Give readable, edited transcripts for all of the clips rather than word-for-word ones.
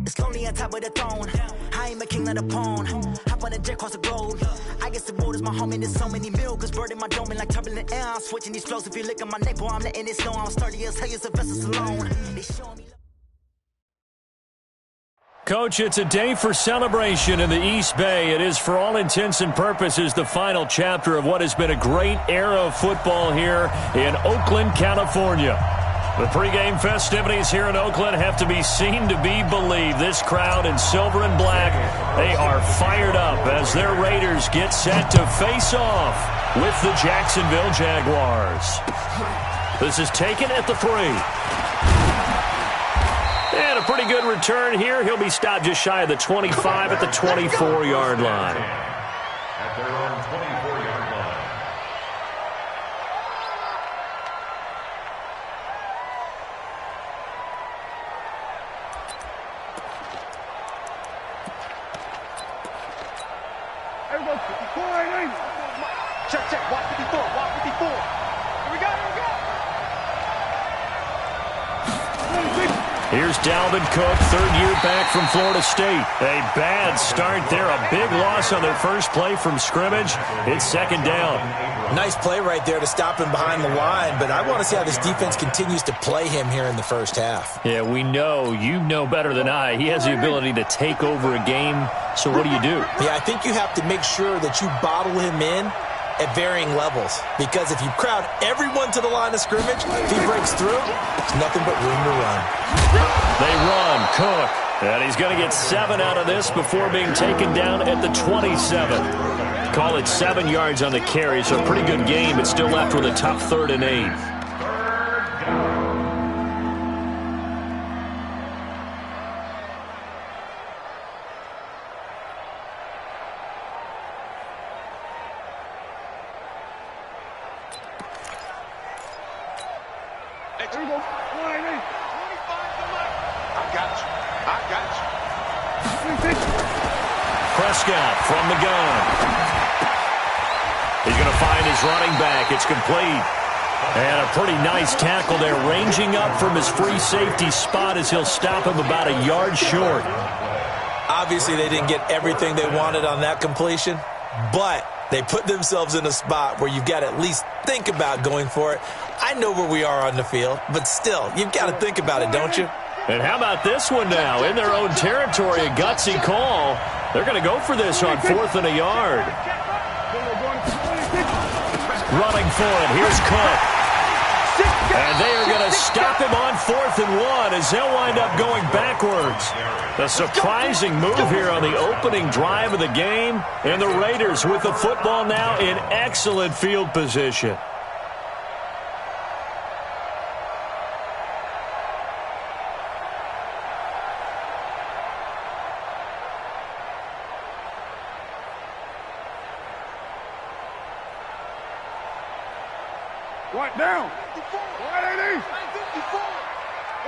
It's lonely on top of the throne. I ain't a king of the pawn. Hop on a jet across the globe. I guess the world is my home and there's so many milkers bird in my dome and like turbulent air. I'm switching these flows. If you look at my neck, boy, I'm letting it snow. I'm sturdy as hell as a vessel alone. They show me. Coach, it's a day for celebration in the East Bay. It is, for all intents and purposes, the final chapter of what has been a great era of football here in Oakland, California. The pregame festivities here in Oakland have to be seen to be believed. This crowd in silver and black, they are fired up as their Raiders get set to face off with the Jacksonville Jaguars. This is taken at the 3. And a pretty good return here. He'll be stopped just shy of the 25 at the 24-yard line. At their own 24-yard line. Everybody, 54, check, walk 54, walk 54. Here we go, Here's Dalvin Cook, third-year back from Florida State. A bad start there, a big loss on their first play from scrimmage. It's second down. Nice play right there to stop him behind the line, but I want to see how this defense continues to play him here in the first half. Yeah, we know. You know better than I. He has the ability to take over a game, so what do you do? Yeah, I think you have to make sure that you bottle him in at varying levels, because if you crowd everyone to the line of scrimmage, if he breaks through, there's nothing but room to run. They run, Cook, and he's going to get 7 out of this before being taken down at the 27. Call it 7 yards on the carry, so a pretty good game, but still left with a tough 3rd and 8. Prescott from the gun. He's going to find his running back. It's complete. And a pretty nice tackle there, ranging up from his free safety spot as he'll stop him about a yard short. Obviously, they didn't get everything they wanted on that completion, but they put themselves in a spot where you've got to at least think about going for it. I know where we are on the field, but still, you've got to think about it, don't you? And how about this one now? In their own territory, a gutsy call. They're going to go for this on 4th and a yard. Running for it. Here's Cook. And they are going to stop him on 4th and 1 as they'll wind up going backwards. A surprising move here on the opening drive of the game. And the Raiders with the football now in excellent field position. Right down. 180. 54.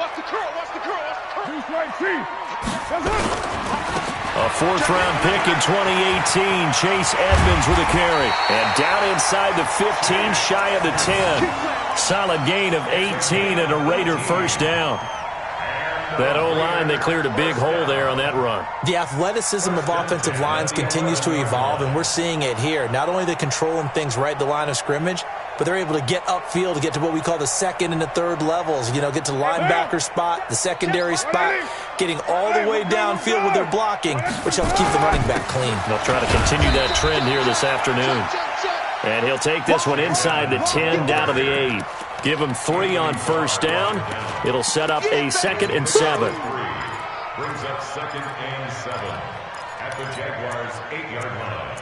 Watch the curl. Watch the curl. Watch the curl. Two straight feet. That's it. A 4th-round pick in 2018. Chase Edmonds with a carry. And down inside the 15, shy of the 10. Solid gain of 18 and a Raider first down. That O-line, they cleared a big hole there on that run. The athleticism of offensive lines continues to evolve, and we're seeing it here. Not only are they controlling things right at the line of scrimmage, but they're able to get upfield to get to what we call the 2nd and the 3rd levels. You know, get to the linebacker spot, the secondary spot, getting all the way downfield with their blocking, which helps keep the running back clean. They'll try to continue that trend here this afternoon. And he'll take this one inside the 10, down to the 8. Give him 3 on first down. It'll set up a 2nd and 7. Brings up 2nd and 7 at the Jaguars' 8-yard line.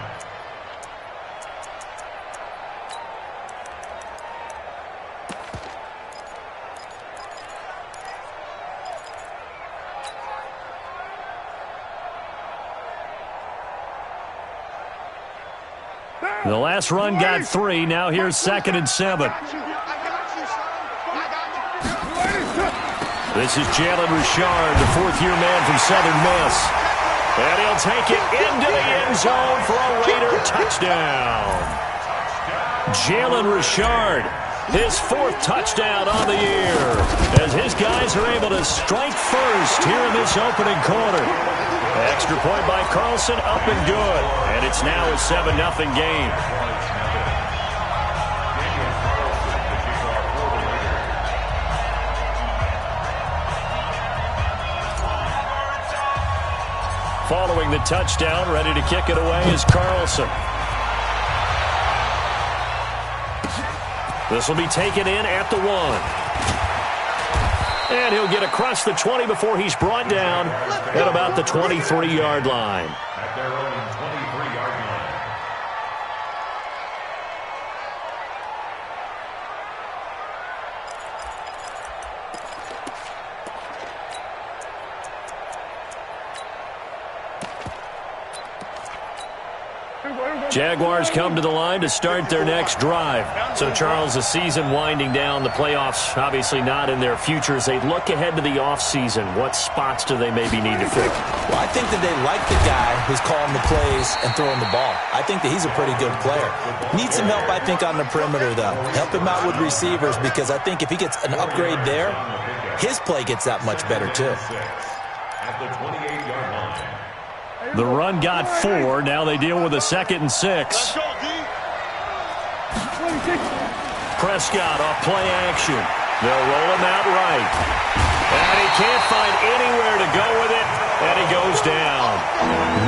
The last run got 3. Now here's 2nd and 7. This is Jalen Richard, the fourth-year man from Southern Miss. And he'll take it into the end zone for a Raider touchdown. Jalen Richard, his 4th touchdown on the year, as his guys are able to strike first here in this opening quarter. Extra point by Carlson, up and good. And it's now a 7-0 game. Following the touchdown, ready to kick it away is Carlson. This will be taken in at the 1. And he'll get across the 20 before he's brought down at about the 23-yard line. At their own 23-yard line. Jaguars come to the line to start their next drive. So, Charles, the season winding down, the playoffs obviously not in their future. As they look ahead to the offseason, what spots do they maybe need to fix? Well, I think that they like the guy who's calling the plays and throwing the ball. I think that he's a pretty good player. Needs some help, I think, on the perimeter, though. Help him out with receivers, because I think if he gets an upgrade there, his play gets that much better, too. At the 28-yard line. The run got 4. Now they deal with a 2nd and 6. Prescott off play action. They'll roll him out right. And he can't find anywhere to go with it. And he goes down.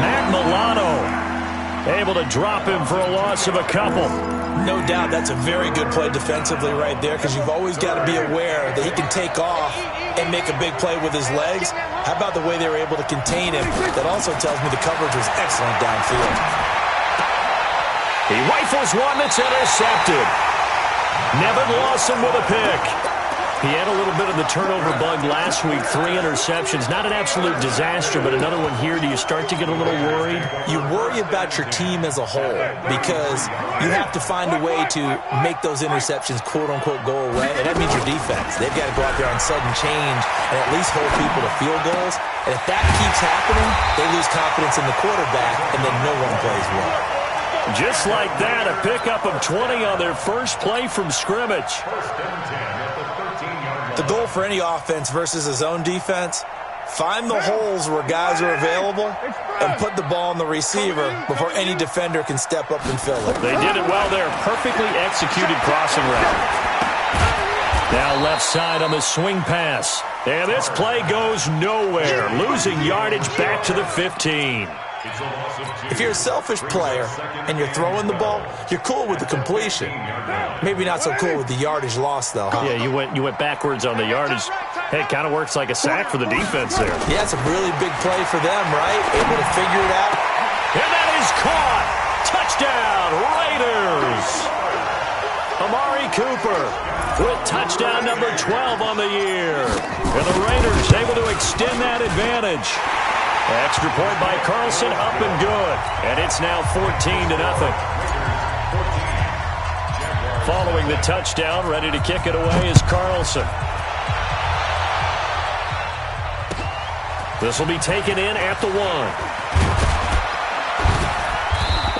Matt Milano able to drop him for a loss of a couple. No doubt that's a very good play defensively right there, because you've always got to be aware that he can take off and make a big play with his legs. How about the way they were able to contain him? That also tells me the coverage was excellent downfield. He rifles one that's intercepted. Nevin Lawson with a pick. He had a little bit of the turnover bug last week. 3 interceptions. Not an absolute disaster, but another one here. Do you start to get a little worried? You worry about your team as a whole, because you have to find a way to make those interceptions, quote-unquote, go away, and that means your defense. They've got to go out there on sudden change and at least hold people to field goals. And if that keeps happening, they lose confidence in the quarterback, and then no one plays well. Just like that, a pickup of 20 on their first play from scrimmage. First and 10 at the 13-yard line. The goal for any offense versus his own defense, find the holes where guys are available and put the ball on the receiver before any defender can step up and fill it. They did it well there. Perfectly executed crossing route. Now left side on the swing pass. And this play goes nowhere. Losing yardage back to the 15. If you're a selfish player and you're throwing the ball, you're cool with the completion. Maybe not so cool with the yardage loss, though, huh? Yeah, you went backwards on the yardage. Hey, it kind of works like a sack for the defense there. Yeah, it's a really big play for them, right? Able to figure it out. And that is caught. Touchdown, Raiders. Amari Cooper with touchdown number 12 on the year. And the Raiders able to extend that advantage. Extra point by Carlson, up and good. And it's now 14-0. Following the touchdown, ready to kick it away is Carlson. This will be taken in at the 1.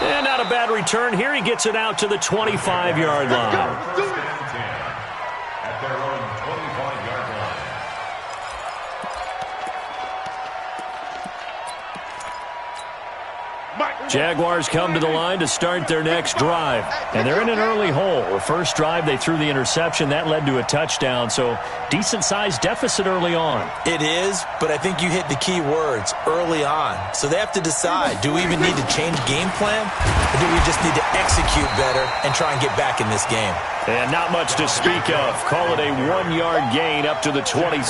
And not a bad return here. He gets it out to the 25-yard line. At their own 25-yard line. Jaguars come to the line to start their next drive. And they're in an early hole. The first drive, they threw the interception. That led to a touchdown. So decent-sized deficit early on. It is, but I think you hit the key words, early on. So they have to decide, do we even need to change game plan? Or do we just need to execute better and try and get back in this game? And not much to speak of. Call it a 1-yard gain up to the 26.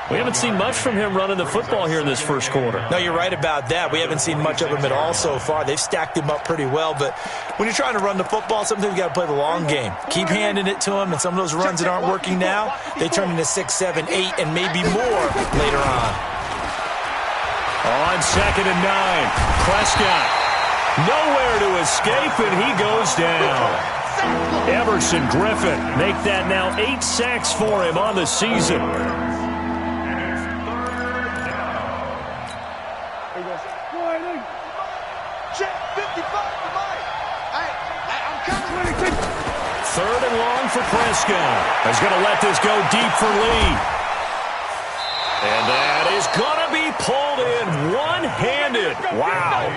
We haven't seen much from him running the football here in this first quarter. No, you're right about that. We haven't seen much of him at all so far. They've stacked him up pretty well, but when you're trying to run the football, sometimes you got to play the long game. Keep handing it to him, and some of those runs that aren't working now, they turn into 6, 7, 8, and maybe more later on. On 2nd and 9, Prescott. Nowhere to escape, and he goes down. Everson Griffin make that now 8 sacks for him on the season. Third and long for Prescott. He's going to let this go deep for Lee. And that is going to be pulled in one-handed. Wow.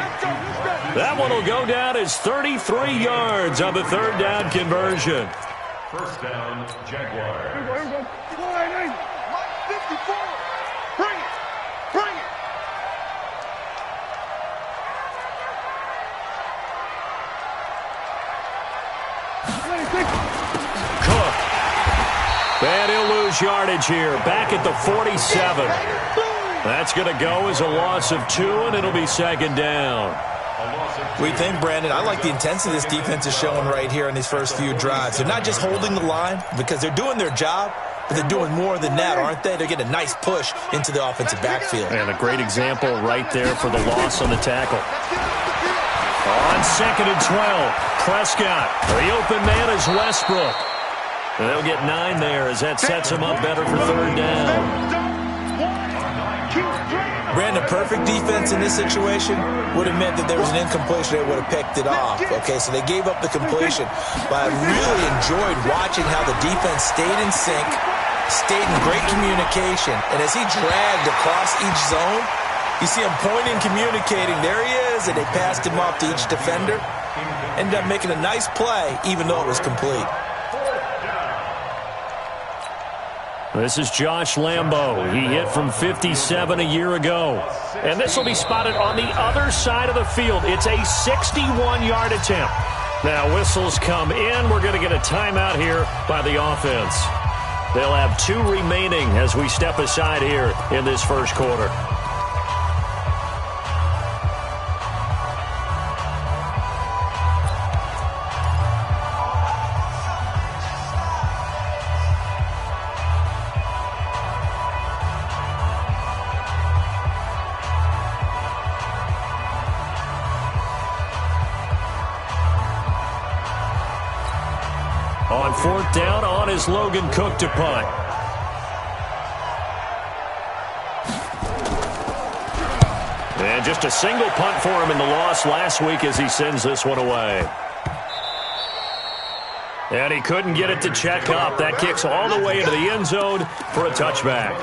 That one will go down as 33 yards on the third down conversion. First down, Jaguars. 54. Bring it. Bring it. Cook. And he'll lose yardage here. Back at the 47. That's going to go as a loss of 2, and it'll be second down. We think, Brandon, I like the intensity this defense is showing right here in these first few drives. They're not just holding the line because they're doing their job, but they're doing more than that, aren't they? They're getting a nice push into the offensive backfield. And a great example right there for the loss on the tackle. On 2nd and 12, Prescott. The open man is Westbrook. And they'll get 9 there as that sets them up better for third down. Brandon, perfect defense in this situation would have meant that there was an incompletion. They would have picked it off. Okay, so they gave up the completion. But I really enjoyed watching how the defense stayed in sync, stayed in great communication. And as he dragged across each zone, you see him pointing, communicating. There he is, and they passed him off to each defender. Ended up making a nice play, even though it was complete. This is Josh Lambo. He hit from 57 a year ago. And this will be spotted on the other side of the field. It's a 61-yard attempt. Now, whistles come in. We're going to get a timeout here by the offense. They'll have 2 remaining as we step aside here in this first quarter. On 4th down, on is Logan Cook to punt. And just a single punt for him in the loss last week as he sends this one away. And he couldn't get it to check up. That kicks all the way into the end zone for a touchback.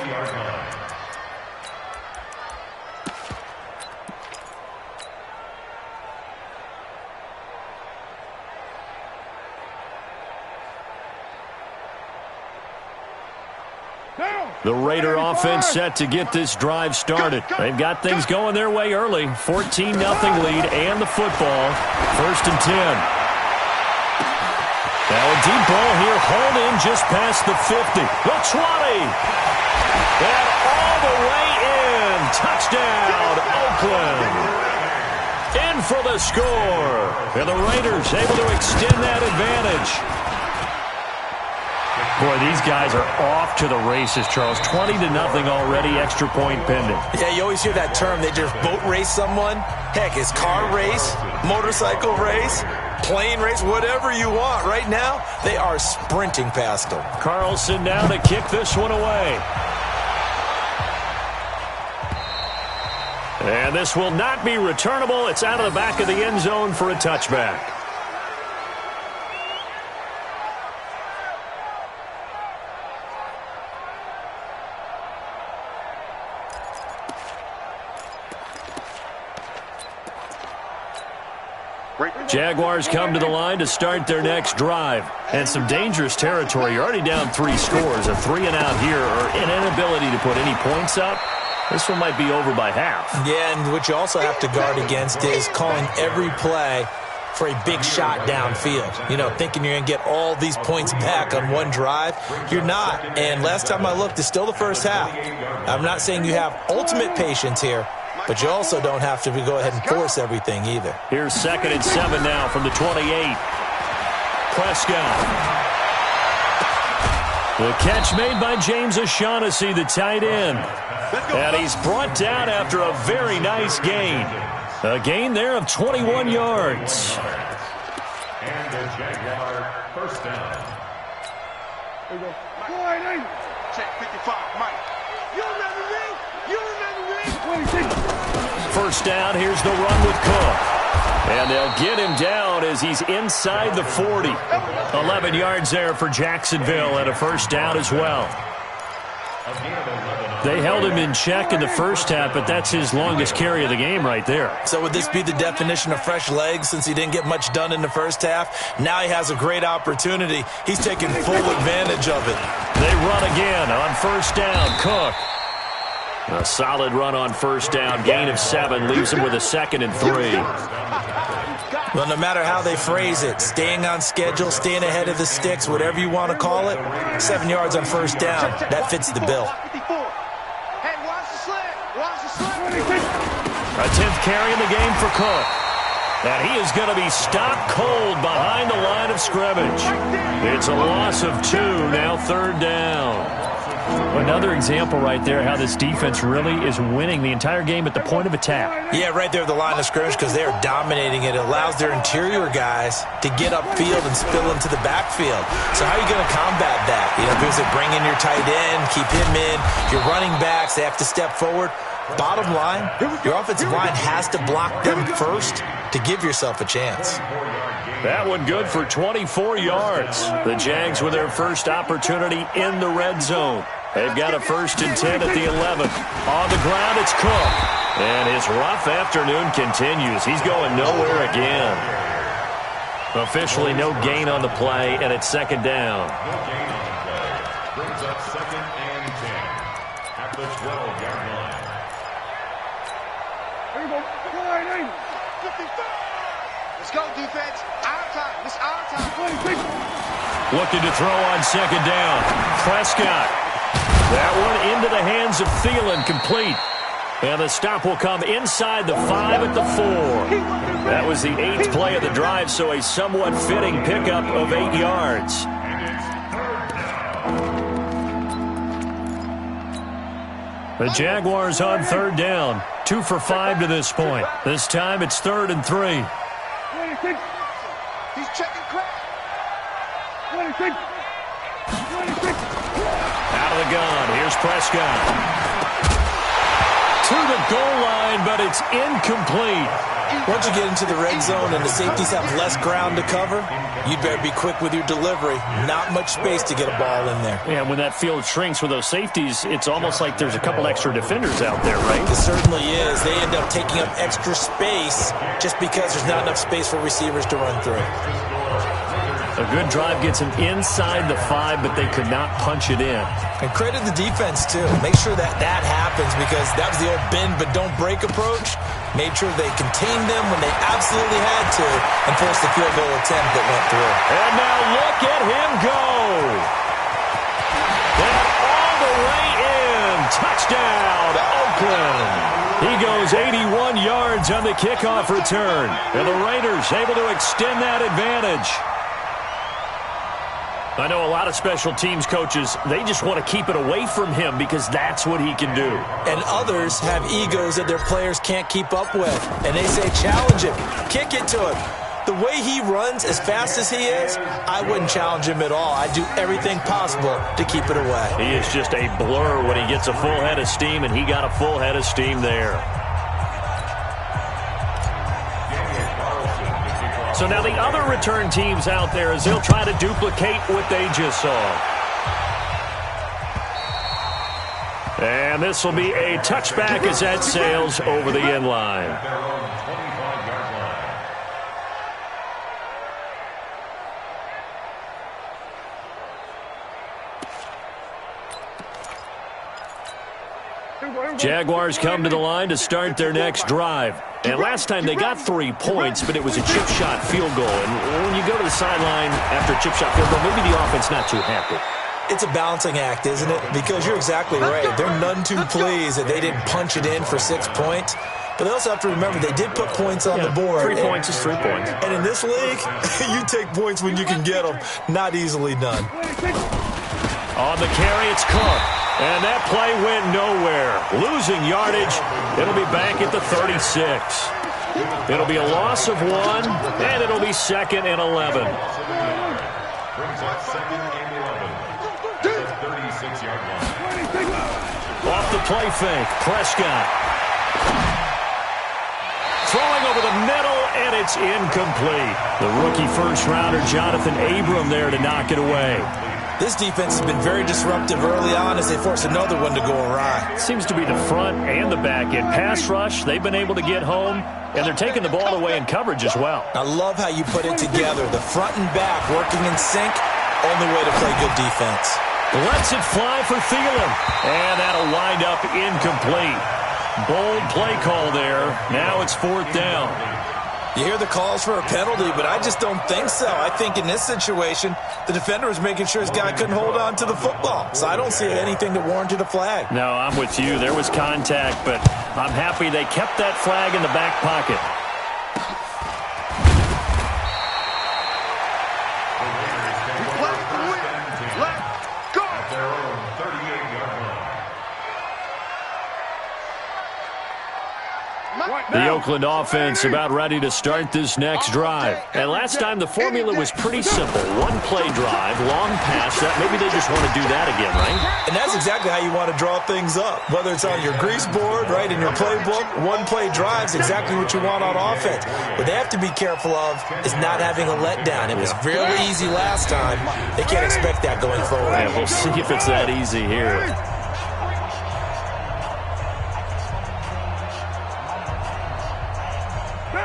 The Raider offense set to get this drive started. They've got things going their way early. 14-0 lead and the football. 1st and 10. Now a deep ball here, hauled in just past the 50. The 20. And all the way in. Touchdown, Oakland. In for the score. And the Raiders able to extend that advantage. Boy, these guys are off to the races, Charles. 20-0 already, extra point pending. Yeah, you always hear that term. They just boat race someone. Heck, it's car race, motorcycle race, plane race, whatever you want. Right now, they are sprinting past them. Carlson now to kick this one away. And this will not be returnable. It's out of the back of the end zone for a touchback. Jaguars come to the line to start their next drive. And some dangerous territory. You're already down 3 scores. A 3-and-out here or an inability to put any points up. This one might be over by half. Yeah, and what you also have to guard against is calling every play for a big shot downfield. You know, thinking you're going to get all these points back on one drive. You're not. And last time I looked, it's still the first half. I'm not saying you have ultimate patience here, but you also don't have to go ahead and force everything either. Here's 2nd and 7 now from the 28. Prescott. The catch made by James O'Shaughnessy, the tight end. And he's brought down after a very nice gain. A gain there of 21 yards. And the Jaguar first down. There you go. Check 55, Mike. You remember me? You remember me? 26. First down, here's the run with Cook. And they'll get him down as he's inside the 40. 11 yards there for Jacksonville and a first down as well. They held him in check in the first half, but that's his longest carry of the game right there. So would this be the definition of fresh legs since he didn't get much done in the first half? Now he has a great opportunity. He's taking full advantage of it. They run again on first down. Cook. A solid run on first down. Gain of 7 leaves him with a 2nd and 3. Well, no matter how they phrase it, staying on schedule, staying ahead of the sticks, whatever you want to call it, 7 yards on first down, that fits the bill. A 10th carry in the game for Cook. And he is going to be stopped cold behind the line of scrimmage. It's a loss of 2, now 3rd down. Another example right there how this defense really is winning the entire game at the point of attack. Yeah, right there at the line of scrimmage because they are dominating it. It allows their interior guys to get upfield and spill into the backfield. So how are you going to combat that? You know, because they bring in your tight end, keep him in. Your running backs, they have to step forward. Bottom line, your offensive line has to block them first to give yourself a chance. That one good for 24 yards. The Jags with their first opportunity in the red zone. They've got a 1st and 10 at the 11th. On the ground, it's Cook. And his rough afternoon continues. He's going nowhere again. Officially no gain on the play, and it's 2nd down. No gain on the play. Brings up 2nd and 10 at the 12-yard line. There you go. 55. Let's go, defense. Our time. It's our time. 26. Looking to throw on 2nd down. Prescott. That one into the hands of Thielen, complete. And the stop will come inside the 5 at the 4. That was the 8th play of the drive, so a somewhat fitting pickup of 8 yards. The Jaguars on 3rd down. 2 for 5 to this point. This time it's 3rd and 3. 26. He's checking crack. 26. 26. Out of the gun. Here's Prescott. To the goal line, but it's incomplete. Once you get into the red zone and the safeties have less ground to cover, you'd better be quick with your delivery. Not much space to get a ball in there. Yeah, when that field shrinks with those safeties, it's almost like there's a couple extra defenders out there, right? It certainly is. They end up taking up extra space just because there's not enough space for receivers to run through. A good drive gets them inside the 5, but they could not punch it in. And credit the defense, too. Make sure that that happens because that was the old bend but don't break approach. Made sure they contained them when they absolutely had to and forced the field goal attempt that went through. And now look at him go. And all the way in. Touchdown, Oakland. He goes 81 yards on the kickoff return. And the Raiders able to extend that advantage. I know a lot of special teams coaches, they just want to keep it away from him because that's what he can do. And others have egos that their players can't keep up with. And they say, challenge him, kick it to him. The way he runs as fast as he is, I wouldn't challenge him at all. I'd do everything possible to keep it away. He is just a blur when he gets a full head of steam, and he got a full head of steam there. So now the other return teams out there as they'll try to duplicate what they just saw. And this will be a touchback as that sails over the end line. Jaguars come to the line to start their next drive. And last time they got 3 points, but it was a chip shot field goal. And when you go to the sideline after a chip shot field goal, maybe the offense not too happy. It's a balancing act, isn't it? Because you're exactly right. They're none too pleased that they didn't punch it in for 6 points. But they also have to remember they did put points on the board. 3 points is 3 points. And in this league, you take points when you can get them. Not easily done. On the carry, it's Cook. And that play went nowhere. Losing yardage. It'll be back at the 36. It'll be a loss of 1, and it'll be 2nd and 11. Brings up 2nd and 11. At the 36-yard line. Off the play fake, Prescott. Throwing over the middle, and it's incomplete. The rookie first-rounder, Jonathan Abram, there to knock it away. This defense has been very disruptive early on as they force another one to go awry. Seems to be the front and the back end. Pass rush, they've been able to get home, and they're taking the ball away in coverage as well. I love how you put it together. The front and back working in sync, only way to play good defense. Lets it fly for Thielen, and that'll wind up incomplete. Bold play call there. Now it's 4th down. You hear the calls for a penalty, but I just don't think so. I think in this situation, the defender was making sure his guy couldn't hold on to the football. So I don't see anything that warranted a flag. No, I'm with you. There was contact, but I'm happy they kept that flag in the back pocket. The Oakland offense about ready to start this next drive. And last time the formula was pretty simple. One play drive, long pass. Maybe they just want to do that again, right? And that's exactly how you want to draw things up. Whether it's on your grease board, right, in your playbook, one play drive is exactly what you want on offense. What they have to be careful of is not having a letdown. It was really easy last time. They can't expect that going forward. Yeah, we'll see if it's that easy here.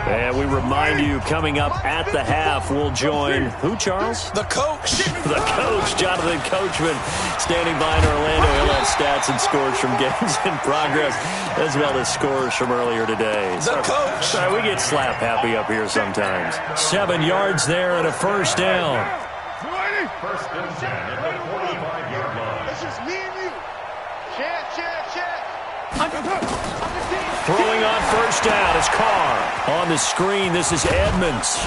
And we remind you, coming up at the half, we'll join who, Charles? The coach. The coach, Jonathan Coachman, standing by in Orlando. He'll have stats and scores from games in progress, as well as scores from earlier today. The coach. Sorry, we get slap happy up here sometimes. 7 yards there and a 1st down. 1st and 10 at the 45-yard line. It's just me and you. Check. Throwing on 1st down is Carr. On the screen, this is Edmonds.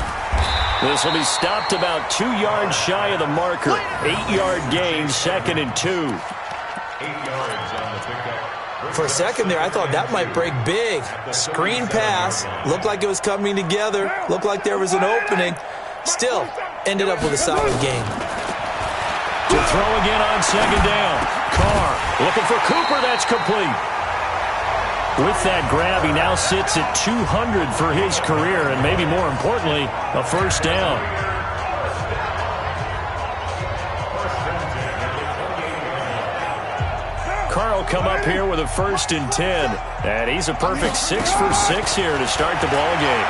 This will be stopped about 2 yards shy of the marker. 8-yard gain, 2nd and 2. 8 yards on the pickup. For a second there, I thought that might break big. Screen pass. Looked like it was coming together. Looked like there was an opening. Still, ended up with a solid game. To throw again on 2nd down. Carr looking for Cooper. That's complete. With that grab, he now sits at 200 for his career, and maybe more importantly, a 1st down. Carr will come up here with a 1st and 10, and he's a perfect 6 for 6 here to start the ball game.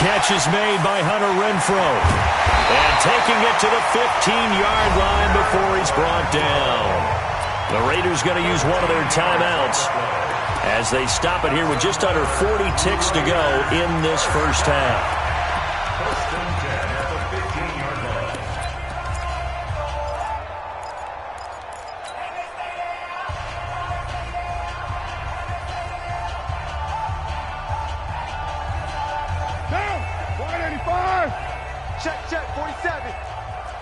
Catch is made by Hunter Renfrow, and taking it to the 15-yard line before he's brought down. The Raiders going to use one of their timeouts as they stop it here with just under 40 ticks to go in this 1st half. 1st and 10 at the 15-yard line. Down. 185. Check. 47.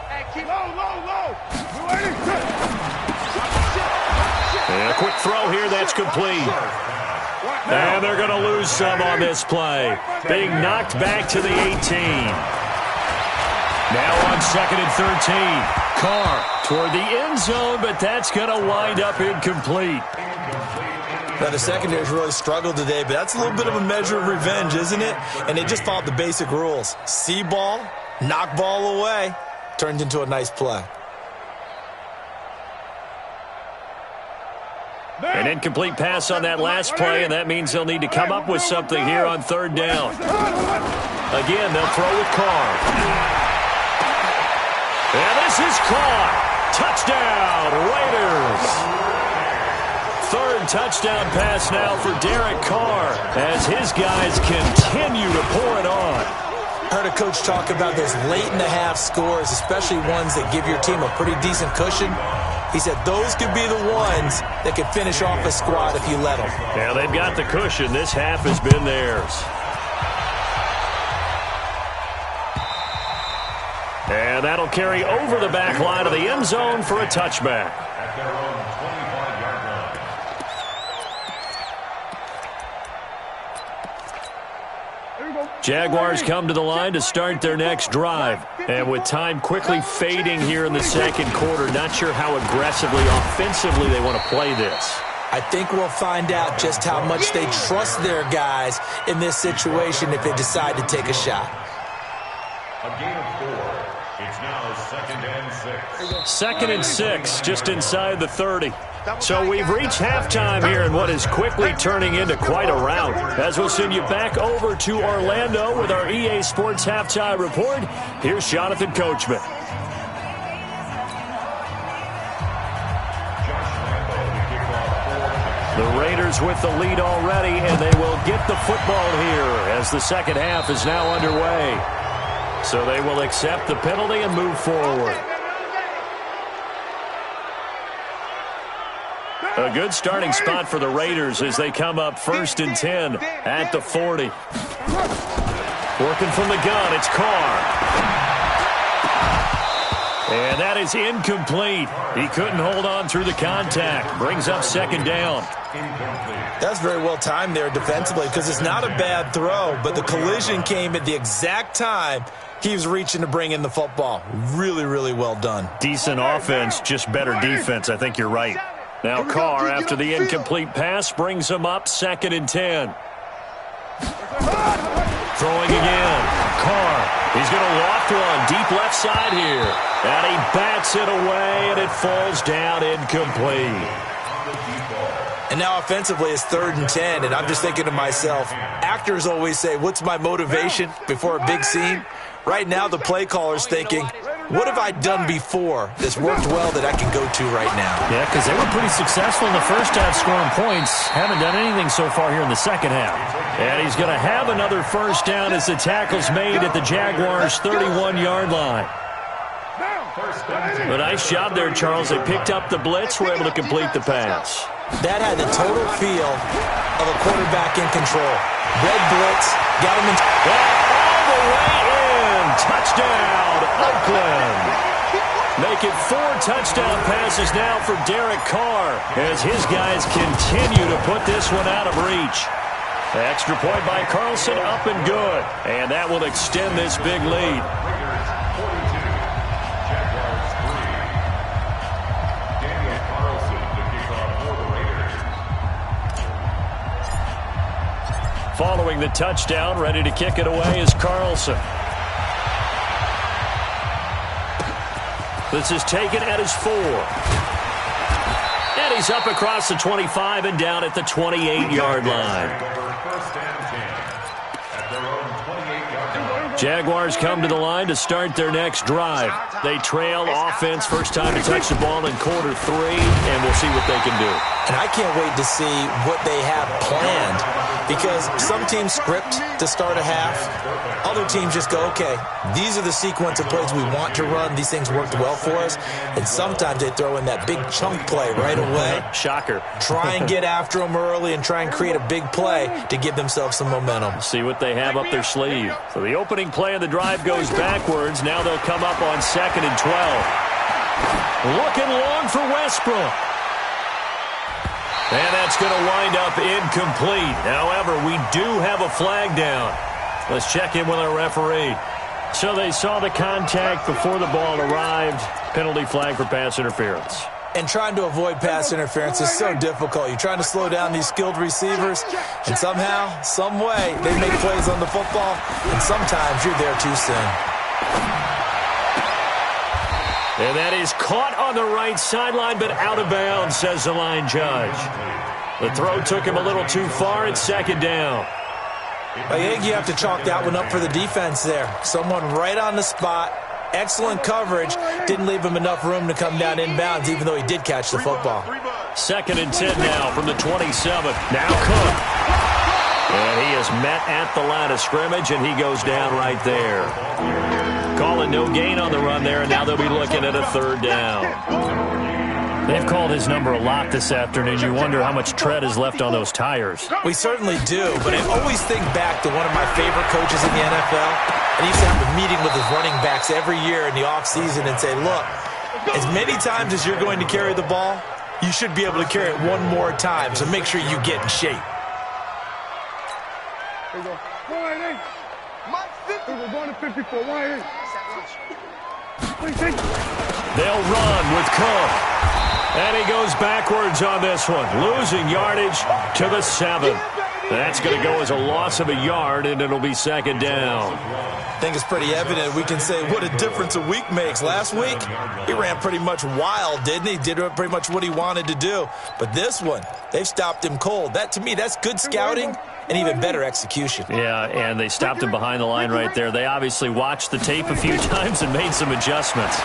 Hey, keep low. 280. And a quick throw here, that's complete. And they're going to lose some on this play. Being knocked back to the 18. Now on 2nd and 13. Carr toward the end zone, but that's going to wind up incomplete. Now, the secondary's really struggled today, but that's a little bit of a measure of revenge, isn't it? And they just followed the basic rules. See ball, knock ball away. Turned into a nice play. An incomplete pass on that last play, and that means they'll need to come up with something here on 3rd down. Again, they'll throw with Carr. And this is caught. Touchdown, Raiders. 3rd touchdown pass now for Derek Carr as his guys continue to pour it on. Heard a coach talk about those late-in-the-half scores, especially ones that give your team a pretty decent cushion. He said those could be the ones that could finish off a squad if you let them. Yeah, they've got the cushion. This half has been theirs. And that'll carry over the back line of the end zone for a touchback. At their own 25-yard line. Jaguars come to the line to start their next drive. And with time quickly fading here in the second quarter, not sure how aggressively, offensively they want to play this. I think we'll find out just how much they trust their guys in this situation if they decide to take a shot. A gain of 4. It's now 2nd and 6. 2nd and 6, just inside the 30. So we've reached halftime here in what is quickly turning into quite a rout. As we'll send you back over to Orlando with our EA Sports Halftime Report, here's Jonathan Coachman. The Raiders with the lead already, and they will get the football here as the second half is now underway. So they will accept the penalty and move forward. A good starting spot for the Raiders as they come up 1st and 10 at the 40. Working from the gun, it's Carr. And that is incomplete. He couldn't hold on through the contact. Brings up 2nd down. That's very well timed there defensively because it's not a bad throw, but the collision came at the exact time he was reaching to bring in the football. Really, really well done. Decent offense, just better defense. I think you're right. Now Carr, after the incomplete pass, brings him up 2nd and 10. Throwing again. Carr, he's going to loft one deep left side here. And he bats it away, and it falls down incomplete. And now offensively it's 3rd and 10, and I'm just thinking to myself, actors always say, what's my motivation before a big scene? Right now the play caller's thinking, what have I done before that's worked well that I can go to right now? Yeah, because they were pretty successful in the first half scoring points. Haven't done anything so far here in the second half. And he's going to have another 1st down as the tackle's made at the Jaguars' 31-yard line. A nice job there, Charles. They picked up the blitz, were able to complete the pass. That had the total feel of a quarterback in control. Red blitz, got him in. All the way in. Touchdown, Oakland. Make it 4 touchdown passes now for Derek Carr as his guys continue to put this one out of reach. Extra point by Carlson, up and good. And that will extend this big lead. Following the touchdown, ready to kick it away is Carlson. This is taken at his 4. And he's up across the 25 and down at the 28-yard line. Jaguars come to the line to start their next drive. They trail offense, first time to touch the ball in quarter 3, and we'll see what they can do. And I can't wait to see what they have planned because some teams script to start a half. Other teams just go, okay, these are the sequence of plays we want to run. These things worked well for us. And sometimes they throw in that big chunk play right away. Shocker. Try and get after them early and try and create a big play to give themselves some momentum. See what they have up their sleeve. So the opening play of the drive goes backwards. Now they'll come up on 2nd and 12. Looking long for Westbrook. And that's going to wind up incomplete. However, we do have a flag down. Let's check in with our referee. So they saw the contact before the ball arrived. Penalty flag for pass interference. And trying to avoid pass interference is so difficult. You're trying to slow down these skilled receivers, and somehow, some way, they make plays on the football, and sometimes you're there too soon. And that is caught on the right sideline, but out of bounds, says the line judge. The throw took him a little too far. It's 2nd down. I think you have to chalk that one up for the defense there. Someone right on the spot. Excellent coverage. Didn't leave him enough room to come down inbounds, even though he did catch the football. 2nd and 10 now from the 27. Now Cook. And he is met at the line of scrimmage, and he goes down right there. Calling no gain on the run there, and now they'll be looking at a 3rd down. They've called his number a lot this afternoon. You wonder how much tread is left on those tires. We certainly do, but I always think back to one of my favorite coaches in the NFL. And he used to have a meeting with his running backs every year in the offseason and say, look, as many times as you're going to carry the ball, you should be able to carry it one more time, so make sure you get in shape. We're going to 54. 188. They'll run with Cook. And he goes backwards on this one, losing yardage to the 7. That's going to go as a loss of a yard, and it'll be second down. I think it's pretty evident. We can say what a difference a week makes. Last week, he ran pretty much wild, didn't he? Did pretty much what he wanted to do. But this one, they've stopped him cold. That, to me, that's good scouting and even better execution. Yeah, and they stopped him behind the line right there. They obviously watched the tape a few times and made some adjustments.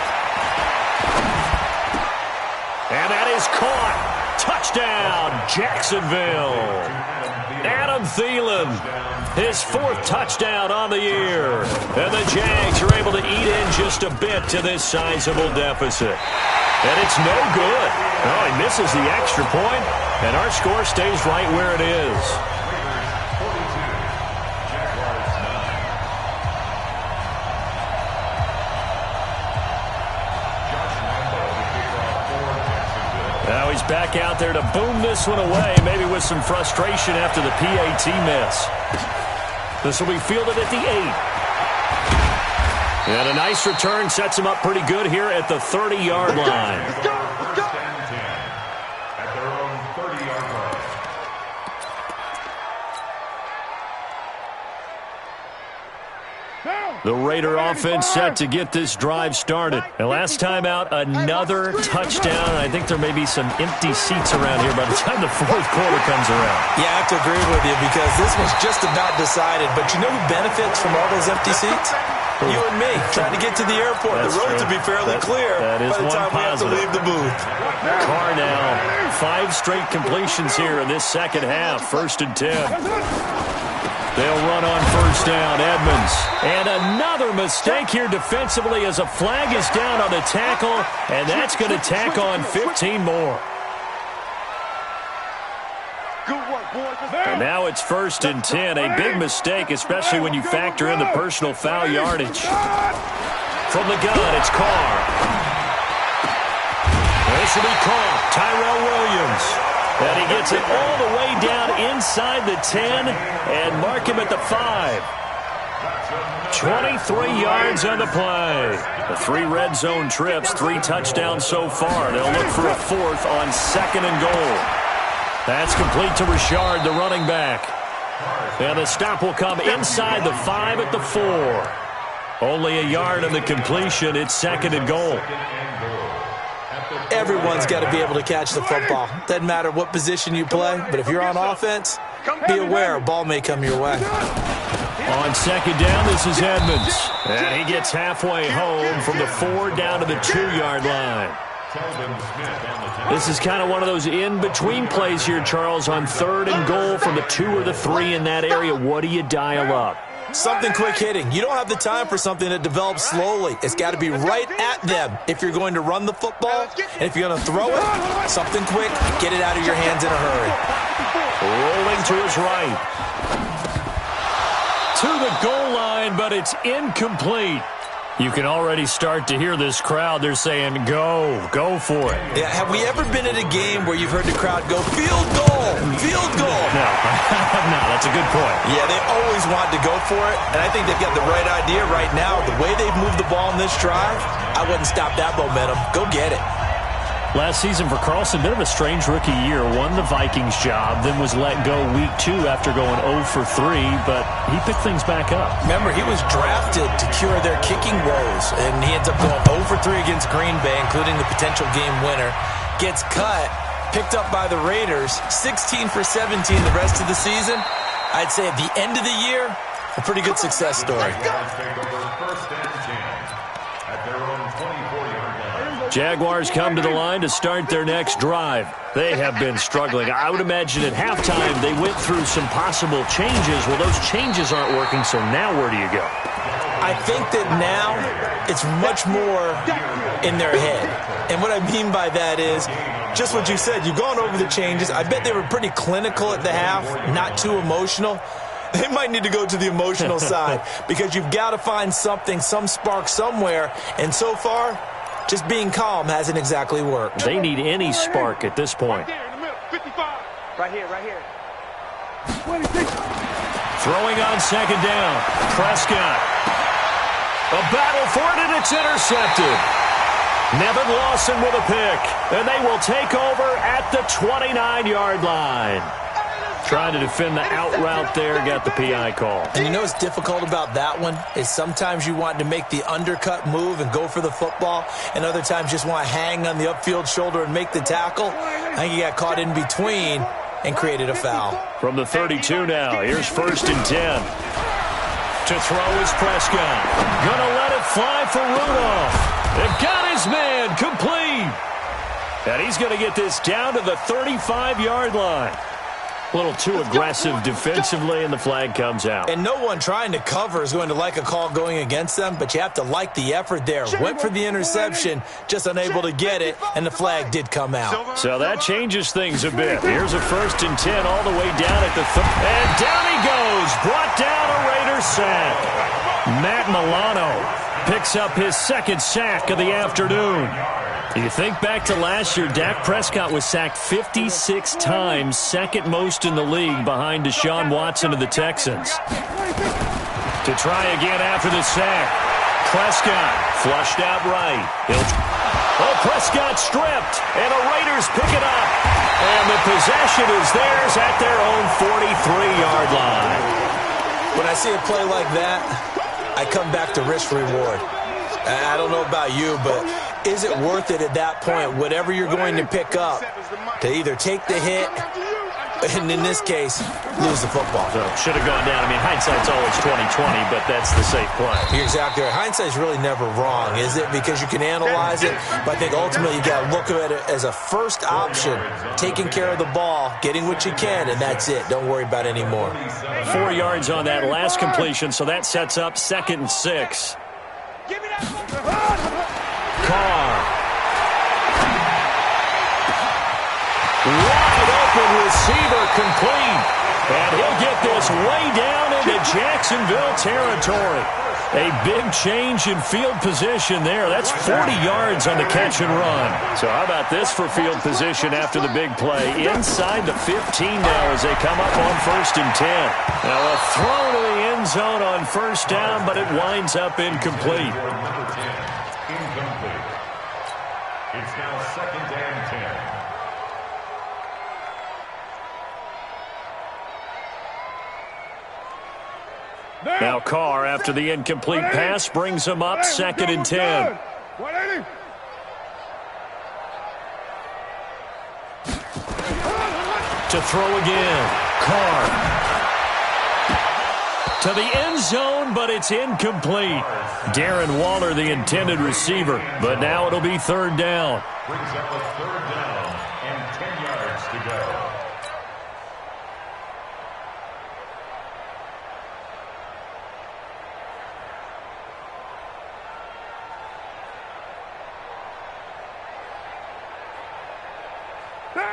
And that is caught. Touchdown, Jacksonville. Adam Thielen, his 4th touchdown on the year. And the Jags are able to eat in just a bit to this sizable deficit. And it's no good. Oh, he misses the extra point, and our score stays right where it is. Now he's back out there to boom this one away, maybe with some frustration after the PAT miss. This will be fielded at the 8. And a nice return sets him up pretty good here at the 30-yard line. At their own 30-yard line. The Raider offense set to get this drive started. And last time out, another touchdown. I think there may be some empty seats around here by the time the 4th quarter comes around. Yeah, I have to agree with you because this one's just about decided. But you know who benefits from all those empty seats? You and me, trying to get to the airport. That's the roads true. will be fairly clear that is by the time we have to positive. leave the booth. Carr now, 5 straight completions here in this second half. 1st and 10. They'll run on 1st down, Edmonds. And another mistake here defensively as a flag is down on the tackle, and that's going to tack on 15 more. And now it's 1st and 10. A big mistake, especially when you factor in the personal foul yardage. From the gun, it's Carr. This will be caught. Tyrell Williams. And he gets it all the way down inside the 10 and mark him at the 5. 23 yards on the play. The 3 red zone trips, 3 touchdowns so far. They'll look for a 4th on 2nd and goal. That's complete to Richard, the running back. And the stop will come inside the 5 at the 4. Only a yard on the completion. It's 2nd and goal. Everyone's got to be able to catch the football. Doesn't matter what position you play, but if you're on offense, be aware a ball may come your way. On 2nd down, this is Edmonds. And he gets halfway home from the 4 down to the 2-yard line. This is kind of one of those in-between plays here, Charles, on 3rd and goal from the 2 or the 3 in that area. What do you dial up? Something quick hitting. You don't have the time for something that develops slowly. It's got to be right at them if you're going to run the football. And if you're going to throw it, something quick, get it out of your hands in a hurry. Rolling to his right. To the goal line, but it's incomplete. You can already start to hear this crowd. They're saying, go for it. Yeah, have we ever been at a game where you've heard the crowd go, field goal, field goal? No, no, that's a good point. Yeah, they always want to go for it, and I think they've got the right idea right now. The way they've moved the ball in this drive, I wouldn't stop that momentum. Go get it. Last season for Carlson, bit of a strange rookie year. Won the Vikings job, then was let go week 2 after going 0 for 3, but he picked things back up. Remember, he was drafted to cure their kicking woes, and he ends up going 0 for 3 against Green Bay, including the potential game winner. Gets cut, picked up by the Raiders, 16 for 17 the rest of the season. I'd say at the end of the year, a pretty good success story. Jaguars come to the line to start their next drive. They have been struggling. I would imagine at halftime they went through some possible changes. Well, those changes aren't working, so now where do you go? I think that now it's much more in their head. And what I mean by that is just what you said. You've gone over the changes. I bet they were pretty clinical at the half, not too emotional. They might need to go to the emotional side because you've got to find something, some spark somewhere. And so far, just being calm hasn't exactly worked. They need any spark at this point. Right here. Throwing on 2nd down. Prescott. A battle for it, and it's intercepted. Nevin Lawson with a pick, and they will take over at the 29-yard line. Trying to defend the out route there, got the PI call. And you know what's difficult about that one is sometimes you want to make the undercut move and go for the football, and other times just want to hang on the upfield shoulder and make the tackle. I think he got caught in between and created a foul. From the 32 now, here's 1st and 10. To throw is Prescott. Gonna let it fly for Rudolph. They've got his man complete. And he's going to get this down to the 35-yard line. A little too aggressive defensively, and the flag comes out. And no one trying to cover is going to like a call going against them, but you have to like the effort there. Went for the interception, just unable to get it, and the flag did come out. So that changes things a bit. Here's a 1st and 10 all the way down at the and down he goes. Brought down a Raiders sack. Matt Milano picks up his 2nd sack of the afternoon. You think back to last year, Dak Prescott was sacked 56 times, 2nd most in the league behind Deshaun Watson of the Texans. To try again after the sack. Prescott flushed out right. Prescott stripped, and the Raiders pick it up. And the possession is theirs at their own 43-yard line. When I see a play like that, I come back to risk reward. I don't know about you, but is it worth it at that point, whatever you're going to pick up, to either take the hit, and in this case, lose the football? So should have gone down. I mean, hindsight's always 20/20, but that's the safe play. You're exactly right. Hindsight's really never wrong, is it? Because you can analyze it, but I think ultimately you got to look at it as a first option, taking care of the ball, getting what you can, and that's it. Don't worry about any more. 4 yards on that last completion, so that sets up 2nd and 6. Carr. Wide open receiver complete. And he'll get this way down into Jacksonville territory. A big change in field position there. That's 40 yards on the catch and run. So how about this for field position after the big play? Inside the 15 now as they come up on 1st and 10. Now a throw to the end zone on 1st down, but it winds up incomplete. Incomplete. It's now 2nd and 10. Now Carr, after the incomplete pass, brings him up 2nd and 10. To throw again. Carr. To the end zone, but it's incomplete. Darren Waller, the intended receiver, but now it'll be 3rd down. Brings up a 3rd down and 10 yards to go.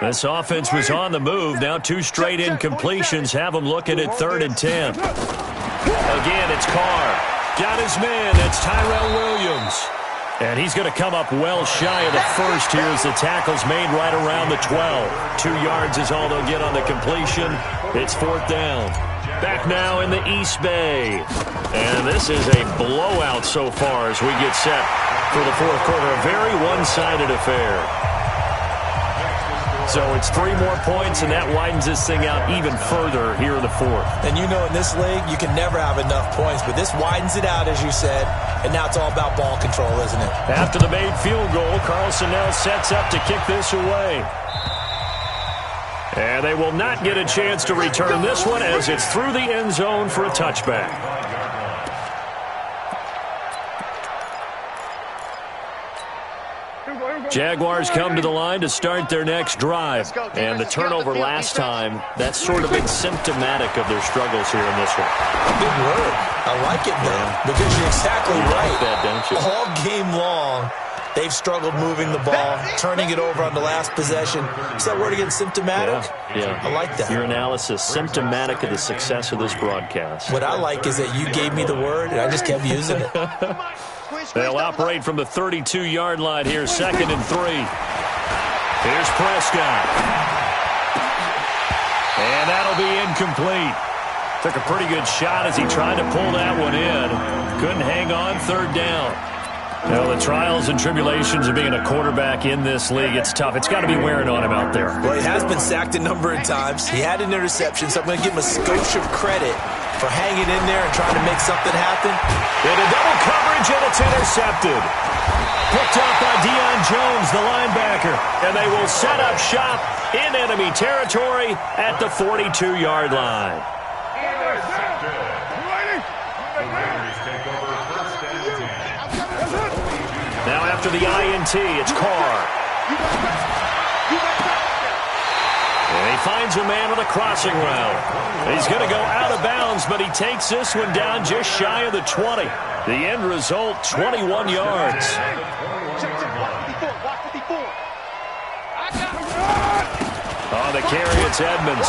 This offense was on the move. Now 2 straight incompletions have them looking at 3rd and 10. Again, it's Carr. Got his man. That's Tyrell Williams. And he's going to come up well shy of the 1st here as the tackle's made right around the 12. 2 yards is all they'll get on the completion. It's 4th down. Back now in the East Bay. And this is a blowout so far as we get set for the 4th quarter. A very one-sided affair. So it's 3 more points, and that widens this thing out even further here in the 4th. And you know in this league, you can never have enough points, but this widens it out, as you said, and now it's all about ball control, isn't it? After the made field goal, Carlson now sets up to kick this away. And they will not get a chance to return this one as it's through the end zone for a touchback. Jaguars come to the line to start their next drive. And the turnover last time, that's sort of been symptomatic of their struggles here in this one. Good word. I like it, though, because you're exactly right. Like that, don't you? All game long, they've struggled moving the ball, turning it over on the last possession. Is that word again, symptomatic? Yeah. I like that. Your analysis, symptomatic of the success of this broadcast. What I like is that you gave me the word, and I just kept using it. They'll operate from the 32-yard line here, 2nd and 3. Here's Prescott. And that'll be incomplete. Took a pretty good shot as he tried to pull that one in. Couldn't hang on third down. Well, the trials and tribulations of being a quarterback in this league, it's tough. It's got to be wearing on him out there. Well, he has been sacked a number of times. He had an interception, so I'm going to give him a skosh of credit for hanging in there and trying to make something happen. Into double coverage, and it's intercepted. Picked up by Deion Jones, the linebacker. And they will set up shop in enemy territory at the 42-yard line. Now after the INT, it's Carr. And he finds a man on a crossing route. He's going to go out of bounds, but he takes this one down just shy of the 20. The end result, 21 yards. On the carry, it's Edmonds.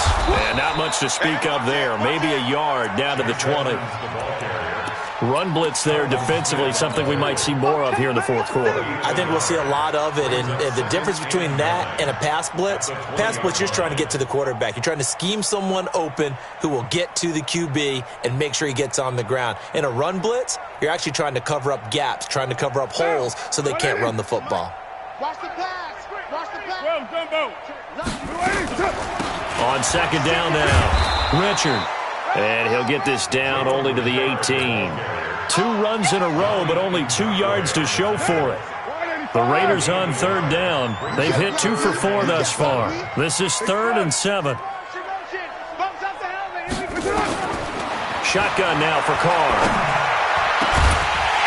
And not much to speak of there. Maybe a yard down to the 20. Run blitz there defensively, something we might see more of here in the fourth quarter. I think we'll see a lot of it, and the difference between that and a pass blitz, you're just trying to get to the quarterback. You're trying to scheme someone open who will get to the QB and make sure he gets on the ground. In a run blitz, you're actually trying to cover up gaps, trying to cover up holes so they can't run the football. Watch the pass. Watch the pass. On second down now, Richard. And he'll get this down only to the 18. 2 runs in a row, but only 2 yards to show for it. The Raiders on third down. They've hit 2 for 4 thus far. This is 3rd and 7. Shotgun now for Carr.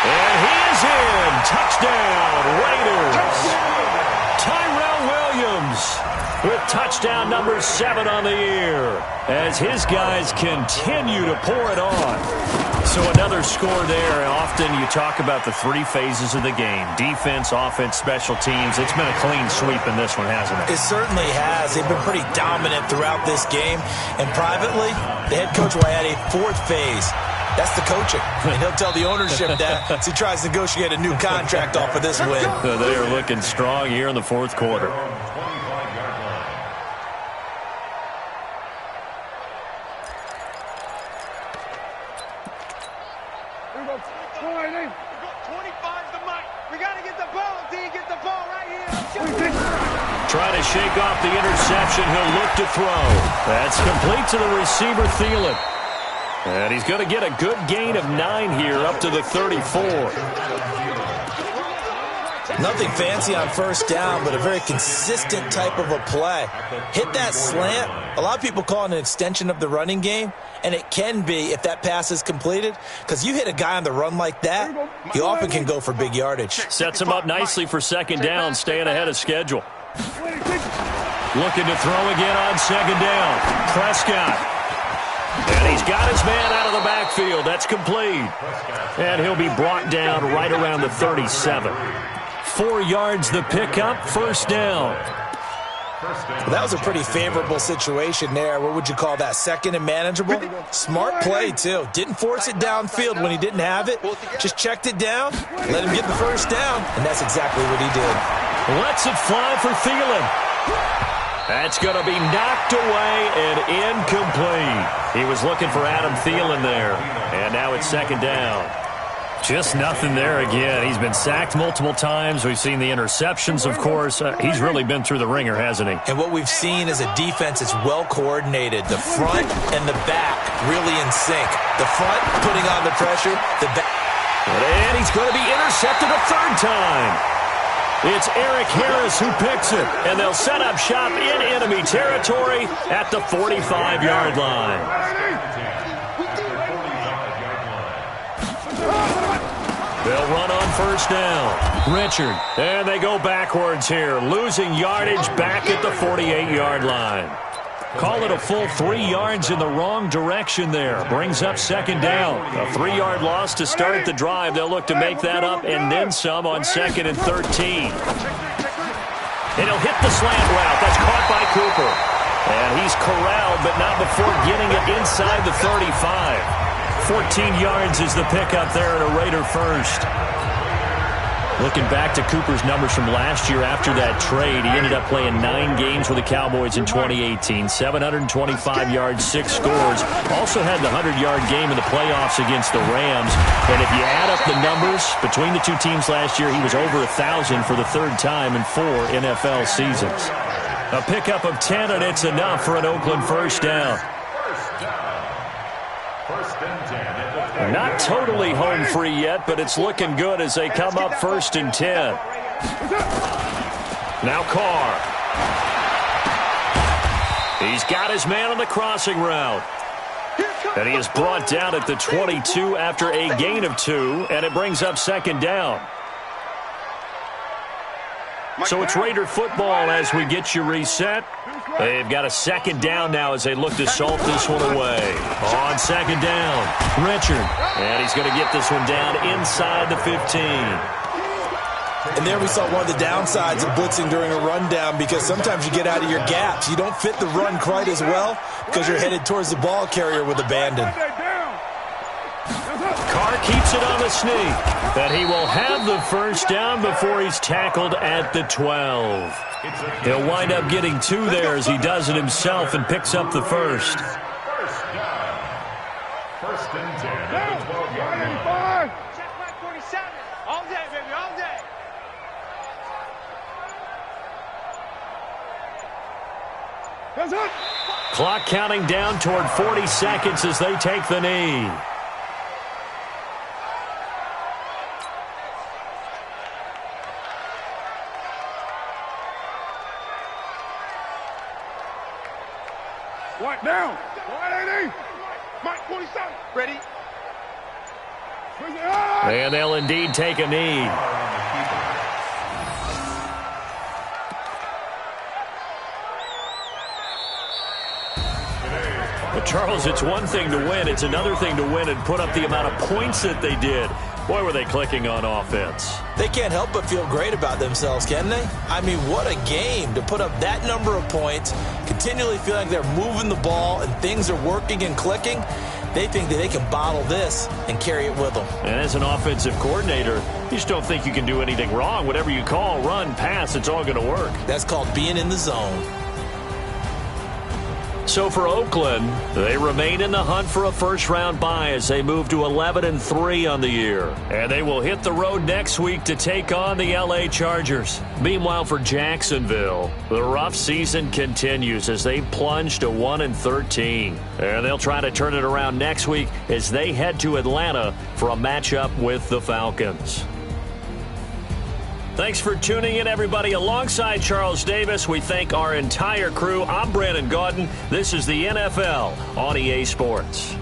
And he is in. Touchdown, Raiders. Tyrell Williams with touchdown number 7 on the year as his guys continue to pour it on. So another score there. Often you talk about the 3 phases of the game: defense, offense, special teams. It's been a clean sweep in this one, hasn't it? It certainly has. They've been pretty dominant throughout this game. And privately, the head coach will add a 4th phase. That's the coaching. And he'll tell the ownership that as he tries to negotiate a new contract off of this win. They are looking strong here in the fourth quarter. Trying to shake off the interception. He'll look to throw. That's complete to the receiver, Thielen. And he's going to get a good gain of 9 here up to the 34. Nothing fancy on first down, but a very consistent type of a play. Hit that slant. A lot of people call it an extension of the running game, and it can be if that pass is completed, because you hit a guy on the run like that, he often can go for big yardage. Sets him up nicely for second down, staying ahead of schedule. Looking to throw again on second down. Prescott. And he's got his man out of the backfield. That's complete. And he'll be brought down right around the 37. 4 yards the pickup, first down. Well, that was a pretty favorable situation there. What would you call that? Second and manageable? Smart play, too. Didn't force it downfield when he didn't have it. Just checked it down, let him get the first down, and that's exactly what he did. Lets it fly for Thielen. That's going to be knocked away and incomplete. He was looking for Adam Thielen there. And now it's second down. Just nothing there again. He's been sacked multiple times. We've seen the interceptions, of course. He's really been through the ringer, hasn't he? And what we've seen is a defense that's well coordinated. The front and the back really in sync. The front putting on the pressure. The back. And he's going to be intercepted a 3rd time. It's Eric Harris who picks it, and they'll set up shop in enemy territory at the 45-yard line. They'll run on first down. Richard, and they go backwards here, losing yardage back at the 48-yard line. Call it a full 3 yards in the wrong direction there. Brings up second down. A 3-yard loss to start the drive. They'll look to make that up and then some on 2nd and 13. And he'll hit the slant route. That's caught by Cooper. And he's corralled, but not before getting it inside the 35. 14 yards is the pickup there at a Raider first. Looking back to Cooper's numbers from last year after that trade, he ended up playing 9 games with the Cowboys in 2018. 725 yards, 6 scores. Also had the 100-yard game in the playoffs against the Rams. And if you add up the numbers between the two teams last year, he was over 1,000 for the 3rd time in 4 NFL seasons. A pickup of 10, and it's enough for an Oakland first down. First and 10 at the Not totally home free yet, but it's looking good as they come up 1st and 10. Now Carr. He's got his man on the crossing route. And he is brought down at the 22 after a gain of 2, and it brings up 2nd down. So it's Raider football as we get you reset. They've got a 2nd down now as they look to salt this one away. On 2nd down, Richard. And he's going to get this one down inside the 15. And there we saw one of the downsides of blitzing during a rundown, because sometimes you get out of your gaps. You don't fit the run quite as well because you're headed towards the ball carrier with abandon. Carr keeps it on the sneak. And he will have the first down before he's tackled at the 12. He'll wind up getting 2 there as he does it himself and picks up the first. First down. First and 10 at the 12-yard line. Check back 47. All day, baby, all day. Clock counting down toward 40 seconds as they take the knee. What now? 180. Mike 47. Ready? And they'll indeed take a knee. But Charles, it's one thing to win. It's another thing to win and put up the amount of points that they did. Boy, were they clicking on offense. They can't help but feel great about themselves, can they? I mean, what a game to put up that number of points, continually feel like they're moving the ball and things are working and clicking. They think that they can bottle this and carry it with them. And as an offensive coordinator, you just don't think you can do anything wrong. Whatever you call, run, pass, it's all going to work. That's called being in the zone. So for Oakland, they remain in the hunt for a first-round bye as they move to 11-3 on the year. And they will hit the road next week to take on the L.A. Chargers. Meanwhile, for Jacksonville, the rough season continues as they plunge to 1-13. And they'll try to turn it around next week as they head to Atlanta for a matchup with the Falcons. Thanks for tuning in, everybody. Alongside Charles Davis, we thank our entire crew. I'm Brandon Gaudin. This is the NFL on EA Sports.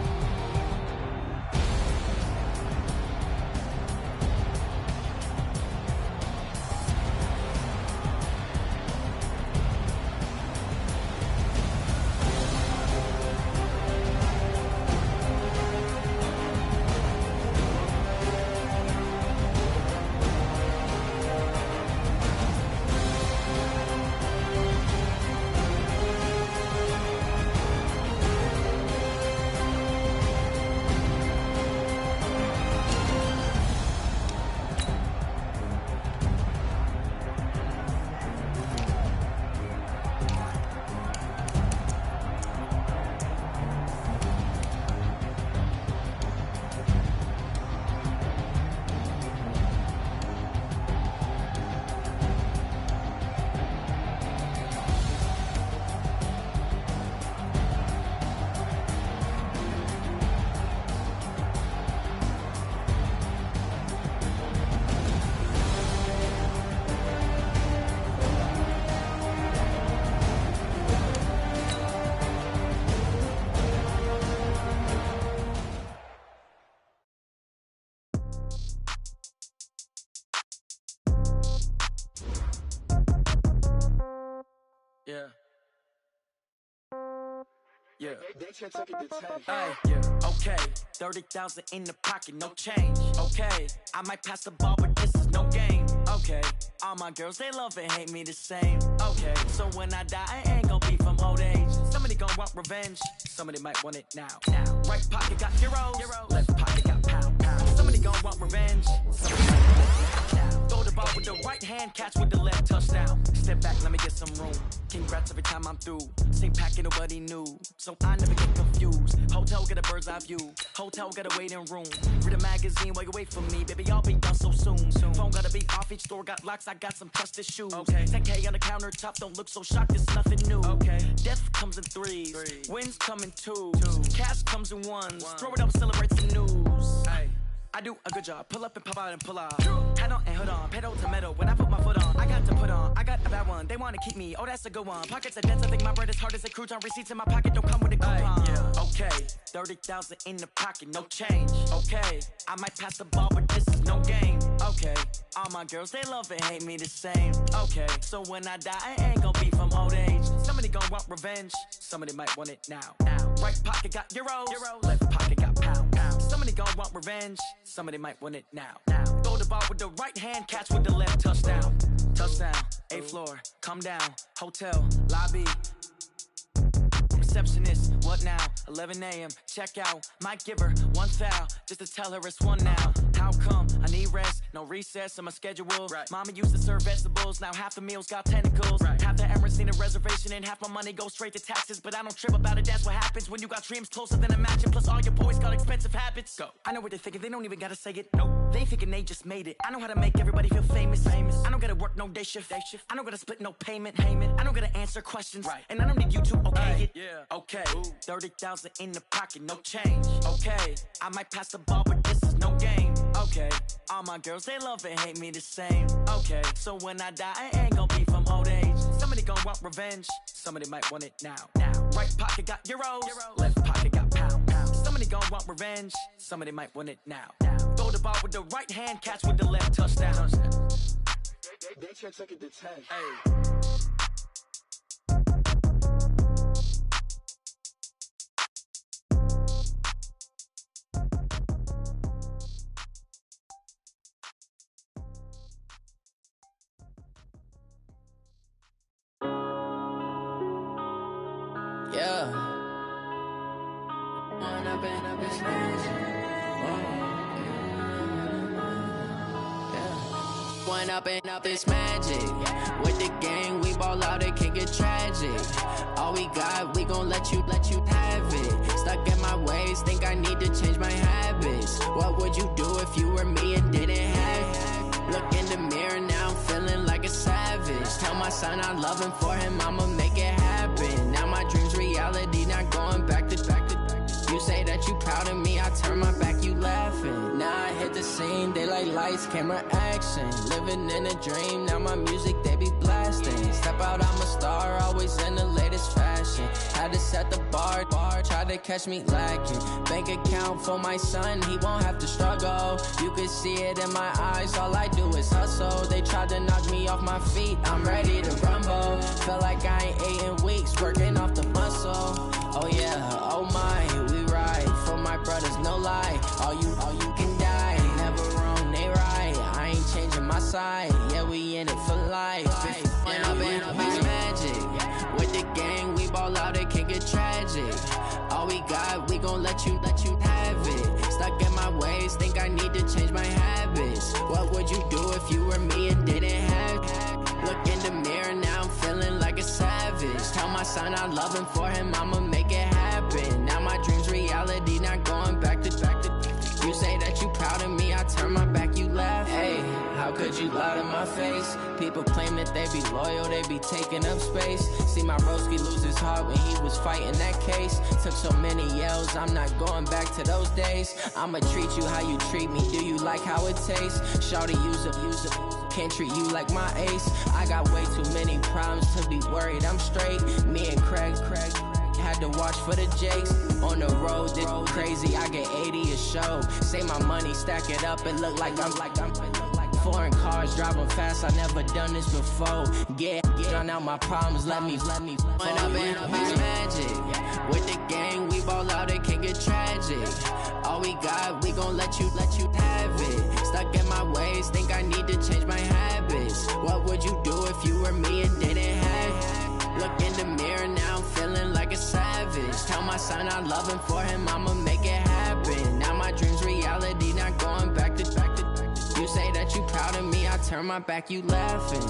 Yeah. Okay. 30,000 in the pocket, no change. Okay. I might pass the ball, but this is no game. Okay. All my girls, they love and hate me the same. Okay. So when I die, I ain't gonna be from old age. Somebody gonna want revenge. Somebody might want it now. Right pocket got heroes. Left pocket got pound. Somebody gonna want revenge. Somebody might want it now. Throw the the ball with the right hand, catch with the left, touchdown. Step back, let me get some room. Congrats every time I'm through. Same packet, nobody knew, so I never get confused. Hotel, get a bird's eye view. Hotel, get a waiting room. Read a magazine while you wait for me, baby, I'll be done so soon. Phone gotta be off, each store got locks, I got some trusted shoes. Okay. 10K on the countertop, don't look so shocked, it's nothing new. Okay. Death comes in threes, wins come in twos, cash comes in ones. Throw it up, celebrate some news. Ay. I do a good job, pull up and pop out and pull off. Hat on and hood on, pedal to metal, when I put my foot on, I got to put on, I got a bad one, they wanna keep me, oh that's a good one. Pockets are dense, I think my bread is hard as a crouton. Receipts in my pocket don't come with a coupon. Okay, 30,000 in the pocket, no change. Okay, I might pass the ball, but this is no game. Okay, all my girls, they love and hate me the same. Okay, so when I die, I ain't gon' be from old age. Somebody gon' want revenge, somebody might want it now. Right pocket got euros, left pocket got pounds. Somebody gon' want revenge, somebody might want it now. Throw the ball with the right hand, catch with the left, touchdown. Touchdown, 8th floor, come down, hotel, lobby. Receptionist, what now? 11 a.m., check out. Might give her one foul, just to tell her it's one now. How come? I need rest, no recess on my schedule. Mama used to serve vegetables, now half the meals got tentacles. Half the Emirates need a reservation and half my money goes straight to taxes. But I don't trip about it, that's what happens when you got dreams closer than a mansion. Plus all your boys got expensive habits. Go. I know what they're thinking, they don't even gotta say it. Nope. They thinking they just made it. I know how to make everybody feel famous. I don't gotta work no day shift. I don't gotta split no payment. I don't gotta answer questions. And I don't need you to okay it. Okay, 30,000 in the pocket, no change. Okay, I might pass the ball, but this is no game. Okay, all my girls, they love and hate me the same. Okay, so when I die, I ain't gon' be from old age. Somebody gon' want revenge, somebody might want it now. Right pocket got euros, left pocket got pounds. Somebody gon' want revenge, somebody might want it now. Throw the ball with the right hand, catch with the left, touchdown. They check second to 10. Up this magic. With the gang, we ball out, it can get tragic. All we got, we gon' let you have it. Stuck in my ways, think I need to change my habits. What would you do if you were me and didn't have it? Look in the mirror, now I'm feeling like a savage. Tell my son I love him, for him I'ma make it happen. Now my dream's reality, not going back to. You say that you proud of me, I turn my back, you laughing. Now I hit the scene, they like lights, camera, action. Living in a dream, now my music, they be blasting. Step out, I'm a star, always in the latest fashion. Had to set the bar, try to catch me lacking. Bank account for my son, he won't have to struggle. You can see it in my eyes, all I do is hustle. They tried to knock me off my feet, I'm ready to rumble. Feel like I ain't ate in weeks, working off the muscle. Oh yeah, oh my, we ride for my brothers, no lie. All you can die, never wrong, they right. I ain't changing my side, yeah, we in it for life. When up in it's magic. With the gang, we ball out, it can get tragic. All we got, we gon' let you have it. Stuck in my ways, think I need to change my habits. What would you do if you were me and didn't have it? Look in the mirror, now I'm feeling like a savage. Tell my son I love him, for him I'ma make it happen. Now my dream's reality, not going back to. You say that you proud of me, I turn my back, you laugh. Hey, how could you lie to my face? People claim that they be loyal, they be taking up space. See my broski lose his heart when he was fighting that case. Took so many yells, I'm not going back to those days. I'ma treat you how you treat me, do you like how it tastes? Shawty, use it. Can't treat you like my ace. I got way too many problems to be worried, I'm straight. Me and Craig had to watch for the Jakes. On the road, this crazy, I get 80 a show. Say my money, stack it up, and look like I'm foreign cars, driving fast, I never done this before. Get on out my problems, let me When up in it's magic. With the gang, we ball out, it can get tragic. All we got, we gon' let you have it. Stuck in my ways, think I need to change my habits. What would you do if you were me and didn't have it? Look in the mirror, now I'm feeling like a savage. Tell my son I love him, for him I'ma make it happen. Now my dream's reality, not going back to. You say that you proud of me, I turn my back, you laughing.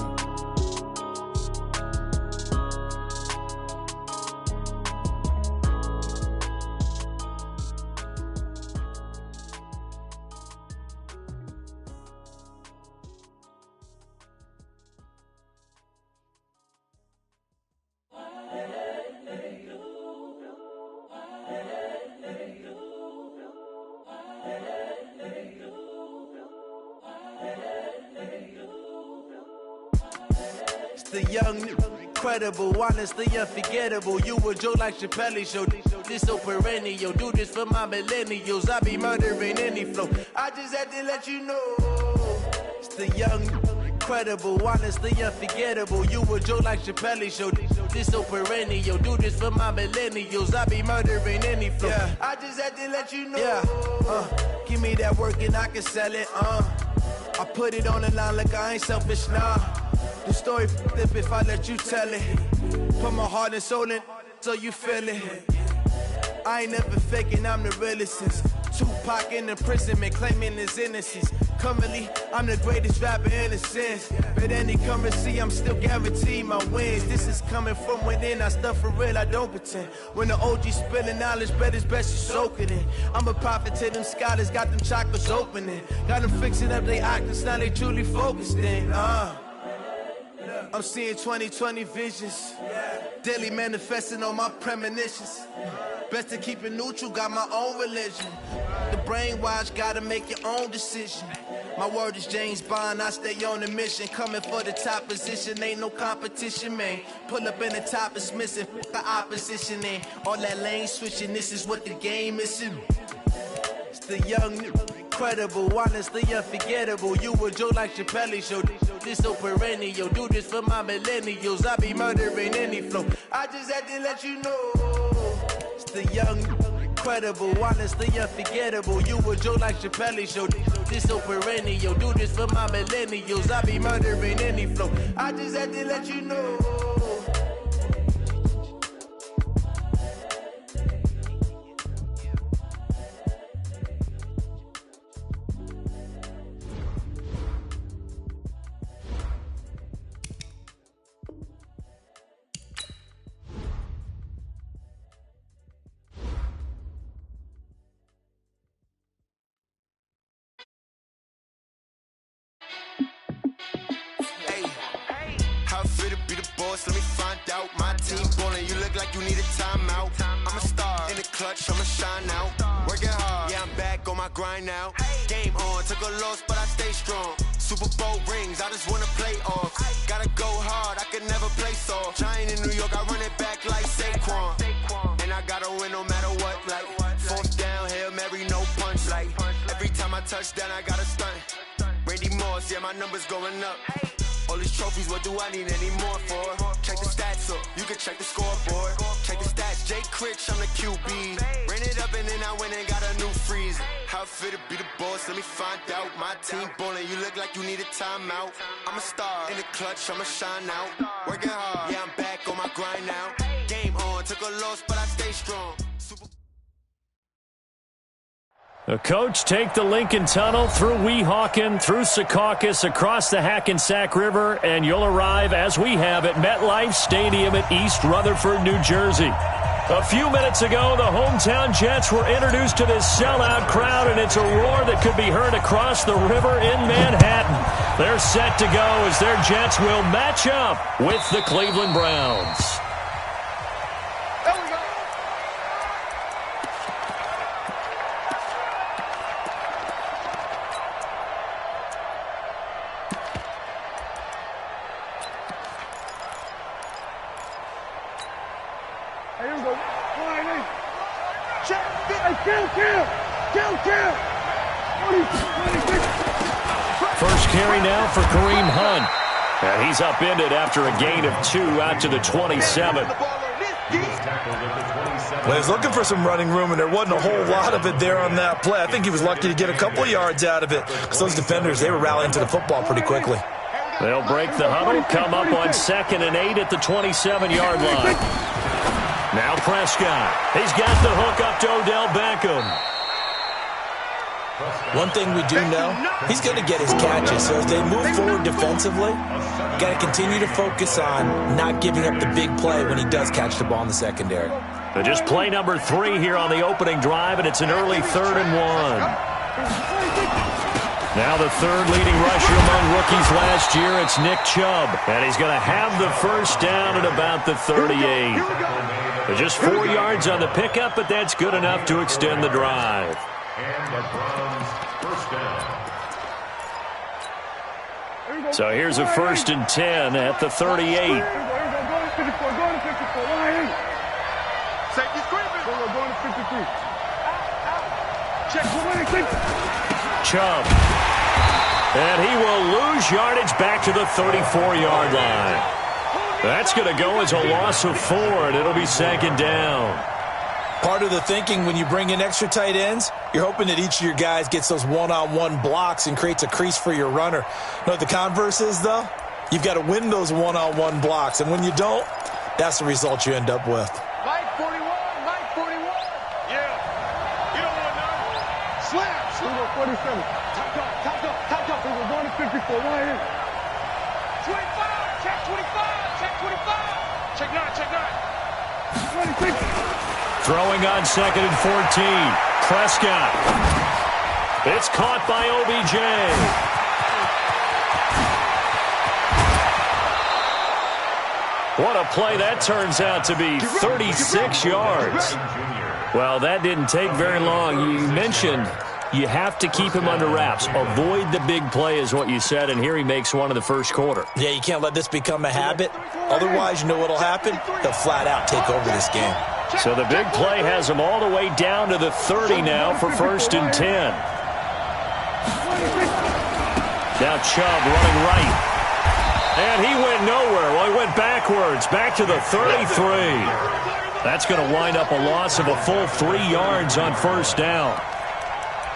The young, incredible, honestly unforgettable. You a joke like Chappelle Show. This so perennial. Do this for my millennials. I be murdering any flow. I just had to let you know. It's the young, incredible, honestly unforgettable. You a joke like Chappelle Show. This so perennial. Do this for my millennials. I be murdering any flow. Yeah. I just had to let you know. Yeah. Give me that work and I can sell it. I put it on the line like I ain't selfish, nah. The story flip if I let you tell it. Put my heart and soul in so you feel it. I ain't never faking, I'm the realest since Tupac in imprisonment, claiming his innocence. Currently, I'm the greatest rapper in a sense. But any currency, I'm still guaranteed my wins. This is coming from within, I stuff for real, I don't pretend. When the OG spilling knowledge, bet it's best you soak it in. I'm a prophet to them scholars, got them chakras opening. Got them fixing up their octaves, now they truly focused in. I'm seeing 2020 visions, daily manifesting on my premonitions. Best to keep it neutral, got my own religion. The brainwash, gotta make your own decision. My word is James Bond, I stay on a mission. Coming for the top position, ain't no competition, man. Pull up in the top, it's missing, the opposition in. All that lane switching, this is what the game is. It's the young, incredible, honestly unforgettable. You a joke like Chappelle Show. This so perennial. Do this for my millennials. I be murdering any flow. I just had to let you know. It's the young, incredible, honestly unforgettable. You a joke like Chappelle Show. This so perennial. Do this for my millennials. I be murdering any flow. I just had to let you know. Let me find out. My team ballin', you look like you need a timeout. I'm a star in the clutch, I'ma shine out. Working hard, yeah, I'm back on my grind now. Game on, took a loss, but I stay strong. Super Bowl rings, I just wanna play off. Gotta go hard, I can never play soft. Giant in New York, I run it back like Saquon. And I gotta win no matter what, like fourth down, Hail Mary, no punch. Like every time I touch down, I gotta stunt. Randy Moss, yeah, my numbers going up. All these trophies, what do I need any more for? Check the stats up, you can check the scoreboard. Check the stats, Jay Critch, I'm the QB. Ran it up and then I went and got a new freeze. How it feel to be the boss, let me find out. My team ballin', you look like you need a timeout. I'm a star in the clutch, I'ma shine out. Working hard, yeah, I'm back on my grind now. Game on, took a loss, but I stay strong. The coach take the Lincoln Tunnel through Weehawken, through Secaucus, across the Hackensack River, and you'll arrive, as we have, at MetLife Stadium at East Rutherford, New Jersey. A few minutes ago, the hometown Jets were introduced to this sellout crowd, and it's a roar that could be heard across the river in Manhattan. They're set to go as their Jets will match up with the Cleveland Browns. First carry now for Kareem Hunt. And he's upended after a gain of 2 out to the 27. Well, he was looking for some running room, and there wasn't a whole lot of it there on that play. I think he was lucky to get a couple yards out of it because those defenders, they were rallying to the football pretty quickly. They'll break the huddle, come up on 2nd and 8 at the 27-yard line. Now Prescott. He's got the hook up to Odell Beckham. One thing we do know, he's going to get his catches. So as they move forward defensively, got to continue to focus on not giving up the big play when he does catch the ball in the secondary. So just play number 3 here on the opening drive, and it's an early 3rd and 1. Now the third leading rusher among rookies last year, it's Nick Chubb. And he's going to have the first down at about the 38. Just 4 yards on the pickup, but that's good enough to extend the drive. And the Browns first down. So here's a 1st and 10 at the 38. Safety screaming. Going to 53. Check. Chubb. And he will lose yardage back to the 34-yard line. That's going to go as a loss of 4, and it'll be 2nd down. Part of the thinking when you bring in extra tight ends, you're hoping that each of your guys gets those one-on-one blocks and creates a crease for your runner. You know what the converse is, though? You've got to win those one-on-one blocks, and when you don't, that's the result you end up with. Light 41. Yeah. You don't want none. Slaps. 47. Top. We're going to 54. 25. Check 25. Check 9. 26. Throwing on 2nd and 14. Prescott. It's caught by OBJ. What a play that turns out to be, 36 yards. Well, that didn't take very long. You mentioned you have to keep him under wraps. Avoid the big play is what you said, and here he makes one in the first quarter. Yeah, you can't let this become a habit. Otherwise, you know what will happen? They'll flat out take over this game. So the big play has him all the way down to the 30 now for 1st and 10. Now Chubb running right. And he went nowhere. Well, he went backwards, back to the 33. That's going to wind up a loss of a full 3 yards on 1st down.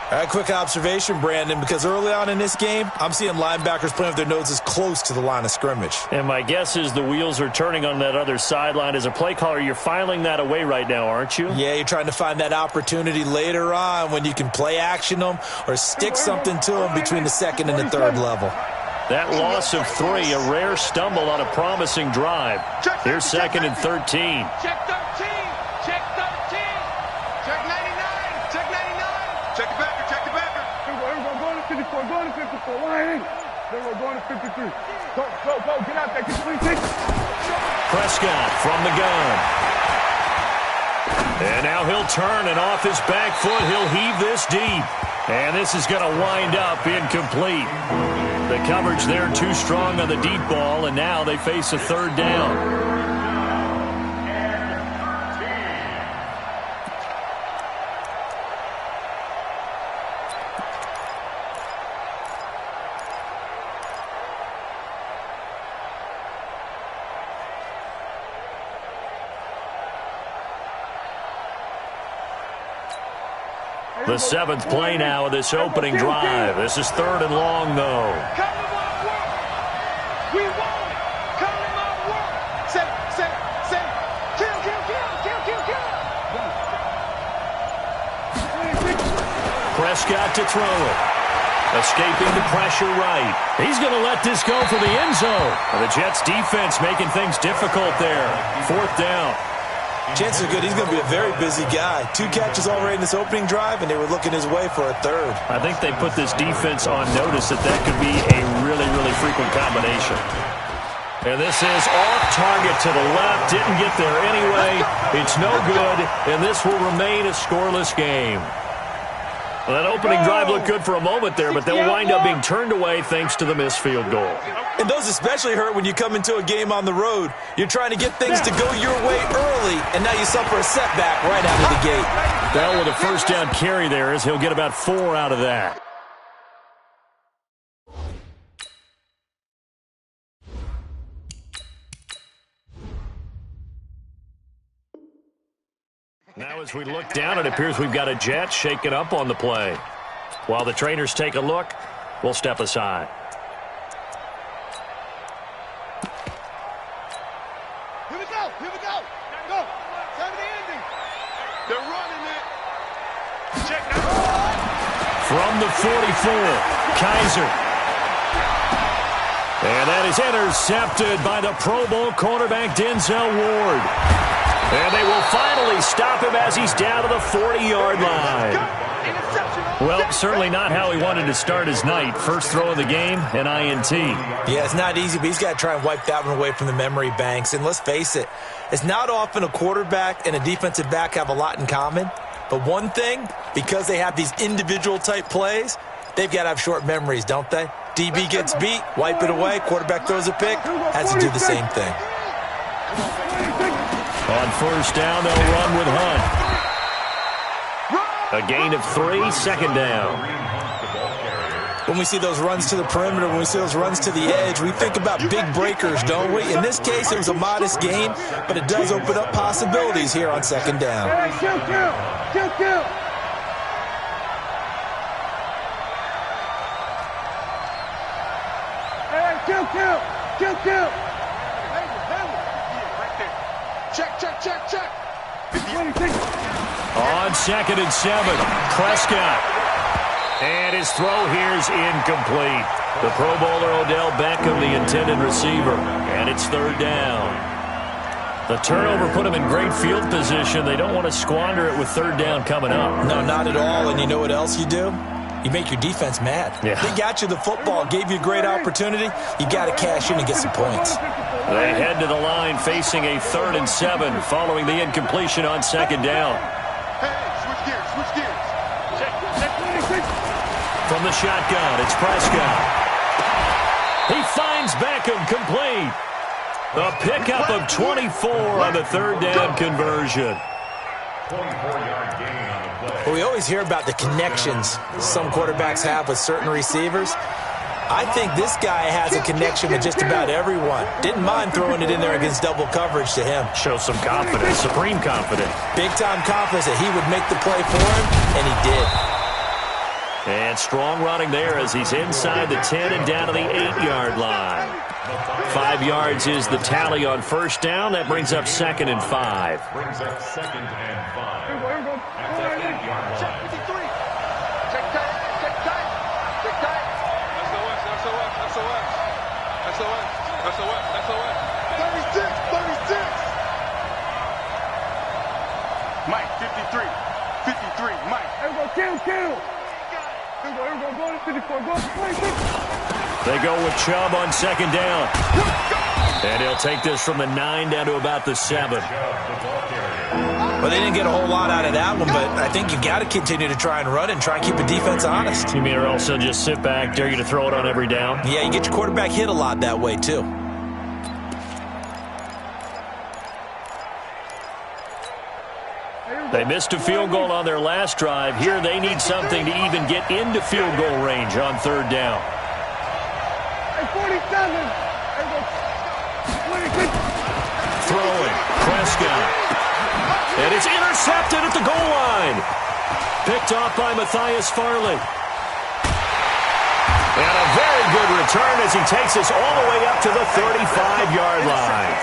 All right, quick observation, Brandon, because early on in this game, I'm seeing linebackers playing with their noses close to the line of scrimmage. And my guess is the wheels are turning on that other sideline. As a play caller, you're filing that away right now, aren't you? Yeah, you're trying to find that opportunity later on when you can play action them or stick something to them between the 2nd and the 3rd level. That loss of 3, a rare stumble on a promising drive. Here's 2nd and 13. Check 13. Check 13. Check 99. Check 99. Check the backer. Check the backer. Here we go. Going to 54. Going to 54. Line. Then we're going to 53. Go. Get out there. Get 26. Prescott from the gun. And now he'll turn, and off his back foot, he'll heave this deep. And this is going to wind up incomplete. The coverage there too strong on the deep ball, and now they face a 3rd down. The 7th play now of this opening drive. This is 3rd and long, though. Call him out work. We want it. Call him out work. Say. Kill. Prescott to throw it. Escaping the pressure right. He's going to let this go for the end zone. The Jets defense making things difficult there. 4th down. Chances are good he's going to be a very busy guy. 2 catches already in this opening drive, and they were looking his way for a 3rd. I think they put this defense on notice that could be a really, really frequent combination. And this is off target to the left. Didn't get there anyway. It's no good, and this will remain a scoreless game. Well, that opening drive looked good for a moment there, but they'll wind up being turned away thanks to the missed field goal. And those especially hurt when you come into a game on the road. You're trying to get things to go your way early, and now you suffer a setback right out of the gate. Bell with a 1st down carry there as he'll get about 4 out of that. Now as we look down, it appears we've got a Jet shaking up on the play. While the trainers take a look, we'll step aside. Here we go. Go. Time of the ending. They're running it. Check now. From the 44, Kaiser. And that is intercepted by the Pro Bowl cornerback Denzel Ward. And they will finally stop him as he's down to the 40-yard line. Well, certainly not how he wanted to start his night. First throw of the game, an INT. Yeah, it's not easy, but he's got to try and wipe that one away from the memory banks. And let's face it, it's not often a quarterback and a defensive back have a lot in common. But one thing, because they have these individual type plays, they've got to have short memories, don't they? DB gets beat, wipe it away, quarterback throws a pick, has to do the same thing. On first down, they'll run with Hunt. A gain of 3, second down. When we see those runs to the perimeter, when we see those runs to the edge, we think about big breakers, don't we? In this case, it was a modest gain, but it does open up possibilities here on second down. Hey, kill. Check. On 2nd and 7, Prescott. And his throw here is incomplete. The Pro Bowler Odell Beckham, the intended receiver. And it's third down. The turnover put him in great field position. They don't want to squander it with third down coming up. No, not at all. And you know what else you do? You make your defense mad. Yeah. They got you the football, gave you a great opportunity. You got to cash in and get some points. They head to the line facing a 3rd and 7 following the incompletion on second down. Hey, switch gears. Check. From the shotgun, it's Prescott. He finds Beckham complete. A pickup of 24 on the third down conversion. 24-yard gain on the play. Well, we always hear about the connections some quarterbacks have with certain receivers. I think this guy has a connection with just about everyone. Didn't mind throwing it in there against double coverage to him. Shows some confidence, supreme confidence. Big-time confidence that he would make the play for him, and he did. And strong running there as he's inside the 10 and down to the 8-yard line. 5 yards is the tally on first down. That brings up 2nd and 5. Brings up 2nd and 5. Here we go. At the 8-yard line. Check 53. Check tight. SOS. 36. Mike, 53. Mike. Here we go, kill. Here we go, go to 54. Go to 26. They go with Chubb on second down. And he'll take this from the 9 down to about the 7. Well, they didn't get a whole lot out of that one, but I think you got to continue to try and run and try and keep the defense honest. You mean or else they'll just sit back, dare you to throw it on every down? Yeah, you get your quarterback hit a lot that way, too. They missed a field goal on their last drive. Here they need something to even get into field goal range on third down. Hey, 47. Throwing, Prescott. And it's intercepted at the goal line. Picked off by Matthias Farley. And a very good return as he takes us all the way up to the 35-yard line.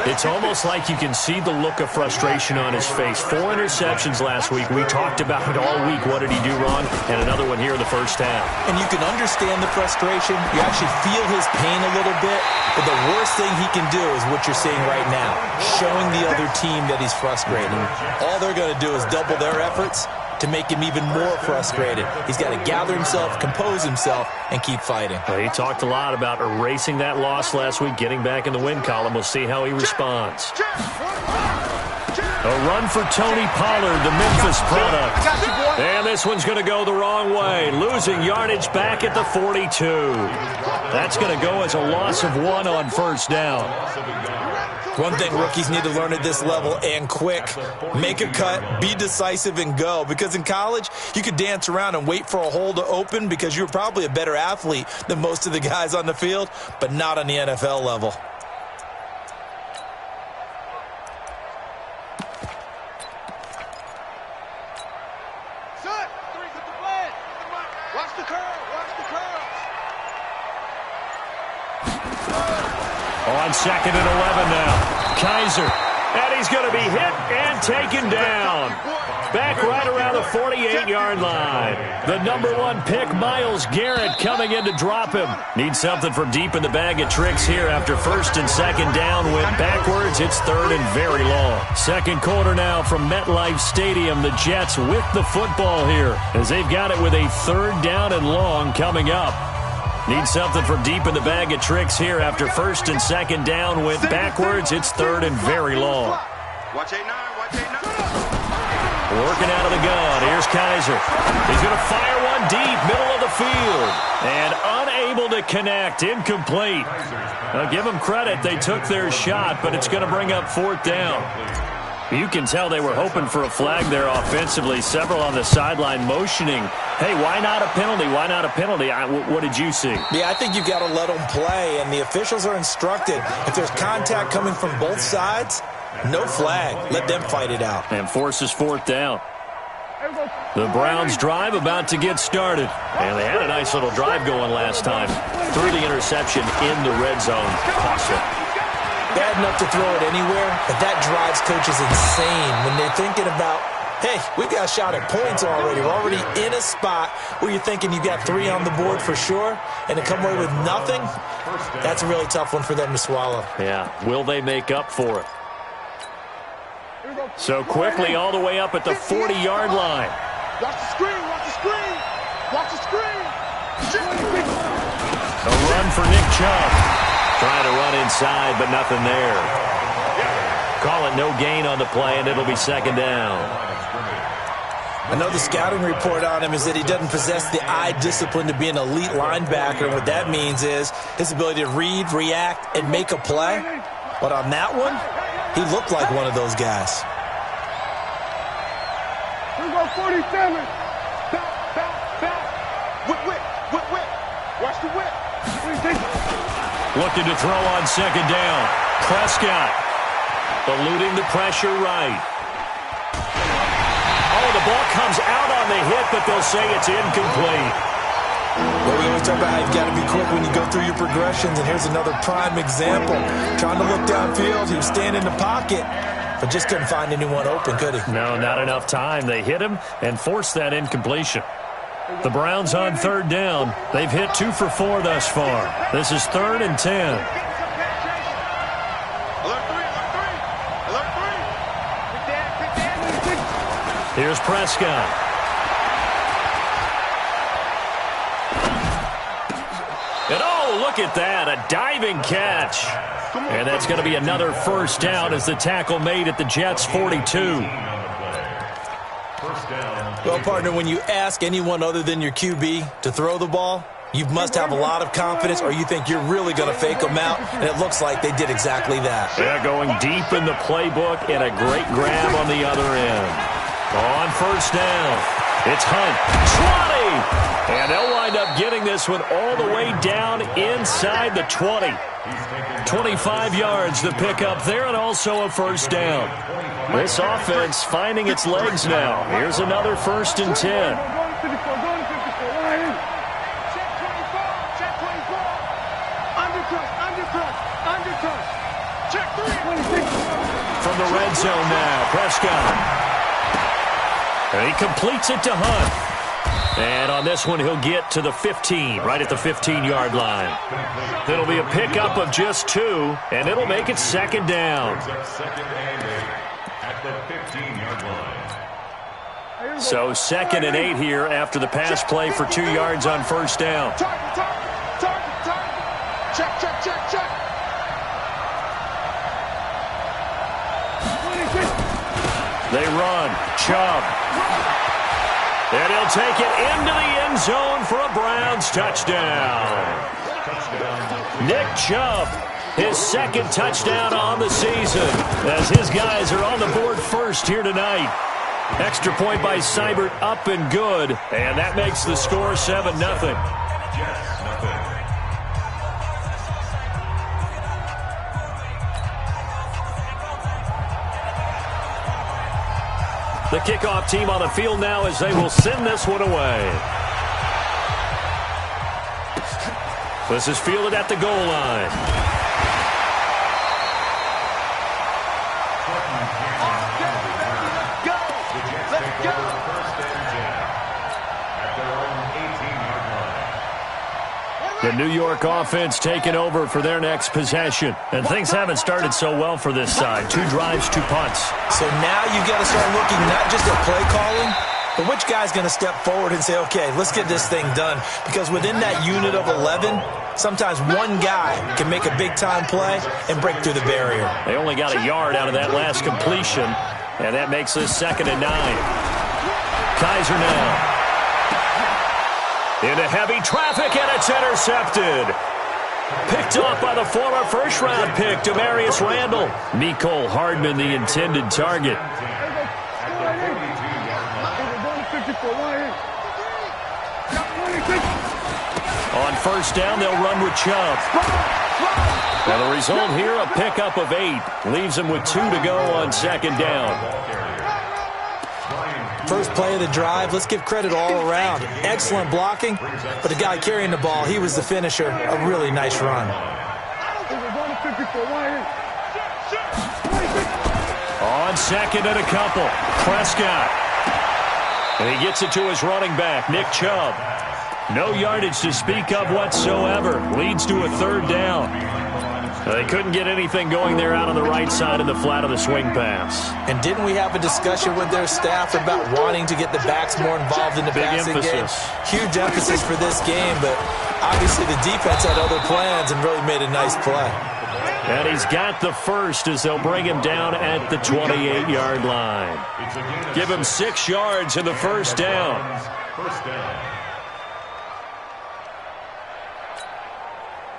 It's almost like you can see the look of frustration on his face. 4 interceptions last week. We talked about it all week. What did he do wrong? And another one here in the first half. And you can understand the frustration. You actually feel his pain a little bit. But the worst thing he can do is what you're seeing right now, showing the other team that he's frustrated. All they're going to do is double their efforts to make him even more frustrated. He's got to gather himself, compose himself, and keep fighting. Well, he talked a lot about erasing that loss last week, getting back in the win column. We'll see how he responds. A run for Tony Pollard, the Memphis product. And this one's going to go the wrong way, losing yardage back at the 42. That's going to go as a loss of 1 on first down. One thing rookies need to learn at this level, and quick, make a cut, be decisive, and go. Because in college, you could dance around and wait for a hole to open because you're probably a better athlete than most of the guys on the field, but not on the NFL level. On 2nd and 11 now. Kaiser. And he's going to be hit and taken down. Back right around the 48-yard line. The number 1 pick, Myles Garrett, coming in to drop him. Needs something from deep in the bag of tricks here after first and second down. Went backwards. It's third and very long. Second quarter now from MetLife Stadium. The Jets with the football here as they've got it with a third down and long coming up. Need something from deep in the bag of tricks here after first and second down. Went backwards. It's third and very long. Watch 8-9, watch 8-9. Working out of the gun. Here's Kaiser. He's going to fire one deep, middle of the field. And unable to connect. Incomplete. Now, give them credit. They took their shot, but it's going to bring up fourth down. You can tell they were hoping for a flag there offensively. Several on the sideline motioning, hey, why not a penalty? Why not a penalty? What did you see? Yeah, I think you got to let them play, and the officials are instructed. If there's contact coming from both sides, no flag. Let them fight it out. And forces fourth down. The Browns drive about to get started. And they had a nice little drive going last time. Threw the interception in the red zone. Costly. Bad enough to throw it anywhere, but that drives coaches insane when they're thinking about, hey, we've got a shot at points already. We're already in a spot where you're thinking you got 3 on the board for sure, and to come away with nothing, that's a really tough one for them to swallow. Yeah, will they make up for it? So quickly all the way up at the 40-yard line. Watch the screen, watch the screen. Watch the screen. A run for Nick Chubb. Trying to run inside, but nothing there. Call it no gain on the play, and it'll be second down. I know the scouting report on him is that he doesn't possess the eye discipline to be an elite linebacker. And what that means is his ability to read, react, and make a play. But on that one, he looked like one of those guys. Here we go, 47. Back, back, back. Whip, whip, whip, whip. Watch the whip. Looking to throw on second down. Prescott eluding the pressure right. Oh, the ball comes out on the hit, but they'll say it's incomplete. Well, we always talk about how you've got to be quick when you go through your progressions, and here's another prime example. Trying to look downfield, he was standing in the pocket, but just couldn't find anyone open, could he? No, not enough time. They hit him and forced that incompletion. The Browns on third down. They've hit 2 for 4 thus far. This is third and 10. Alert 3, alert 3, alert 3. Here's Prescott. And oh, look at that, a diving catch. And that's going to be another first down as the tackle made at the Jets' 42. Well, partner, when you ask anyone other than your QB to throw the ball, you must have a lot of confidence, or you think you're really going to fake them out, and it looks like they did exactly that. Yeah, going deep in the playbook and a great grab on the other end. On first down, it's Hunt. 20! And they'll wind up getting this one all the way down inside the 20. 25 yards to pick up there, and also a first down. This offense finding its legs now. Here's another first and 10. Check 24, check 24. Undercut, undercut, undercut. Check 3. From the red zone now, Prescott. And he completes it to Hunt. And on this one, he'll get to the 15, right at the 15-yard line. It'll be a pickup of just 2, and it'll make it second down. At the 15-yard line. So 2nd and 8 here after the pass play for 2 yards on first down. Target, target, target, target. Check, check, check, check. They run. Chubb. And he'll take it into the end zone for a Browns touchdown. Nick Chubb, his 2nd touchdown on the season, as his guys are on the board first here tonight. Extra point by Seibert, up and good, and that makes the score 7-0. The kickoff team on the field now as they will send this one away. This is fielded at the goal line. The New York offense taking over for their next possession. And things haven't started so well for this side. 2 drives, 2 punts. So now you've got to start looking not just at play calling, but which guy's going to step forward and say, okay, let's get this thing done. Because within that unit of 11, sometimes one guy can make a big-time play and break through the barrier. They only got a yard out of that last completion, and that makes this 2nd and 9. Kaiser now. Into heavy traffic, and it's intercepted. Picked off by the former first-round pick, Demarius Randall. Mecole Hardman, the intended target. On first down, they'll run with Chubb. And the result here, a pickup of 8. Leaves them with 2 to go on 2nd down. First play of the drive, let's give credit all around. Excellent blocking, but the guy carrying the ball, he was the finisher. A really nice run. On 2nd and a couple, Prescott. And he gets it to his running back, Nick Chubb. No yardage to speak of whatsoever. Leads to a 3rd down. They couldn't get anything going there out on the right side of the flat of the swing pass. And didn't we have a discussion with their staff about wanting to get the backs more involved in the passing game? Huge emphasis for this game, but obviously the defense had other plans and really made a nice play. And he's got the first as they'll bring him down at the 28-yard line. Give him 6 yards in the first down.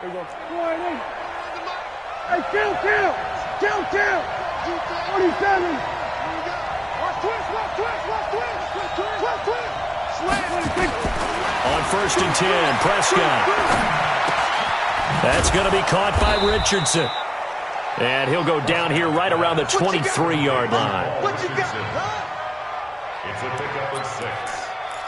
There we go. Hey, kill! 27! Watch twist! On 1st and 10, Prescott. That's going to be caught by Richardson. And he'll go down here right around the 23-yard line. It's a pickup of 6.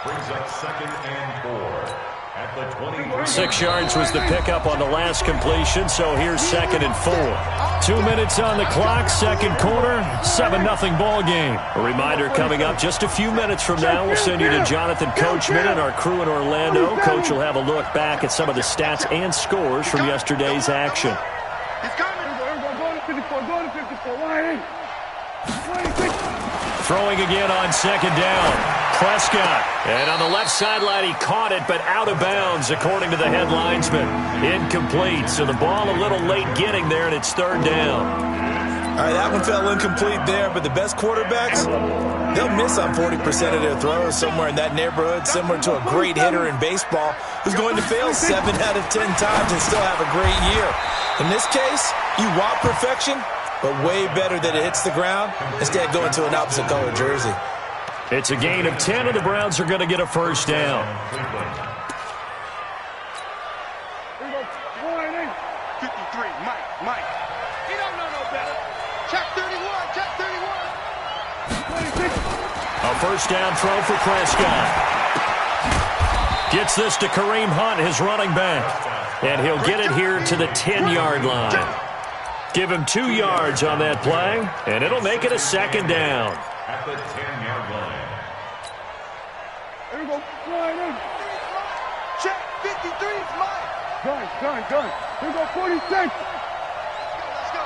Brings up 2nd and 4. At the 20. 6 yards was the pickup on the last completion, so here's 2nd and 4. 2 minutes on the clock, 2nd quarter, 7-0 ball game. A reminder coming up just a few minutes from now. We'll send you to Jonathan Coachman and our crew in Orlando. Coach will have a look back at some of the stats and scores from yesterday's action. Throwing again on 2nd down. Prescott. And on the left sideline, he caught it, but out of bounds, according to the head linesman. Incomplete. So the ball a little late getting there, and it's 3rd down. All right, that one fell incomplete there, but the best quarterbacks, they'll miss on 40% of their throws, somewhere in that neighborhood, similar to a great hitter in baseball who's going to fail 7 out of 10 times and still have a great year. In this case, you want perfection, but way better that it hits the ground instead of going to an opposite color jersey. It's a gain of 10, and the Browns are going to get a first down. 53, Mike. He don't know no better. Check 31. A first down throw for Prescott. Gets this to Kareem Hunt, his running back. And he'll get it here to the 10-yard line. Give him 2 yards on that play, and it'll make it a 2nd down. At the 10-yard line. There we go. Check 53, Mike. Done. Here we go, 46. Let's go.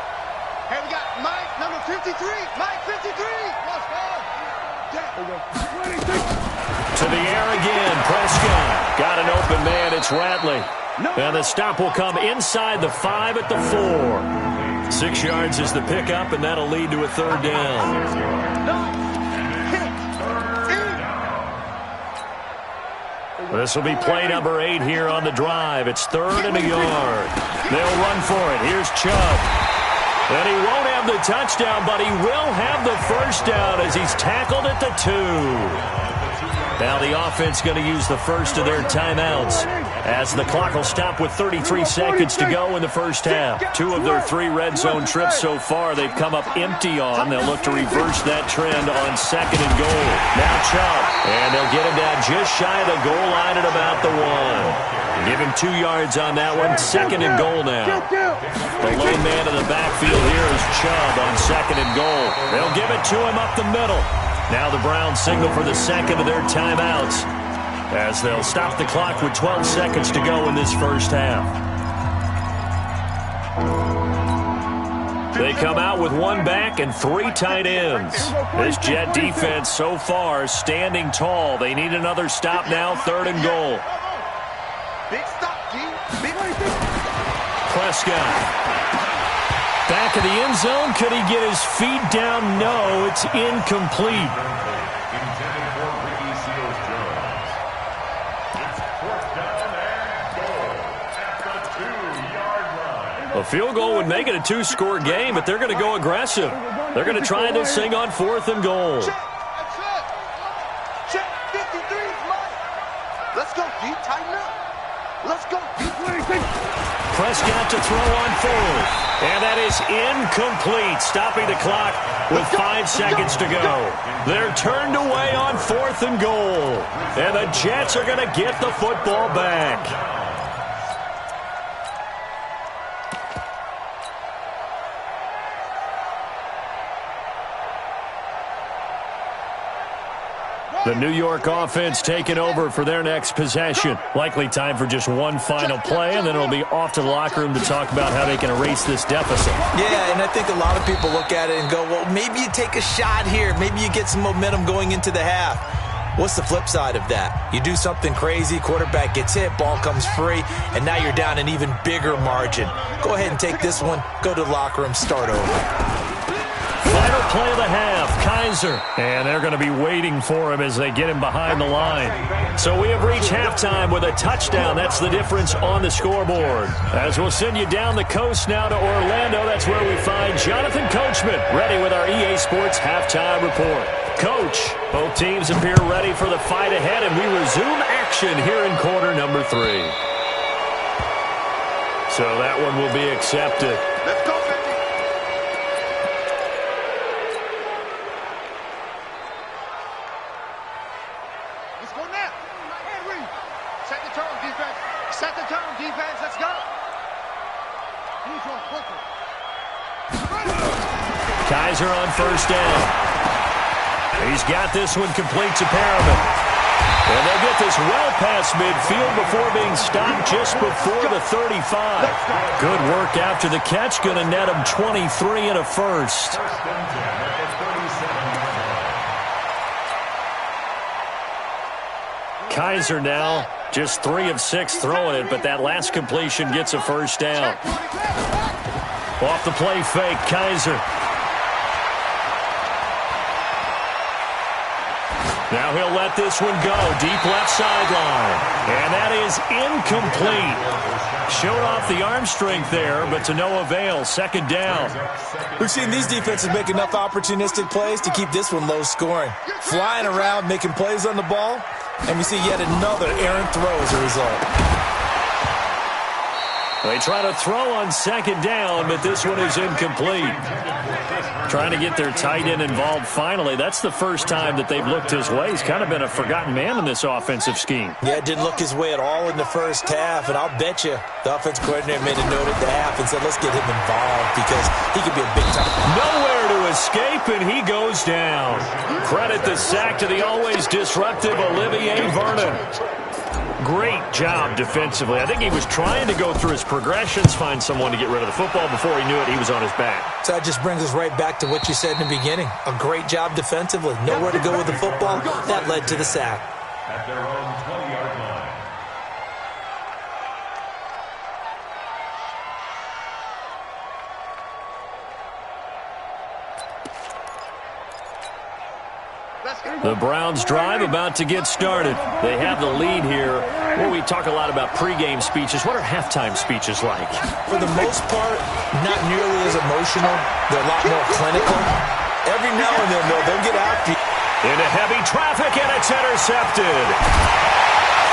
Hey, we got Mike, number 53. Mike, 53. Let's go. There we go. 26. To the air again, Prescott. Got an open man, it's Ratley. And the stop will come inside the 5 at the 4. 6 yards is the pickup, and that'll lead to a 3rd down. This will be play number 8 here on the drive. It's 3rd and a yard. They'll run for it. Here's Chubb. And he won't have the touchdown, but he will have the first down as he's tackled at the 2. Now the offense going to use the first of their timeouts as the clock will stop with 33 seconds to go in the first half. 2 of their 3 red zone trips so far they've come up empty on. They'll look to reverse that trend on 2nd and goal. Now Chubb, and they'll get him down just shy of the goal line at about the 1. Give him 2 yards on that one. 2nd and goal now. The lone man in the backfield here is Chubb on 2nd and goal. They'll give it to him up the middle. Now the Browns signal for the second of their timeouts. as they'll stop the clock with 12 seconds to go in this first half. They come out with one back and 3 tight ends. This Jet defense so far standing tall. They need another stop now, 3rd and goal. Big stop, G. Prescott. Back of the end zone. Could he get his feet down? No, it's incomplete. Intended for Ricky Seals-Jones. It's 4th down and goal at the 2-yard line. A field goal would make it a 2-score game, but they're going to go aggressive. They're going to try this thing on 4th and goal. Check. That's it. Check. 53 is mine. Let's go, G. Tighten up. Let's go. Prescott to throw on 4th. And that is incomplete, stopping the clock with 5 seconds to go. They're turned away on 4th and goal. And the Jets are going to get the football back. The New York offense taking over for their next possession. Likely time for just one final play, and then it'll be off to the locker room to talk about how they can erase this deficit. Yeah, and I think a lot of people look at it and go, well, maybe you take a shot here. Maybe you get some momentum going into the half. What's the flip side of that? You do something crazy, quarterback gets hit, ball comes free, and now you're down an even bigger margin. Go ahead and take this one, go to the locker room, start over. Final play of the half, Kaiser. And they're going to be waiting for him as they get him behind the line. So we have reached halftime with a touchdown. That's the difference on the scoreboard. As we'll send you down the coast now to Orlando, that's where we find Jonathan Coachman, ready with our EA Sports halftime report. Coach, both teams appear ready for the fight ahead, and we resume action here in quarter number 3. So that one will be accepted. Let's go, baby. Let's go now. Henry. Set the tone, defense. Set the tone, defense. Let's go. Kaiser on 1st down. He's got this one complete to Perriman. And they'll get this well past midfield before being stopped just before the 35. Good work after the catch. Going to net him 23 and a first. Kaiser now just 3 of 6 throwing it, but that last completion gets a first down. Off the play fake, Kaiser. Now he'll let this one go. Deep left sideline. And that is incomplete. Showed off the arm strength there, but to no avail. 2nd down. We've seen these defenses make enough opportunistic plays to keep this one low scoring. Flying around, making plays on the ball, and we see yet another errant throw as a result. They try to throw on 2nd down, but this one is incomplete. Trying to get their tight end involved finally. That's the first time that they've looked his way. He's kind of been a forgotten man in this offensive scheme. Yeah, it didn't look his way at all in the first half, and I'll bet you the offense coordinator made a note at the half and said, let's get him involved because he could be a big time. Nowhere to escape, and he goes down. Credit the sack to the always disruptive Olivier Vernon. Great job defensively. I think he was trying to go through his progressions, find someone to get rid of the football. Before he knew it, he was on his back. So that just brings us right back to what you said in the beginning. A great job defensively. Nowhere to go with the football. That led to the sack. At their own 20-yard line. The Browns drive about to get started. They have the lead here. Well, we talk a lot about pregame speeches. What are halftime speeches like? For the most part, not nearly as emotional. They're a lot more clinical. Every now and then, though, they'll get out. Into heavy traffic, and it's intercepted.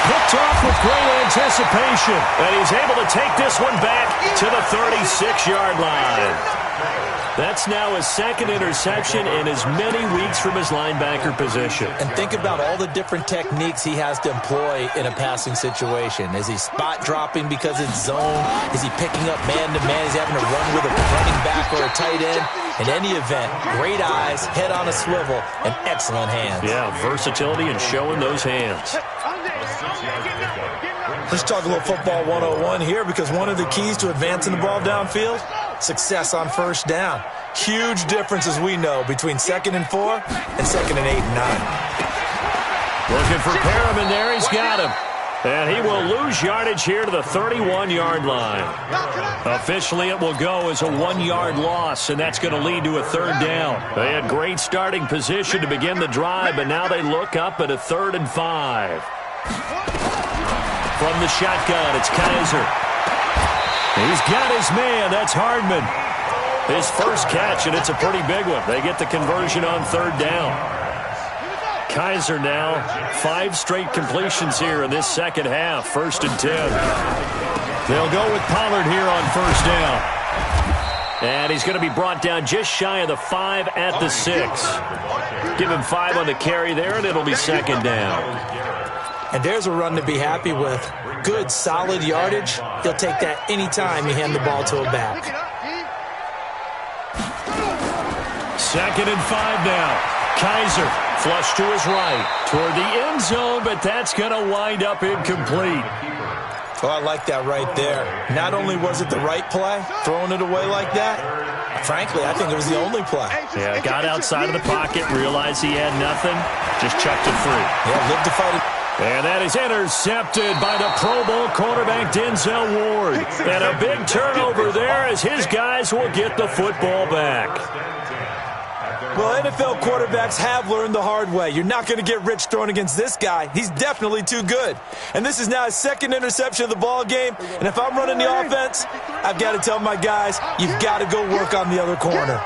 Picked off with great anticipation. And he's able to take this one back to the 36-yard line. That's now his second interception in as many weeks from his linebacker position. And think about all the different techniques he has to employ in a passing situation. Is he spot dropping because it's zone? Is he picking up man-to-man? Is he having to run with a running back or a tight end? In any event, great eyes, head on a swivel, and excellent hands. Yeah, versatility and showing those hands. Let's talk a little football 101 here, because one of the keys to advancing the ball downfield, success on first down. Huge difference, as we know, between 2nd and 4 and 2nd and 8 and 9. Looking for Perriman there. He's got him. And he will lose yardage here to the 31-yard line. Officially, it will go as a 1-yard loss, and that's going to lead to a 3rd down. They had great starting position to begin the drive, but now they look up at a 3rd and 5. From the shotgun, it's Kaiser. He's got his man. That's Hardman. His first catch, and it's a pretty big one. They get the conversion on 3rd down. Kaiser now, 5 straight completions here in this second half. 1st and 10. They'll go with Pollard here on 1st down. And he's going to be brought down just shy of the 5 at the 6. Give him 5 on the carry there, and it'll be 2nd down. And there's a run to be happy with. Good, solid yardage. He'll take that anytime you hand the ball to a back. 2nd and 5 now. Kaiser, flush to his right, toward the end zone, but that's going to wind up incomplete. Oh, I like that right there. Not only was it the right play, throwing it away like that, frankly, I think it was the only play. Yeah, got outside of the pocket, realized he had nothing, just chucked it free. Yeah, lived to fight it. And that is intercepted by the Pro Bowl quarterback Denzel Ward. And a big turnover there as his guys will get the football back. Well, NFL quarterbacks have learned the hard way. You're not going to get rich throwing against this guy. He's definitely too good. And this is now his 2nd interception of the ball game. And if I'm running the offense, I've got to tell my guys, you've got to go work on the other corner.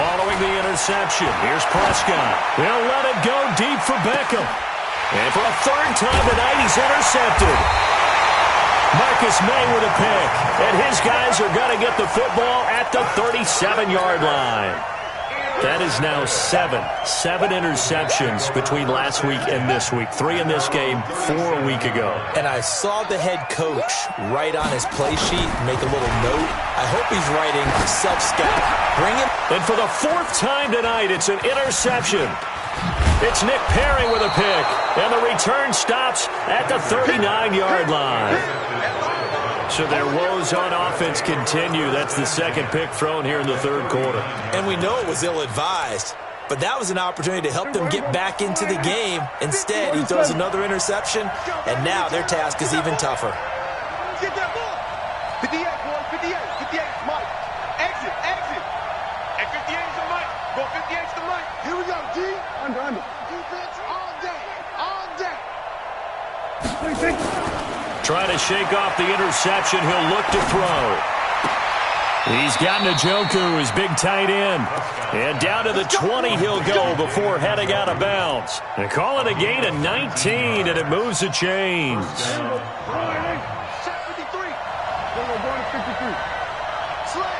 Following the interception, here's Prescott. He'll let it go deep for Beckham. And for a 3rd time tonight, he's intercepted. Marcus May with a pick. And his guys are going to get the football at the 37-yard line. That is now 7 interceptions between last week and this week. 3 in this game, 4 a week ago. And I saw the head coach write on his play sheet, make a little note. I hope he's writing self-scout. Bring him. And for the 4th time tonight, it's an interception. It's Nick Perry with a pick. And the return stops at the 39-yard line. So their woes on offense continue. That's the 2nd pick thrown here in the 3rd quarter. And we know it was ill-advised, but that was an opportunity to help them get back into the game. Instead, he throws another interception, and now their task is even tougher. Get that ball. 58, boy. 58. 58 is Mike. Exit. At 58 is the Mike. Go 58 is the Mike. Here we go, G. Under. Defense all day. Trying to shake off the interception. He'll look to throw. He's got Njoku, his big tight end. And down to the 20 he'll go before heading out of bounds. They call it a gain of 19, and it moves the chains. Shot 53. Then we're going to 53. Slam.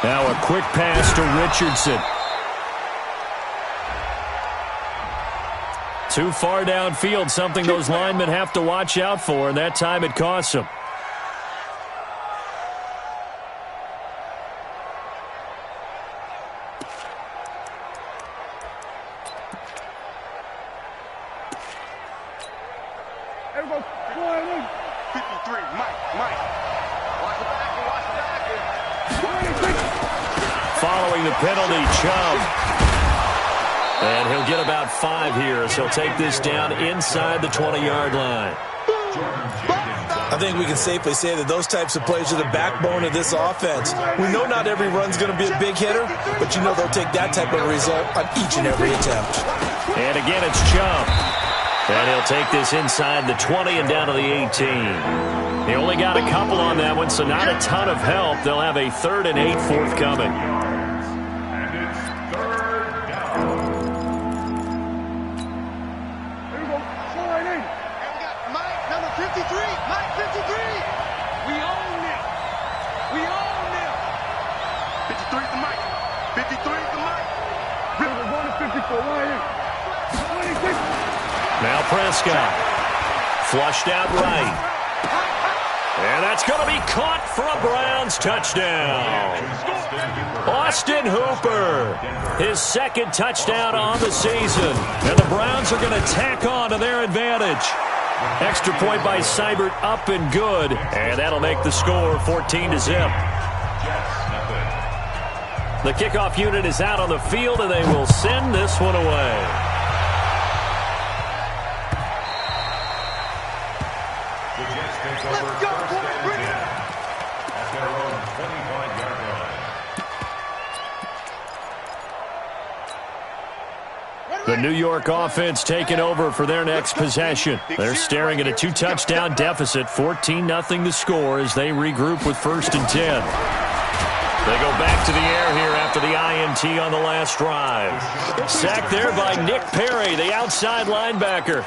Now a quick pass to Richardson. Too far downfield, something those linemen have to watch out for, and that time it costs them. Everybody, go ahead. 53, Mike. Watch the back. Following the penalty, Chubb. And he'll get about 5 here as he'll take this down inside the 20-yard line. I think we can safely say that those types of plays are the backbone of this offense. We know not every run's going to be a big hitter, but you know they'll take that type of result on each and every attempt. And again, it's Chubb. And he'll take this inside the 20 and down to the 18. They only got a couple on that one, so not a ton of help. They'll have a 3rd and 8 forthcoming. And it's 3rd down. Here we go. Prescott. Flushed out right. And that's going to be caught for a Browns touchdown. Austin Hooper, his second touchdown on the season. And the Browns are going to tack on to their advantage. Extra point by Seibert, up and good. And that'll make the score 14-0. The kickoff unit is out on the field, and they will send this one away. The New York offense taking over for their next possession. They're staring at a 2-touchdown deficit, 14-0 to score as they regroup with 1st and 10. They go back to the air here after the INT on the last drive. Sacked there by Nick Perry, the outside linebacker.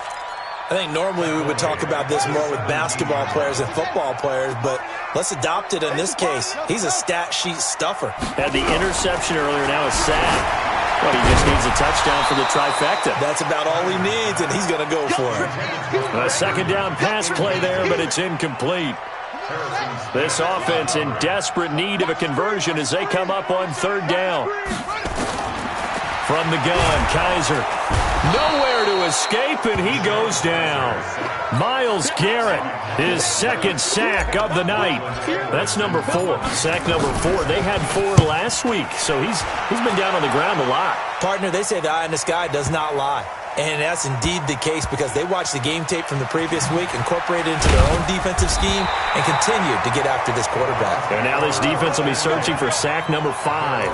I think normally we would talk about this more with basketball players and football players, but let's adopt it in this case. He's a stat sheet stuffer. Had the interception earlier, now a sack. Well, he just needs a touchdown for the trifecta. That's about all he needs, and he's going to go for it. A second down pass play there, but it's incomplete. This offense in desperate need of a conversion as they come up on 3rd down. From the gun, Kaiser. Nowhere to escape, and he goes down. Myles Garrett, his second sack of the night. That's number 4. Sack number 4. They had 4 last week, so he's been down on the ground a lot. Partner, they say the eye in the sky does not lie. And that's indeed the case because they watched the game tape from the previous week, incorporated it into their own defensive scheme, and continued to get after this quarterback. And now this defense will be searching for sack number 5.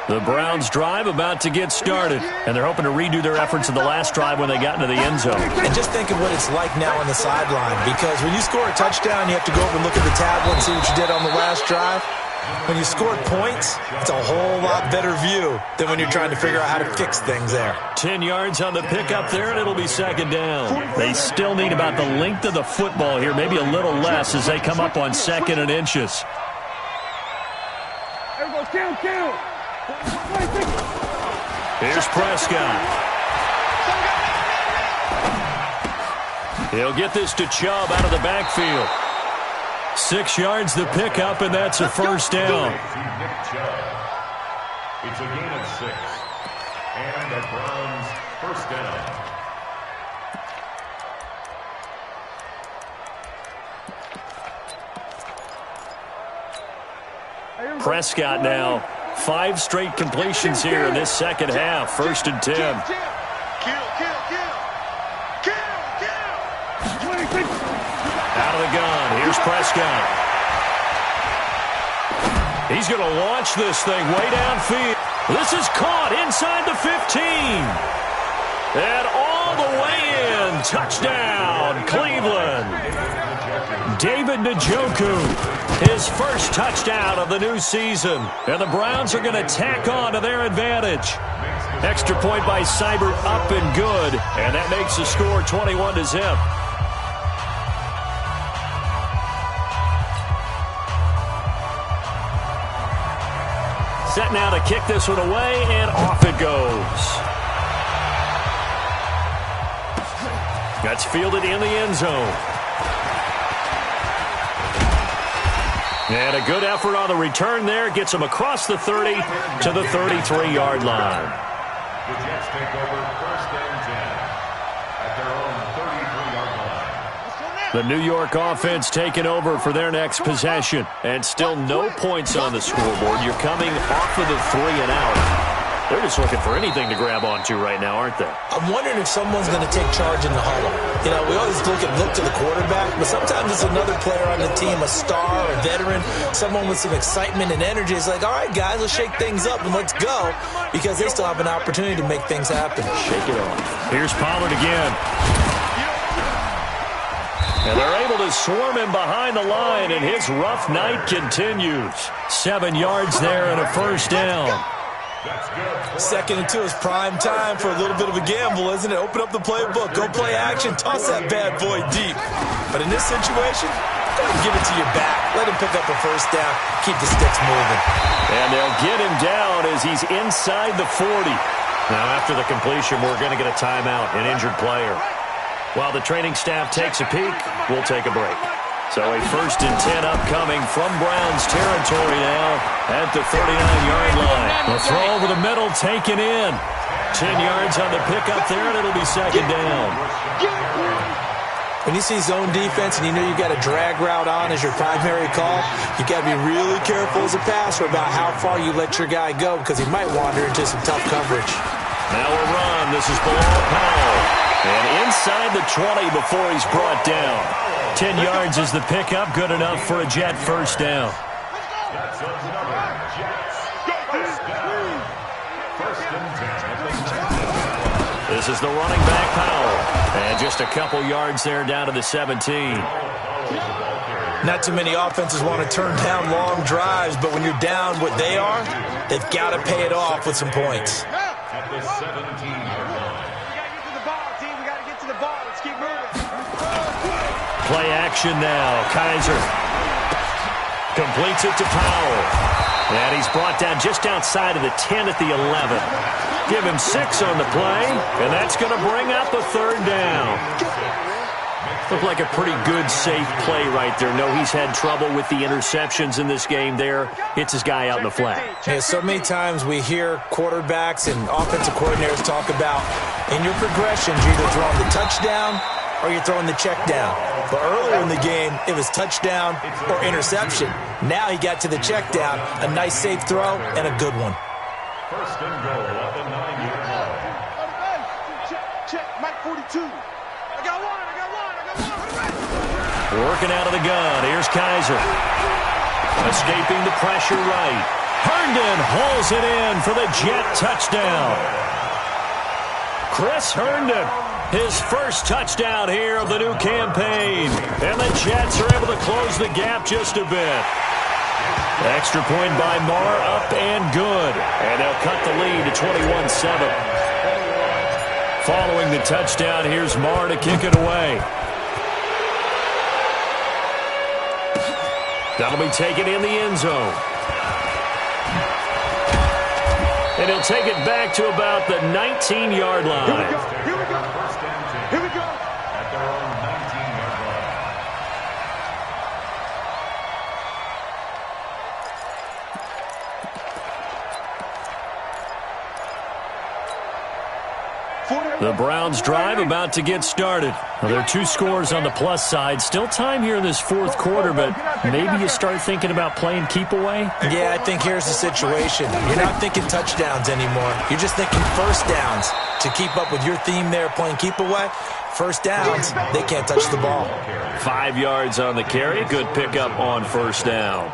The Browns drive about to get started, and they're hoping to redo their efforts in the last drive when they got into the end zone. And just think of what it's like now on the sideline, because when you score a touchdown, you have to go over and look at the tablet and see what you did on the last drive. When you scored points, it's a whole lot better view than when you're trying to figure out how to fix things there. 10 yards on the pickup there, and it'll be 2nd down. They still need about the length of the football here, maybe a little less as they come up on 2nd and inches. Kill. Here's Prescott. He'll get this to Chubb out of the backfield. 6 yards the pickup, and that's a 1st down. It's a gain of 6. And the Browns 1st down. Prescott now. 5 straight completions here in this second half. 1st and 10. Out of the gun. Here's Prescott. He's going to launch this thing way downfield. This is caught inside the 15. And all the way in. Touchdown, Cleveland. David Njoku, his first touchdown of the new season. And the Browns are going to tack on to their advantage. Extra point by Seibert, up and good. And that makes the score 21-0. Set now to kick this one away, and off it goes. That's fielded in the end zone. And a good effort on the return there. Gets him across the 30 to the 33-yard line. The Jets take over 1st and 10 at their own 33-yard line. The New York offense taking over for their next possession. And still no points on the scoreboard. You're coming off of the 3 and out. They're just looking for anything to grab onto right now, aren't they? I'm wondering if someone's going to take charge in the huddle. You know, we always look to the quarterback, but sometimes it's another player on the team, a star, a veteran, someone with some excitement and energy. It's like, all right, guys, let's shake things up and let's go, because they still have an opportunity to make things happen. Shake it off. Here's Pollard again. And they're able to swarm him behind the line, and his rough night continues. 7 yards there and a 1st down. 2nd and 2 is prime time for a little bit of a gamble, isn't it? Open up the playbook, go play action, toss that bad boy deep. But in this situation, go ahead and give it to your back. Let him pick up a first down. Keep the sticks moving. And they'll get him down as he's inside the 40. Now, after the completion, we're going to get a timeout, an injured player. While the training staff takes a peek, we'll take a break. So a 1st and 10 upcoming from Browns territory now at the 39-yard line. The throw over the middle taken in. 10 yards on the pickup there, and it'll be second down. When you see zone defense and you know you've got a drag route on as your primary call, you got to be really careful as a passer about how far you let your guy go because he might wander into some tough coverage. Now a run. This is Bilal Powell. And inside the 20 before he's brought down. 10 yards is the pickup. Good enough for a Jet first down. That's another Jets first down. 1st and 10. This is the running back, Powell. And just a couple yards there down to the 17. Not too many offenses want to turn down long drives, but when you're down what they are, they've got to pay it off with some points. At the 17-yard line. We got to get to the ball, team. We got to get to the ball. Let's keep moving. Play action now. Kaiser completes it to Powell. And he's brought down just outside of the 10 at the 11. Give him 6 on the play, and that's going to bring up a 3rd down. Looked like a pretty good, safe play right there. No, he's had trouble with the interceptions in this game there. Hits his guy out in the flat. Yeah, so many times we hear quarterbacks and offensive coordinators talk about in your progressions, you're either throwing the touchdown or you're throwing the check down. But earlier in the game, it was touchdown or interception. Now he got to the check down, a nice safe throw, and a good one. 1st and goal at the 9-yard line. Check, Mike 42. I got one. Working out of the gun. Here's Kaiser. Escaping the pressure right. Herndon hauls it in for the Jet touchdown. Chris Herndon, his first touchdown here of the new campaign. And the Jets are able to close the gap just a bit. Extra point by Marr, up and good. And they'll cut the lead to 21-7. Following the touchdown, here's Marr to kick it away. That'll be taken in the end zone. And he'll take it back to about the 19-yard line. Here we go. Here we go. At their own 19-yard line. The Browns drive about to get started. Well, there are 2 scores on the plus side. Still time here in this 4th quarter, but maybe you start thinking about playing keep away? Yeah, I think here's the situation. You're not thinking touchdowns anymore. You're just thinking first downs. To keep up with your theme there, playing keep away, first downs, they can't touch the ball. 5 yards on the carry. Good pickup on first down.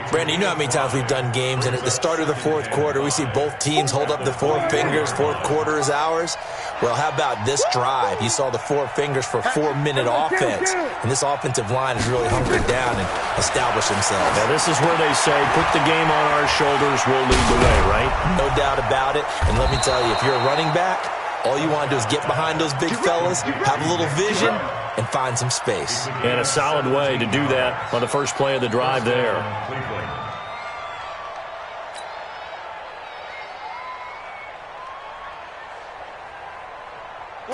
Brandon, you know how many times we've done games, and at the start of the 4th quarter, we see both teams hold up the 4 fingers, 4th quarter is ours. Well, how about this drive? You saw the 4 fingers for 4-minute offense, and this offensive line has really hunkered down and established themselves. Now, this is where they say, put the game on our shoulders, we'll lead the way, right? No doubt about it, and let me tell you, if you're a running back, all you want to do is get behind those big fellas, have a little vision, and find some space. And a solid way to do that on the first play of the drive there.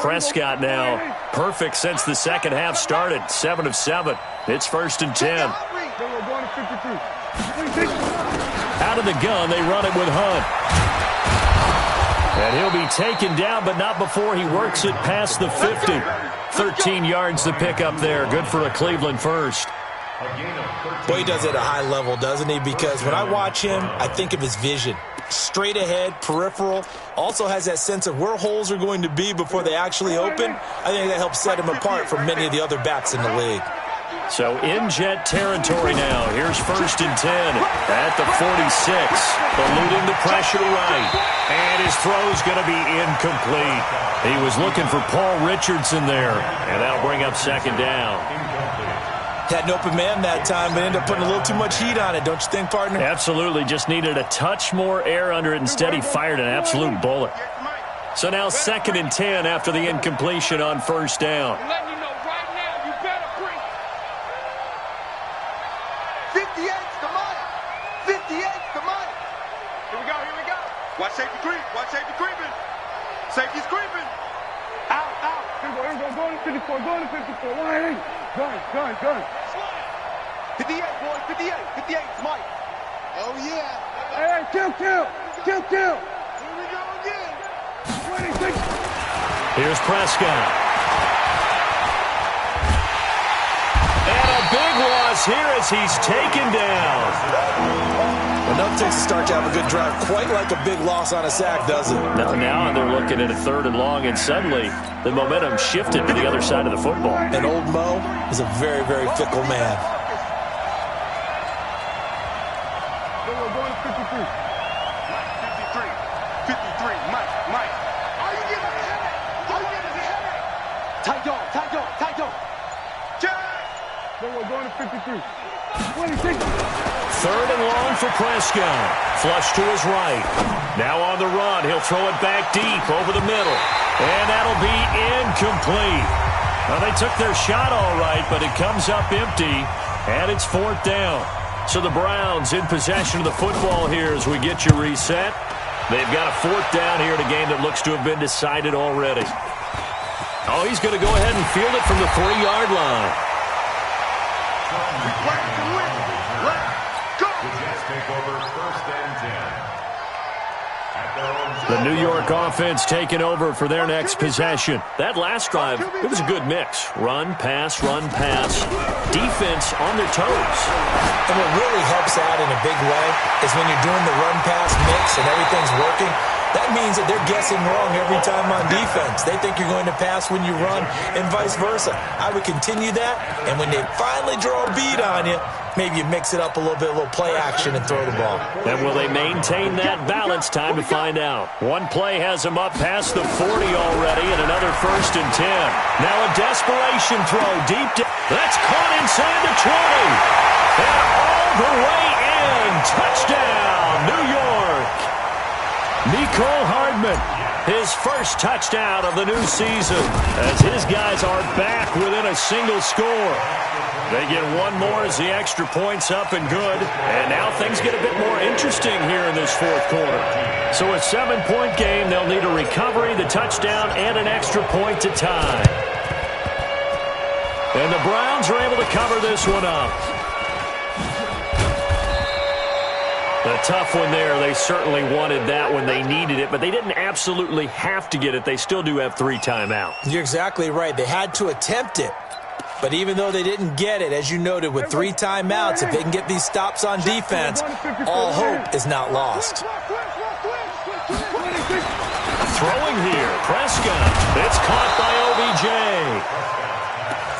Prescott now perfect since the second half started. 7 of 7. It's 1st and 10. Out of the gun, they run it with Hunt. And he'll be taken down, but not before he works it past the 50. 13 yards to pick up there. Good for a Cleveland first. Boy, he does it at a high level, doesn't he? Because when I watch him, I think of his vision. Straight ahead, peripheral. Also has that sense of where holes are going to be before they actually open. I think that helps set him apart from many of the other backs in the league. So in Jet territory now. Here's 1st and 10 at the 46. Eluding the pressure right. And his throw's going to be incomplete. He was looking for Paul Richardson there. And that'll bring up second down. Had an open man that time, but ended up putting a little too much heat on it, don't you think, partner? Absolutely. Just needed a touch more air under it. Instead, he fired an absolute bullet. So now 2nd and 10 after the incompletion on first down. He's creeping. Out, out. Here we go, go to 54, go to 54. Wide. Gun. 58, boys, 58. 58, Mike. Oh, yeah. Hey, kill. Here we go again. 26. Here's Prescott. And a big loss here as he's taken down. Enough takes to start to have a good drive. Quite like a big loss on a sack, does it? Now they're looking at a 3rd and long, and suddenly the momentum shifted to the other side of the football. And old Mo is a very, very fickle man. They were going to 53. Mike, 53. 53, Mike. Are you getting a headache? Tight dog. Jags! They were going to 53. 26. 3rd and long for Prescott. Flush to his right. Now on the run. He'll throw it back deep over the middle. And that'll be incomplete. Well, they took their shot all right, but it comes up empty. And it's 4th down. So the Browns in possession of the football here as we get you reset. They've got a 4th down here in a game that looks to have been decided already. Oh, he's going to go ahead and field it from the 3-yard line. The New York offense taking over for their next possession. That last drive, it was a good mix. Run, pass. Defense on their toes. And what really helps out in a big way is when you're doing the run-pass mix and everything's working, that means that they're guessing wrong every time on defense. They think you're going to pass when you run and vice versa. I would continue that, and when they finally draw a bead on you, maybe you mix it up a little play action and throw the ball. And will they maintain that balance? Time to find out. One play has them up past the 40 already, and another 1st and 10. Now a desperation throw deep. That's caught inside the 20. And all the way in. Touchdown, New York. Nicole Hardman, his first touchdown of the new season, as his guys are back within a single score. They get one more as the extra point's up and good. And now things get a bit more interesting here in this 4th quarter. So a 7-point game, they'll need a recovery, the touchdown, and an extra point to tie. And the Browns are able to cover this one up. A tough one there. They certainly wanted that when they needed it, but they didn't absolutely have to get it. They still do have 3 timeouts. You're exactly right. They had to attempt it. But even though they didn't get it, as you noted, with 3 timeouts, if they can get these stops on defense, all hope is not lost. Throwing here, Prescott. It's caught by OBJ.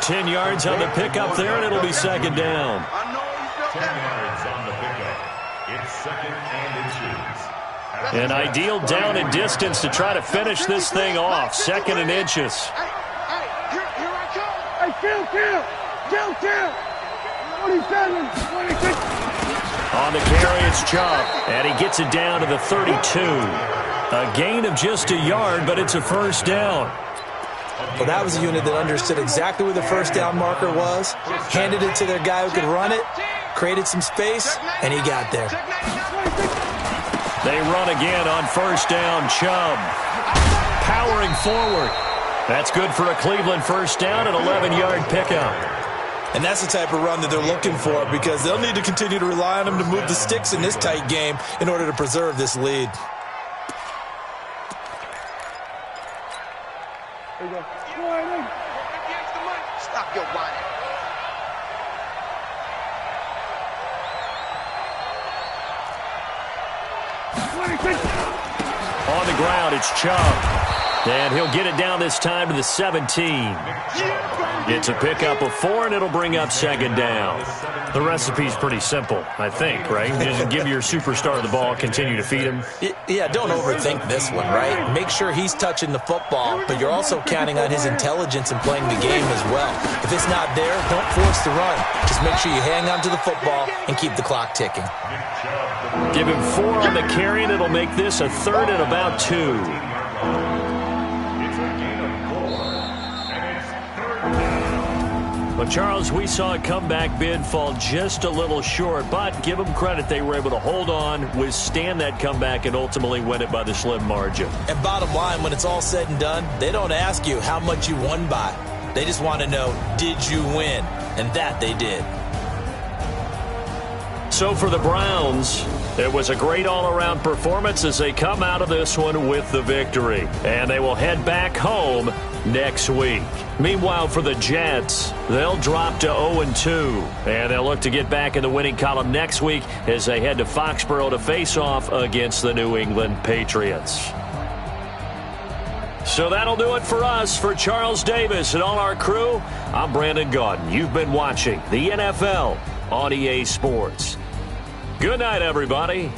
10 yards on the pickup there, and it'll be 2nd down. 10 yards on the pickup. It's 2nd and inches. An ideal down and distance to try to finish this thing off. 2nd and inches. Kill. 27, 26. On the carry, it's Chubb, and he gets it down to the 32. A gain of just a yard, but it's a 1st down. Well, that was a unit that understood exactly where the 1st down marker was, handed it to their guy who could run it, created some space, and he got there. They run again on 1st down. Chubb powering forward. That's good for a Cleveland 1st down, an 11-yard pickup. And that's the type of run that they're looking for, because they'll need to continue to rely on him to move the sticks in this tight game in order to preserve this lead. There you go. Stop your whining. On the ground, it's Chubb. And he'll get it down this time to the 17. It's a pickup of 4, and it'll bring up 2nd down. The recipe's pretty simple, I think, right? Just give your superstar the ball, continue to feed him. Yeah, don't overthink this one, right? Make sure he's touching the football, but you're also counting on his intelligence in playing the game as well. If it's not there, don't force the run. Just make sure you hang on to the football and keep the clock ticking. Give him 4 on the carry, and it'll make this a 3rd and about 2. Well, Charles, we saw a comeback bid fall just a little short, but give them credit. They were able to hold on, withstand that comeback, and ultimately win it by the slim margin. And bottom line, when it's all said and done, they don't ask you how much you won by. They just want to know, did you win? And that they did. So for the Browns, it was a great all-around performance as they come out of this one with the victory. And they will head back home next week. Meanwhile, for the Jets, they'll drop to 0-2. And they'll look to get back in the winning column next week as they head to Foxborough to face off against the New England Patriots. So that'll do it for us. For Charles Davis and all our crew, I'm Brandon Gaudin. You've been watching the NFL on EA Sports. Good night, everybody.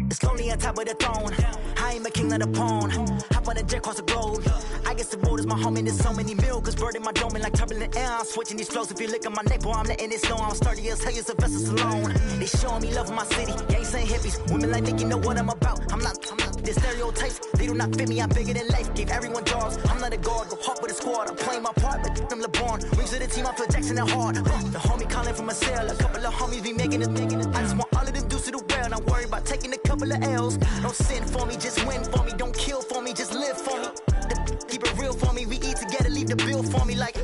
It's lonely on top of the throne. I ain't a king of the pawn. Hop on a jet across the globe. I guess the road is my home and there's so many milk. Bird in my dome and like turbulent air. I'm switching these flows. If you look at my neck, boy, I'm letting it snow. I'm sturdy as hell, as a vessel alone. They showing me love in my city. Gangs and hippies. Women like Nick, you know what I'm about. I'm not. The stereotypes, they do not fit me. I'm bigger than life. Gave everyone jobs. I'm not a guard. Go hard with a squad. I'm playing my part, but I'm LeBron. Rings to the team, I feel Jackson and hard. The homie calling from a cell. A couple of homies be making it. I just want all of them dudes to the well. Not worry about taking a couple of L's. Don't sin for me, just win for me. Don't kill for me, just live for me. Keep it real for me. We eat together, leave the bill for me like.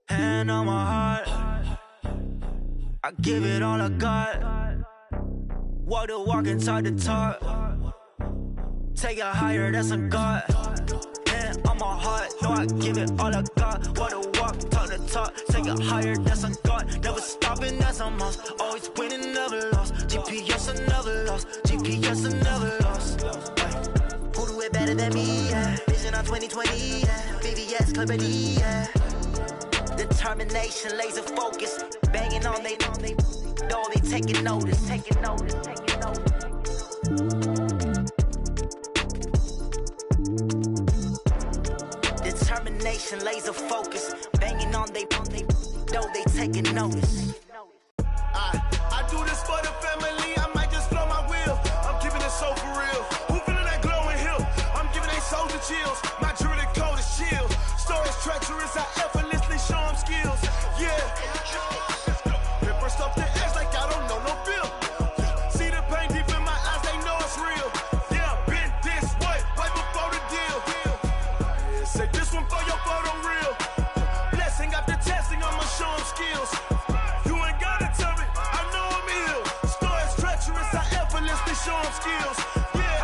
Hand on my heart, I give it all I got. Walk the walk and talk the talk. Take it higher, that's a God. Hand on my heart, no, I give it all I got. Walk the walk, talk the talk. Take it higher, that's a God. Never stopping, that's a must. Always winning, never lost. GPS, I never lost. GPS, I never lost. Who do it better than me? Yeah. Vision on 2020, yeah. VVS, Clarity, yeah. Determination, laser focus. Banging on they know they taking notice. Taking notice. Determination, laser focus. Banging on they know they taking notice. I do this for the family, I might just blow my wheel. I'm keeping it so for real. Who feeling that glowing hill? I'm giving they soldier chills. My jewelry code is chill. Stories treacherous, I effortlessly show them skills. Yeah. Paper stuff the edge like I don't know no bill. See the pain deep in my eyes, they know it's real. Yeah, been this way, right before the deal. Say this one for your photo real. Blessing after testing, I'ma show them skills. Show them skills. Yeah,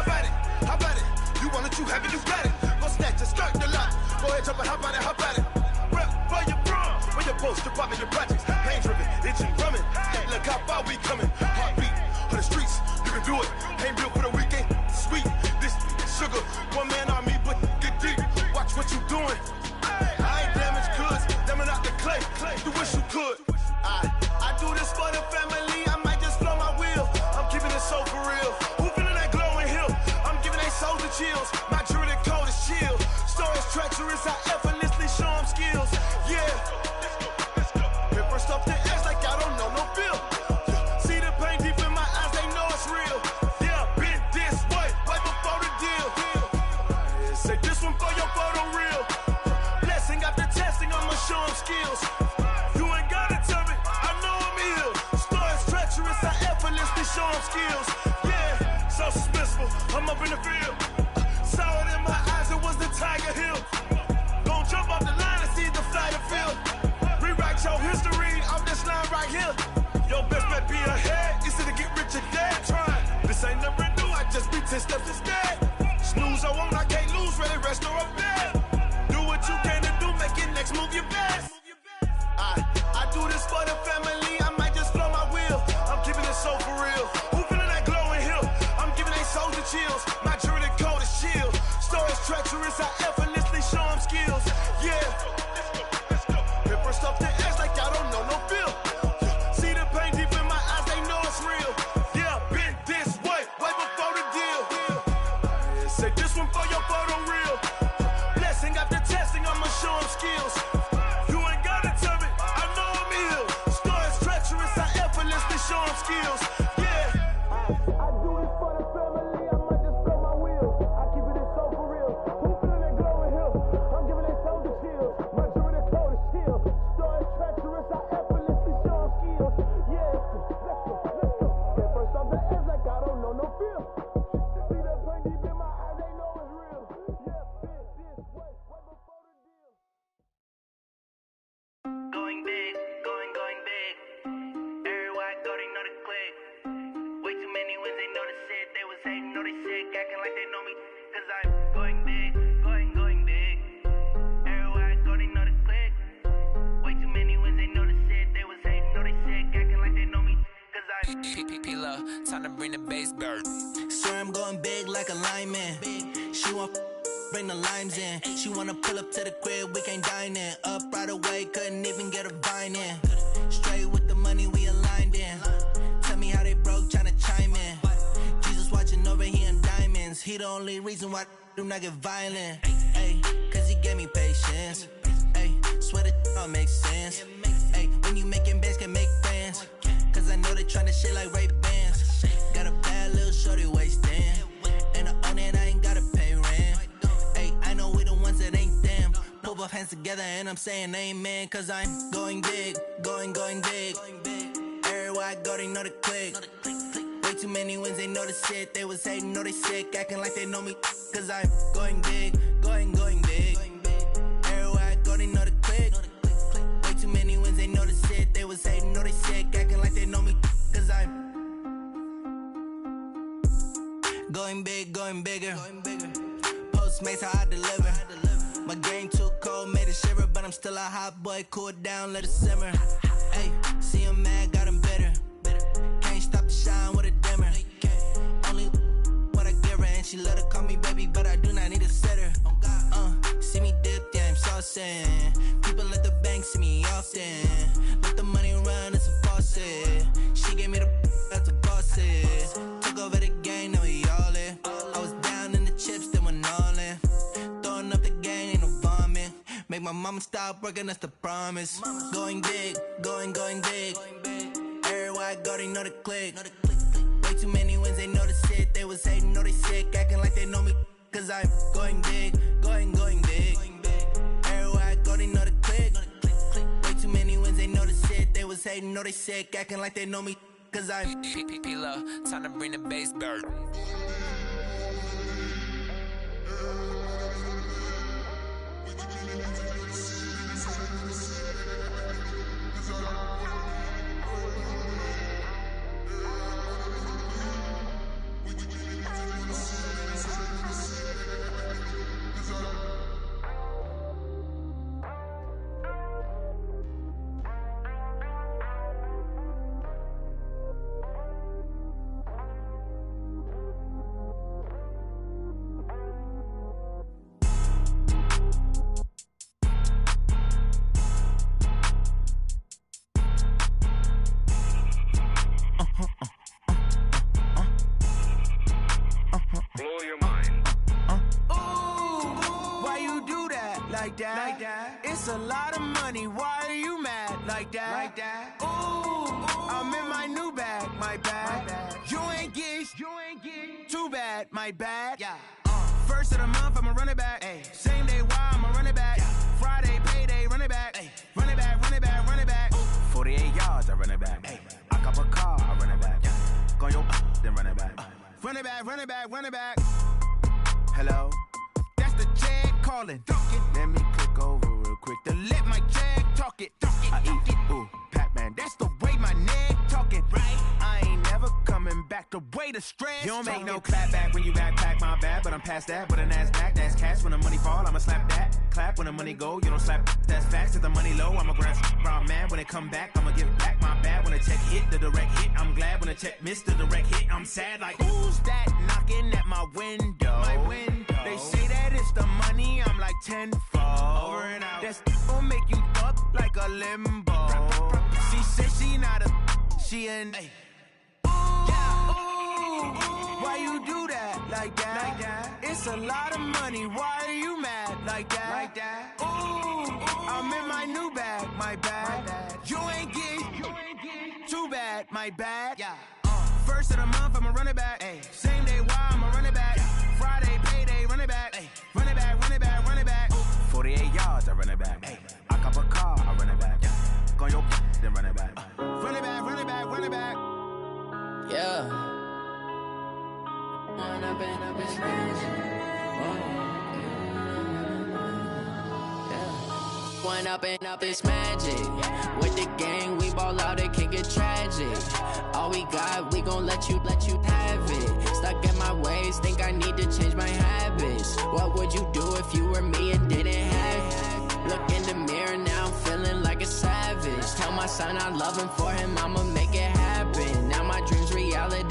how about it? You want it, you have it, you got it. Go snatch it, skirt the lot. Go ahead, jump it, how about it? Rep for your bro, where your post, department, your projects. Pain driven, itching, drumming. Hey, look how far we coming. Heartbeat on the streets, you can do it. Ain't built for the weekend. Sweet, this sugar, one man army, but get deep. Watch what you doing. I ain't damaged goods, damn out the clay. You wish you could. I do this for the family. I might just blow my wheel. I'm keeping it so for real. Who feeling that glowing hill? I'm giving they soldier chills. My jewelry code is chill. Stories treacherous, I effortlessly show them skills. Yeah. Paper stuff the edge like I don't know no bill. See the pain deep in my eyes, they know it's real. Yeah, been this way, right before the deal. Say this one for your photo real. Blessing after testing, I'ma show them skills. You ain't gotta tell me, I know I'm ill. Stories treacherous, I effortlessly show them skills. Yeah, so suspenseful, I'm up in the field. Saw it in my eyes, it was the Tiger Hill. Gon' jump off the line and see the fly the field. Rewrite your history off this line right here. Your best bet be ahead, easy to get rich or dead. Try, this ain't never new, I just be 10 steps instead. Snooze, I won't, I can't lose, ready, rest or up there. Do what you can to do, make it next move your best. I do this for the family, I might just blow my wheel. I'm keeping it so for real. Time to bring the bass bird. Swear I'm going big like a lineman. She want bring the limes in. She wanna pull up to the crib, we can't dine in. Up right away, couldn't even get a vine in. Straight with the money we aligned in. Tell me how they broke, tryna chime in. Jesus watching over here in diamonds. He the only reason why I do not get violent. Ay, cause he gave me patience. Ay, swear that all makes sense. Ay, when you making bands can make friends. Cause I know they tryna shit like Ray-Bans. Got a bad little shorty wasting. And I own it, I ain't gotta pay rent. Ay, I know we the ones that ain't them. Pull both hands together and I'm saying amen. Cause I'm going big, going big. Everywhere I go, they know the click. Way too many wins, they know the shit. They was hating, know they sick, acting like they know me. Cause I'm going big, going big. Everywhere I go, they know the click. Way too many wins, they know the shit. They was hating, know they sick, acting like they know me. Cause I'm going big, going bigger. Postmates, how I deliver. My game too cold, made it shiver. But I'm still a hot boy, cool it down, let it simmer. Hey, see him mad, got him bitter. Can't stop the shine with a dimmer. Only what I give her, and she let her call me baby, but I do not need a sitter. See me dip, yeah, I'm saucing. People at the bank see me often. Let the money run, it's a faucet. She gave me the that's a boss is. Took over the game, now we all in. I was down in the chips, then went all in. Throwing up the game, ain't no vomit. Make my mama stop working, that's the promise. Going big, going big. Everywhere I go, they know the click. Way too many wins, they know the shit. They was hating, know they sick, acting like they know me. Cause I'm going big, going big. Everywhere I go, they know the click. Way too many wins, they know the shit. They was hating, know they sick, acting like they know me. Cause I'm P-P-P-Lo, time to bring the bass bird. It's a lot of money, why are you mad like that? Ooh, I'm in my new bag, my bad. You ain't get too bad, my bad. Yeah. First of the month, I'ma run it back. Ay. Same day, why I'ma run it back. Yeah. Friday, payday, run it back. Ay. Run it back, run it back, run it back. Ooh. 48 yards, I run it back. Ay. I cop a car, I run it back. Yeah. Go your then run it back. Run it back, run it back, run it back. Hello? That's the Jag calling. Let me click over real quick to let my Jag talk it. I eat, ooh, Pac-Man. That's the way my neck talking. Right? I ain't never coming back the way the stress. You don't make no clap back when you backpack, my bad. But I'm past that. But an ass back, that's cash. When the money fall, I'ma slap that. Clap when the money go, you don't slap. That's facts. Cause the money low, I'ma grab brown man. When it come back, I'ma give back my bad. When the check hit, the direct hit. I'm glad when the check missed the direct hit. I'm sad like, who's that knocking at my window? My window. They say that it's the money, I'm like tenfold. Over and out. That's gon' make you fuck like a limbo. She said she not a, she an. Ay. Why you do that like that? It's a lot of money, why are you mad like that? Ooh, I'm in my new bag, my bad. You ain't get too bad, my bad. Yeah. First of the month, I'ma run it back. Ay. Same day, why I'ma run it back. Friday, payday, run it back. Ay. Run it back, run it back, run it back. 48 yards, I run it back. Ay. I cop a car, I run it back. Go your then run it back. Run it back, run it back, run it back. Yeah. Run up and up his One up and up is magic. With the gang, we ball out, it can get tragic. All we got, we gon' let you have it. Stuck in my ways, think I need to change my habits. What would you do if you were me and didn't have it? Look in the mirror, now I'm feeling like a savage. Tell my son I love him, for him I'ma make it happen. Now my dreams reality.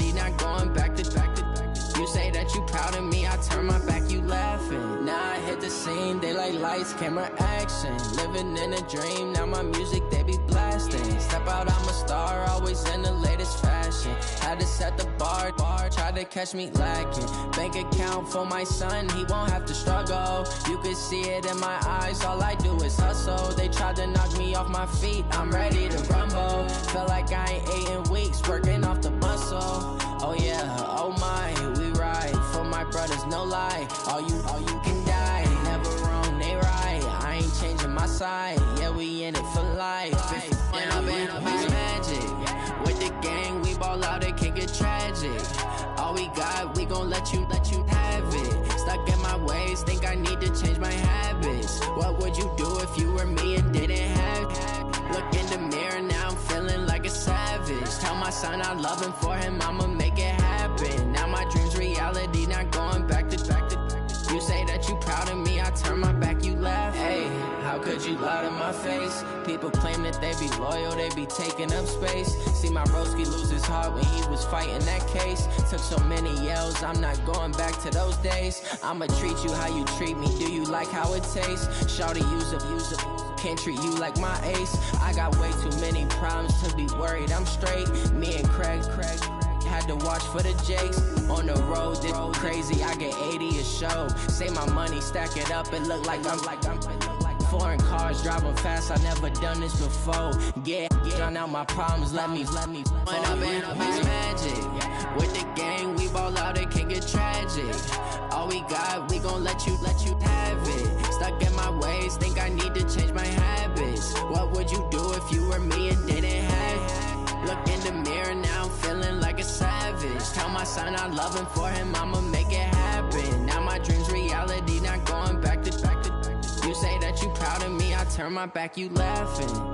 proud of me, I turn my back, you laughing. Now I hit the scene, they like lights, camera, action. Living in a dream, now my music, they be blasting. Step out, I'm a star, always in the latest fashion. Had to set the bar, tried to catch me lacking. Bank account for my son, he won't have to struggle. You could see it in my eyes, all I do is hustle. They tried to knock me off my feet, I'm ready to rumble. Felt like I ain't ate in weeks, working off the muscle. Oh yeah, oh my, we ride for my brothers, no lie. All you can die, never wrong, they right. I ain't changing my side, yeah, we in it for life. And I've been magic with the gang, we ball out, it can get tragic. All we got, we gon' let you have it. Stuck in my ways, think I need to change my habits. What would you do if you were me and didn't have it? Look in the mirror, now I'm feeling like a savage. Tell my son I love him, for him I'ma make it happen. Now my dream's reality, not going back to. You say that you proud of me, I turn my back, you laugh. Hey, how could you lie to my face? People claim that they be loyal, they be taking up space. See my broski lose his heart when he was fighting that case. Took so many yells, I'm not going back to those days. I'ma treat you how you treat me, do you like how it tastes? Shawty, use up, can't treat you like my ace. I got way too many problems to be worried, I'm straight. Me and Craig had to watch for the Jakes. On the road, this crazy, I get 80 a show. Say my money, stack it up, it look like I'm foreign cars, driving fast, I never done this before. Yeah, drown out my problems, let me When I've been magic with the gang, we ball out, it can get tragic. All we got, we gon' let you have it. Stuck in my ways, think I need to change my habits. What would you do if you were me and didn't have it? Look in the mirror, now I'm feeling like a savage. Tell my son I love him, for him I'ma make it happen. Now my dream's reality, not going back to. You say that you proud of me, I turn my back, you laughing.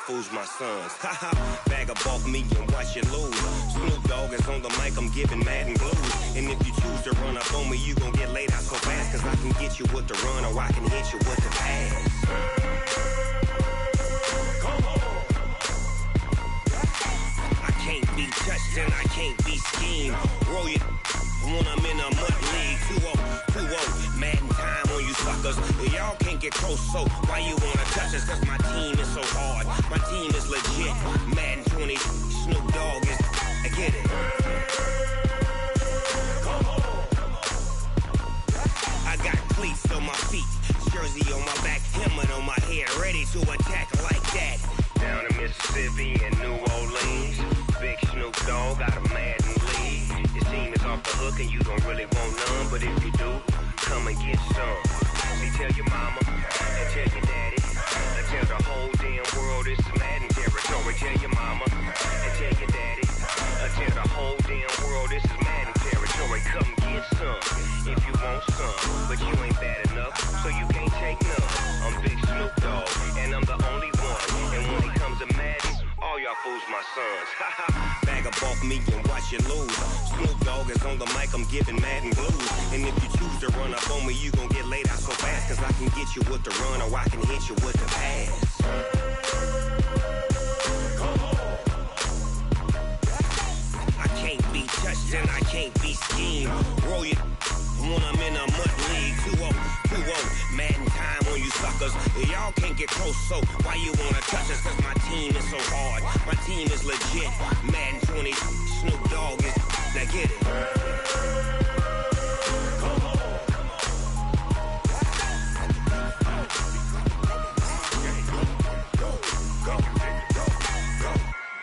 Fools my sons. Haha, bag up off me and watch you lose. Snoop Dogg is on the mic, I'm giving Madden blues. And if you choose to run up on me, you gon' get laid out so fast. Cause I can get you with the run or I can hit you with the pass. Come on. I can't be touched and I can't be schemed. Roll you when I'm in a mud league. 2-0, Madden time on you suckers. Y'all can't get close, so why you wanna touch us? Cause my team is so hard. My team is legit. Madden 20, Snoop Dogg is. I get it. Come on. I got cleats on my feet, jersey on my back, helmet on my head, ready to attack like that. Down in Mississippi and New Orleans, big Snoop Dogg got a Madden lead. Your team is off the hook and you don't really want none, but if you do, come and get some. See, tell your mama and tell your daddy. Tell the whole damn world this is Madden territory. Tell your mama and tell your daddy. Tell the whole damn world this is Madden territory. Come get some if you want some, but you ain't bad enough, so you can't take none. I'm Big Snoop Dogg, and I'm the only one. And when it comes to Madden, all y'all fools my sons. Bag up off me and watch you lose. Snoop Dogg is on the mic, I'm giving Madden blues. And if you choose to run up on me, you gon' get laid out so fast. Cause I can get you with the run or I can hit you with the pass. Come on. I can't be touched and I can't be schemed. Roll your when I'm in a mud league. 2-0, 2-0. Madden time on you suckers. Y'all can't get close, so why you wanna touch us? Cause my team is so hard. My team is legit. Madden 20, Snoop Dogg is. Now get it.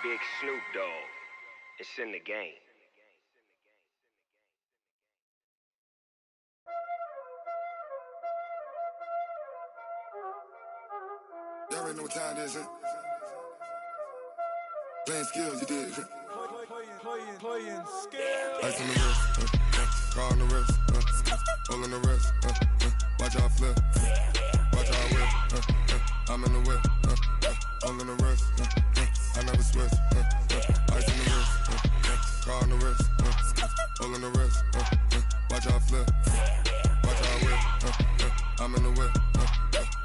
Big Snoop Dogg. It's in the game. Y'all already know what time it is, huh? Playing skills, you did. Playing skills. Ice on the wrist, car on the wrist, hole in the wrist, watch how I flip, watch how I whip, I'm in the whip, hole in the wrist, I never switch, ice on the wrist, car on the wrist, hole in the wrist, watch how I flip, watch how I whip, I'm in the whip,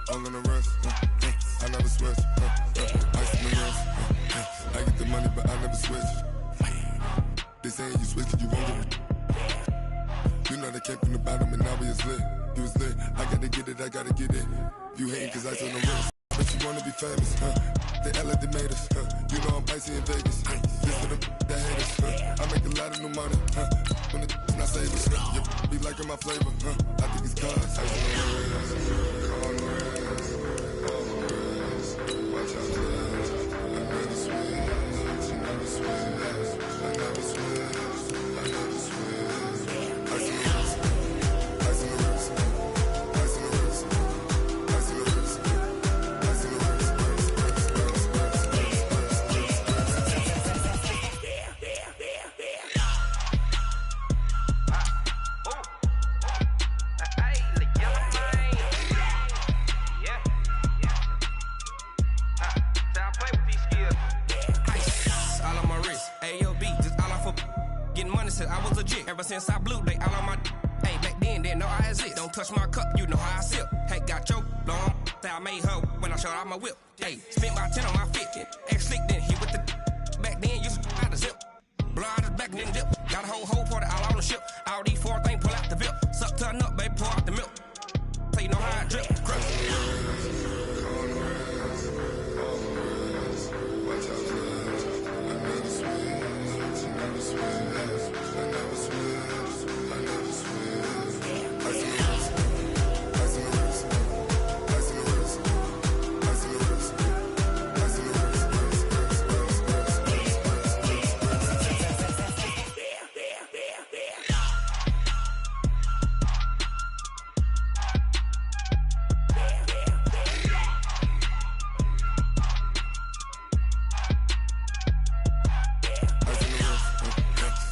hole in the wrist, I never switch, ice on the wrist, I get the money but I never switch. They saying you switch 'cause you won't get it. You know they came from the bottom and now we is lit. You was lit, I gotta get it, I gotta get it. You hating 'cause I on the wrist, but you wanna be famous, They act like they made us, You know I'm icy in Vegas, This for the that hate us, I make a lot of new money, When it's not savers, You be liking my flavor, I think it's cause ice on the wrist, on the wrist, on the wrist. Watch out, I never switch, I never switch, I never switch, I never switch. Ice on the wrist, ice on the wrist, ice on the wrist, ice on the wrist, ice on the wrist. I was legit ever since I blew they all on my hey back then didn't know I exist. Don't touch my cup, you know how I sip. Hey, got choked long. I made her when I showed out my whip. Hey, spent about 10 on my 50. Ex slick then hit with the back then used to out the zip. Blow out the back then dip. Got a whole party all on the ship. All these four things pull out the VIP. Suck turn up, baby, pour out the milk. So you know how I drip. Crush. Watch out, I never switch, I never switch. I never switch, I never switch. Ice on the wrist, ice on the wrist, ice on the wrist, ice on the wrist, ice on the wrist,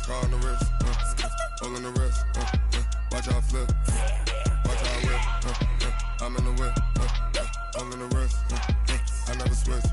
car on the wrist, hole in the wrist, watch how I flip, watch how I whip, I'm in the whip, hole in the wrist, I never switch.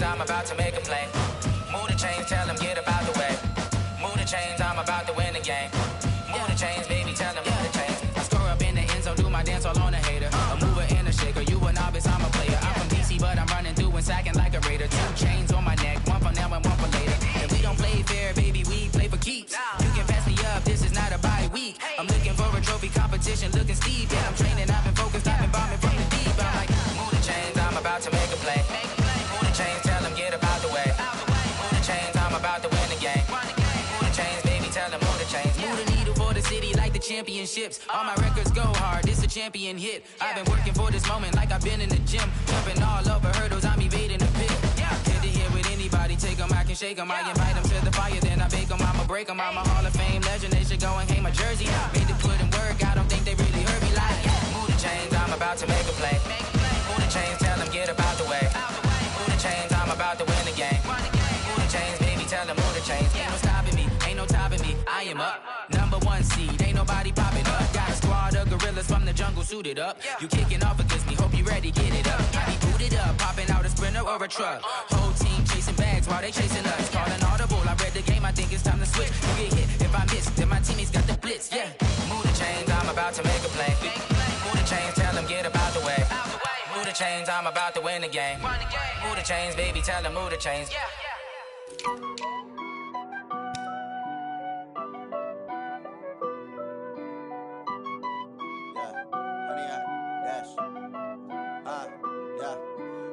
I'm about to make a play. Move the chains, tell them get about the way. Move the chains, I'm about to win the game. Move the chains, baby, tell them move the chains. I score up in the end zone, do my dance all on a hater. A mover and a shaker, you a novice, I'm a player. I'm from DC, but I'm running through and sacking like a raider. 2 chains on my neck, one for now and one for later. And we don't play fair, baby, we play for keeps. You can pass me up, this is not a bye week. I'm looking for a trophy competition, looking steep. Yeah, I'm training, I've been focused, I've been bombing from the deep. I'm like, move the chains, I'm about to make a play. Move the chains, tell them get about the way. Move the chains, I'm about to win the game. Move the chains, baby, tell them move the chains. Move the needle for the city like the championships. All my records go hard, this a champion hit. I've been working for this moment like I've been in the gym. Jumping all over hurdles, I'm evading the pit. Get to here with anybody, take them, I can shake them. I invite them to the fire, then I bake them, I'ma break them. I'm a Hall of Fame legend, they should go and hang my jersey. Made to put in work, I don't think they really heard me like. Move the chains, I'm about to make a play. Move the chains, tell them get about the way. Move the chains, I'm about to win the game. suited up. You kicking off against me, hope you ready, get it up. I be booted up, popping out a Sprinter or a truck. Whole team chasing bags while they chasing us. Calling audible, I read the game, I think it's time to switch. You get hit if I miss, then my teammates got the blitz, yeah. Move the chains, I'm about to make a play. Move the chains, tell them get about the way. Move the chains, I'm about to win the game. Move the chains, baby, tell them move the chains.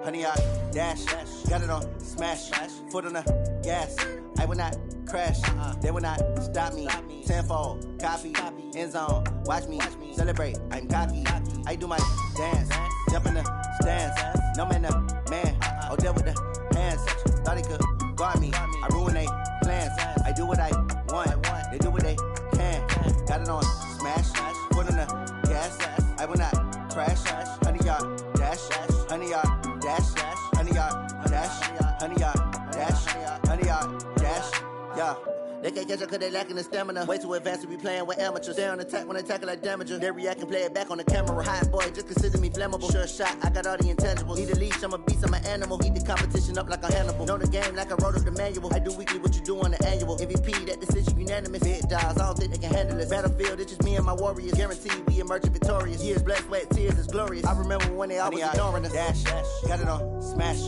Honey, I dash, got it on smash, foot on the gas. I will not crash, they will not stop me. Tenfold, copy, end zone, watch me celebrate. I'm cocky, I do my dance, jump in the stands. No man, man, oh, deal with the hands. Thought he could guard me, I ruin they plans. I do what I want, they do what they can. Got it on smash, foot on the gas. I will not crash, honey, y'all dash, honey, y'all dash, honey, y'all dash, honey, y'all dash, honey, y'all dash, yeah. They can't catch up cause they lacking the stamina. Way too advanced to be playing with amateurs. Stay on attack when they tackle like damager. They react and play it back on the camera. Hot boy, just consider me flammable. Sure shot, I got all the intangibles. Need a leash, I'm a beast, I'm an animal. Eat the competition up like a Hannibal. Know the game like I wrote up the manual. I do weekly what you do on the annual. MVP, that decision unanimous. Big dials, I don't think they can handle this. Battlefield, it's just me and my warriors. Guaranteed we emerging victorious. Years, blood, sweat, tears, it's glorious. I remember when they always ignoring us. Dash, got it on smash,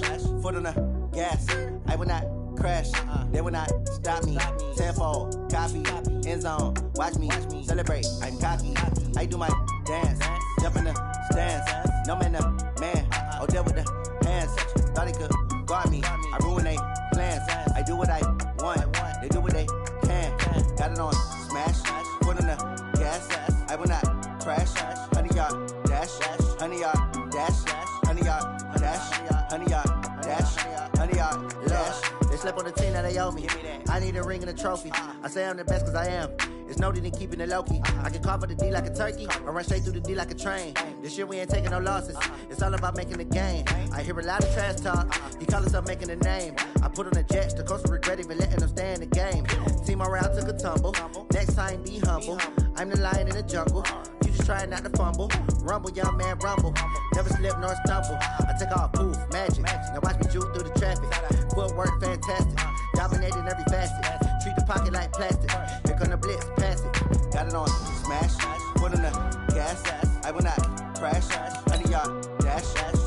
foot on the gas. I will not crash, they will not stop me. Tenfold, copy, end zone, watch me celebrate. I'm cocky, I do my dance, jump in the stands. No man, man, oh, deal with the hands. Thought he could guard me, I ruin they plans. I do what I want, they do what they can. Got it on smash, foot on the gas. I will not crash, honey, y'all dash, honey, y'all dash, honey, y'all dash, honey, y'all dash, honey, y'all dash. Slip on the team that they owe me. I need a ring and a trophy. I say I'm the best cause I am. It's no need in keeping it low-key. I can carve up the D like a turkey or run straight through the D like a train. This year we ain't taking no losses. It's all about making the game. I hear a lot of trash talk. He call himself making a name. I put on the Jets. The coach will regret even letting them stay in the game. Team morale took a tumble. Next time be humble. I'm the lion in the jungle. You just trying not to fumble. Rumble, young man, rumble. Never slip nor stumble. I take off, poof, magic. Now watch me juke through the traffic. Footwork fantastic. Dominating every facet. Treat the pocket like plastic. Here come the blitz, pass it. Got it on smash. Foot on the gas. I will not crash. Honey, y'all dash.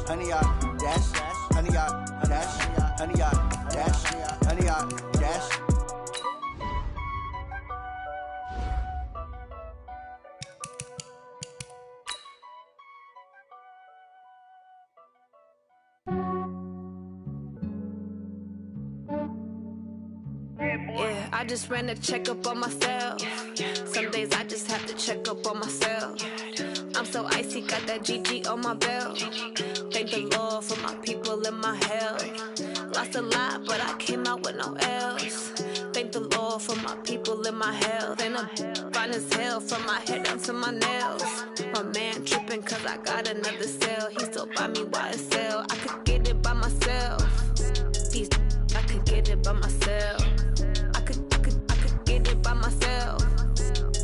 Honey, y'all dash. Honey, y'all dash. Honey, y'all dash. Honey, y'all dash. Yeah, I just ran a checkup on myself. Some days I just have to check up on myself. I'm so icy, got that GG on my belt. Thank the Lord for my people and my health. Lost a lot, but I came out with no L's. Thank the Lord for my people and my health. And I'm fine as hell from my head down to my nails. My man tripping cause I got another cell. He still buy me YSL. I could get it by myself. These I could get it by myself. I could get it by myself.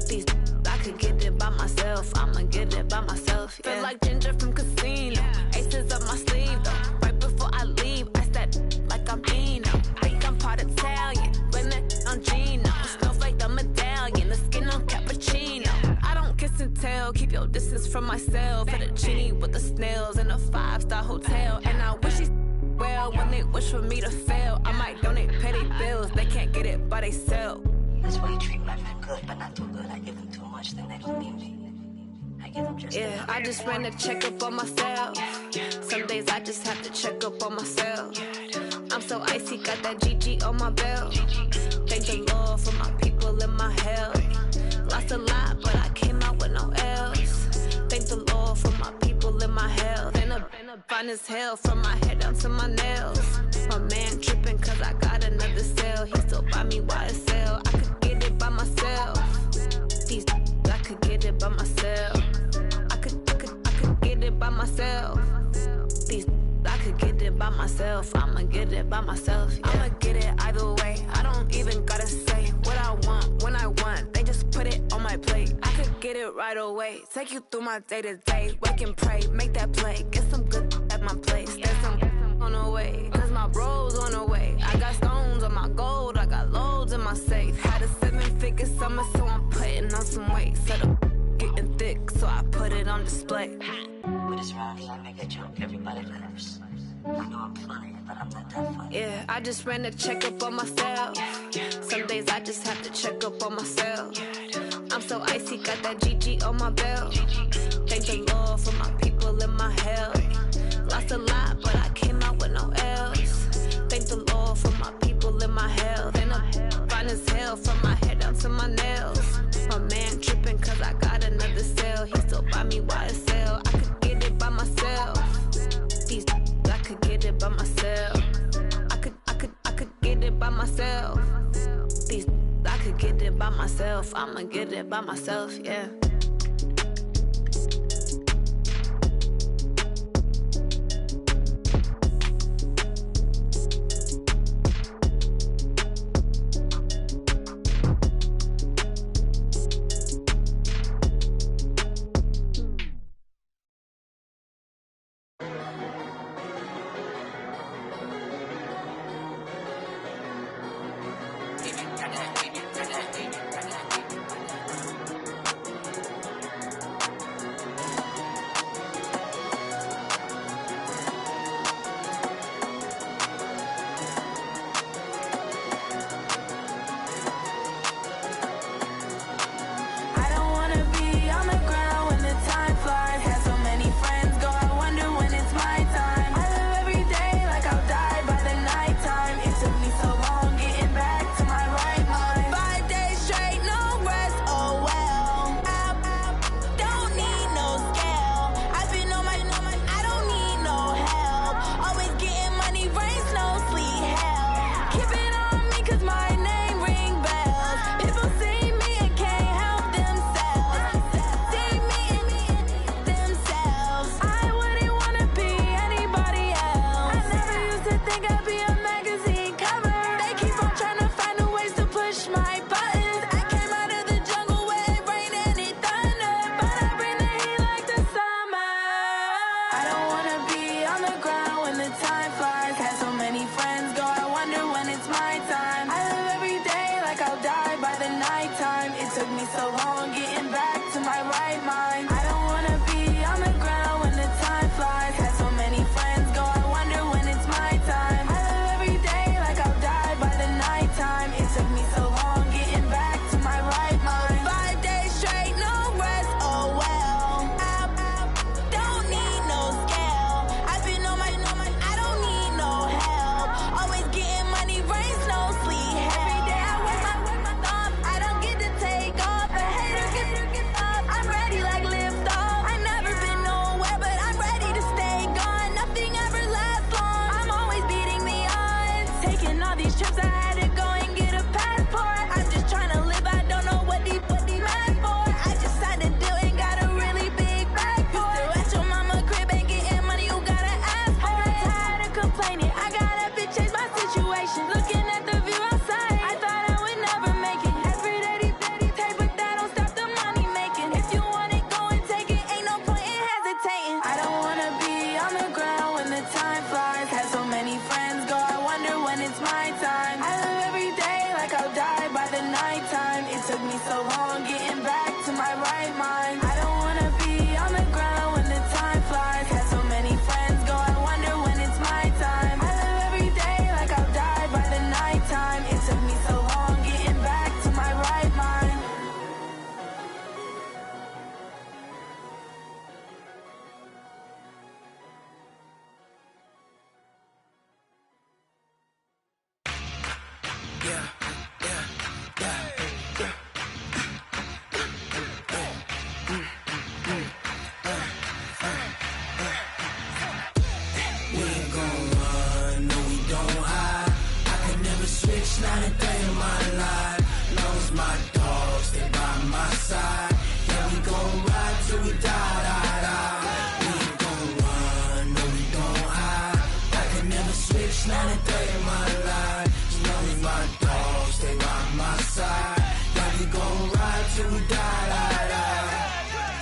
These I could get it by myself. I'ma get it by myself. Yeah. Feel like Ginger from Casino. Aces up my sleeve though. Right before I leave, I step like I'm Dino. Think I'm part Italian, blame that on Gino. Smells like the medallion, the skin on cappuccino. I don't kiss and tell, keep your distance from myself. Fettuccine with the snails in a 5-star hotel. And I wish these well when they wish for me to fail. I might donate petty bills, they can't get it by they sell. That's why you treat my men good, but not too good. I give them too much, then they don't need me. I give them just yeah, I just ran a checkup on myself. Some days I just have to check up on myself. I'm so icy, got that GG on my belt. Thank the Lord for my people and my health. Lost a lot, but I came out with no L's. Thank the Lord for my people and my health. And I'm fine as hell from my head down to my nails. My man tripping cause I got another cell. He still buy me YSL. I could get it by myself. These I could get it by myself. I could get it by myself. These I could get it by myself. I'ma get it by myself. Yeah. I'ma get it either way. I don't even gotta say what I want when I want. They just put it on my plate. I could get it right away. Take you through my day-to-day. Wake and pray, make that play. Get some good at my place. There's some on the way, cause my bro's on the way. I got stones on my gold, I got loads in my safe. Had a 7-figure summer, so I'm putting on some weight. Set up getting thick, so I put it on display. But it's round here, I make a joke, everybody laughs. I know I'm funny, but I'm not that funny. Yeah, I just ran a checkup on myself. Some days I just have to check up on myself. I'm so icy, got that GG on my belt. Thank the Lord for my people in my health. Lost a lot, but I came out with no else. Thank the Lord for my people in my health. And I'm fine as hell from my head down to my nails. My man tripping cause I got another sale. He still buy me YSL. I could get it by myself. These I could get it by myself. I could get it by myself. These I could get it by myself. I'ma get it by myself, yeah.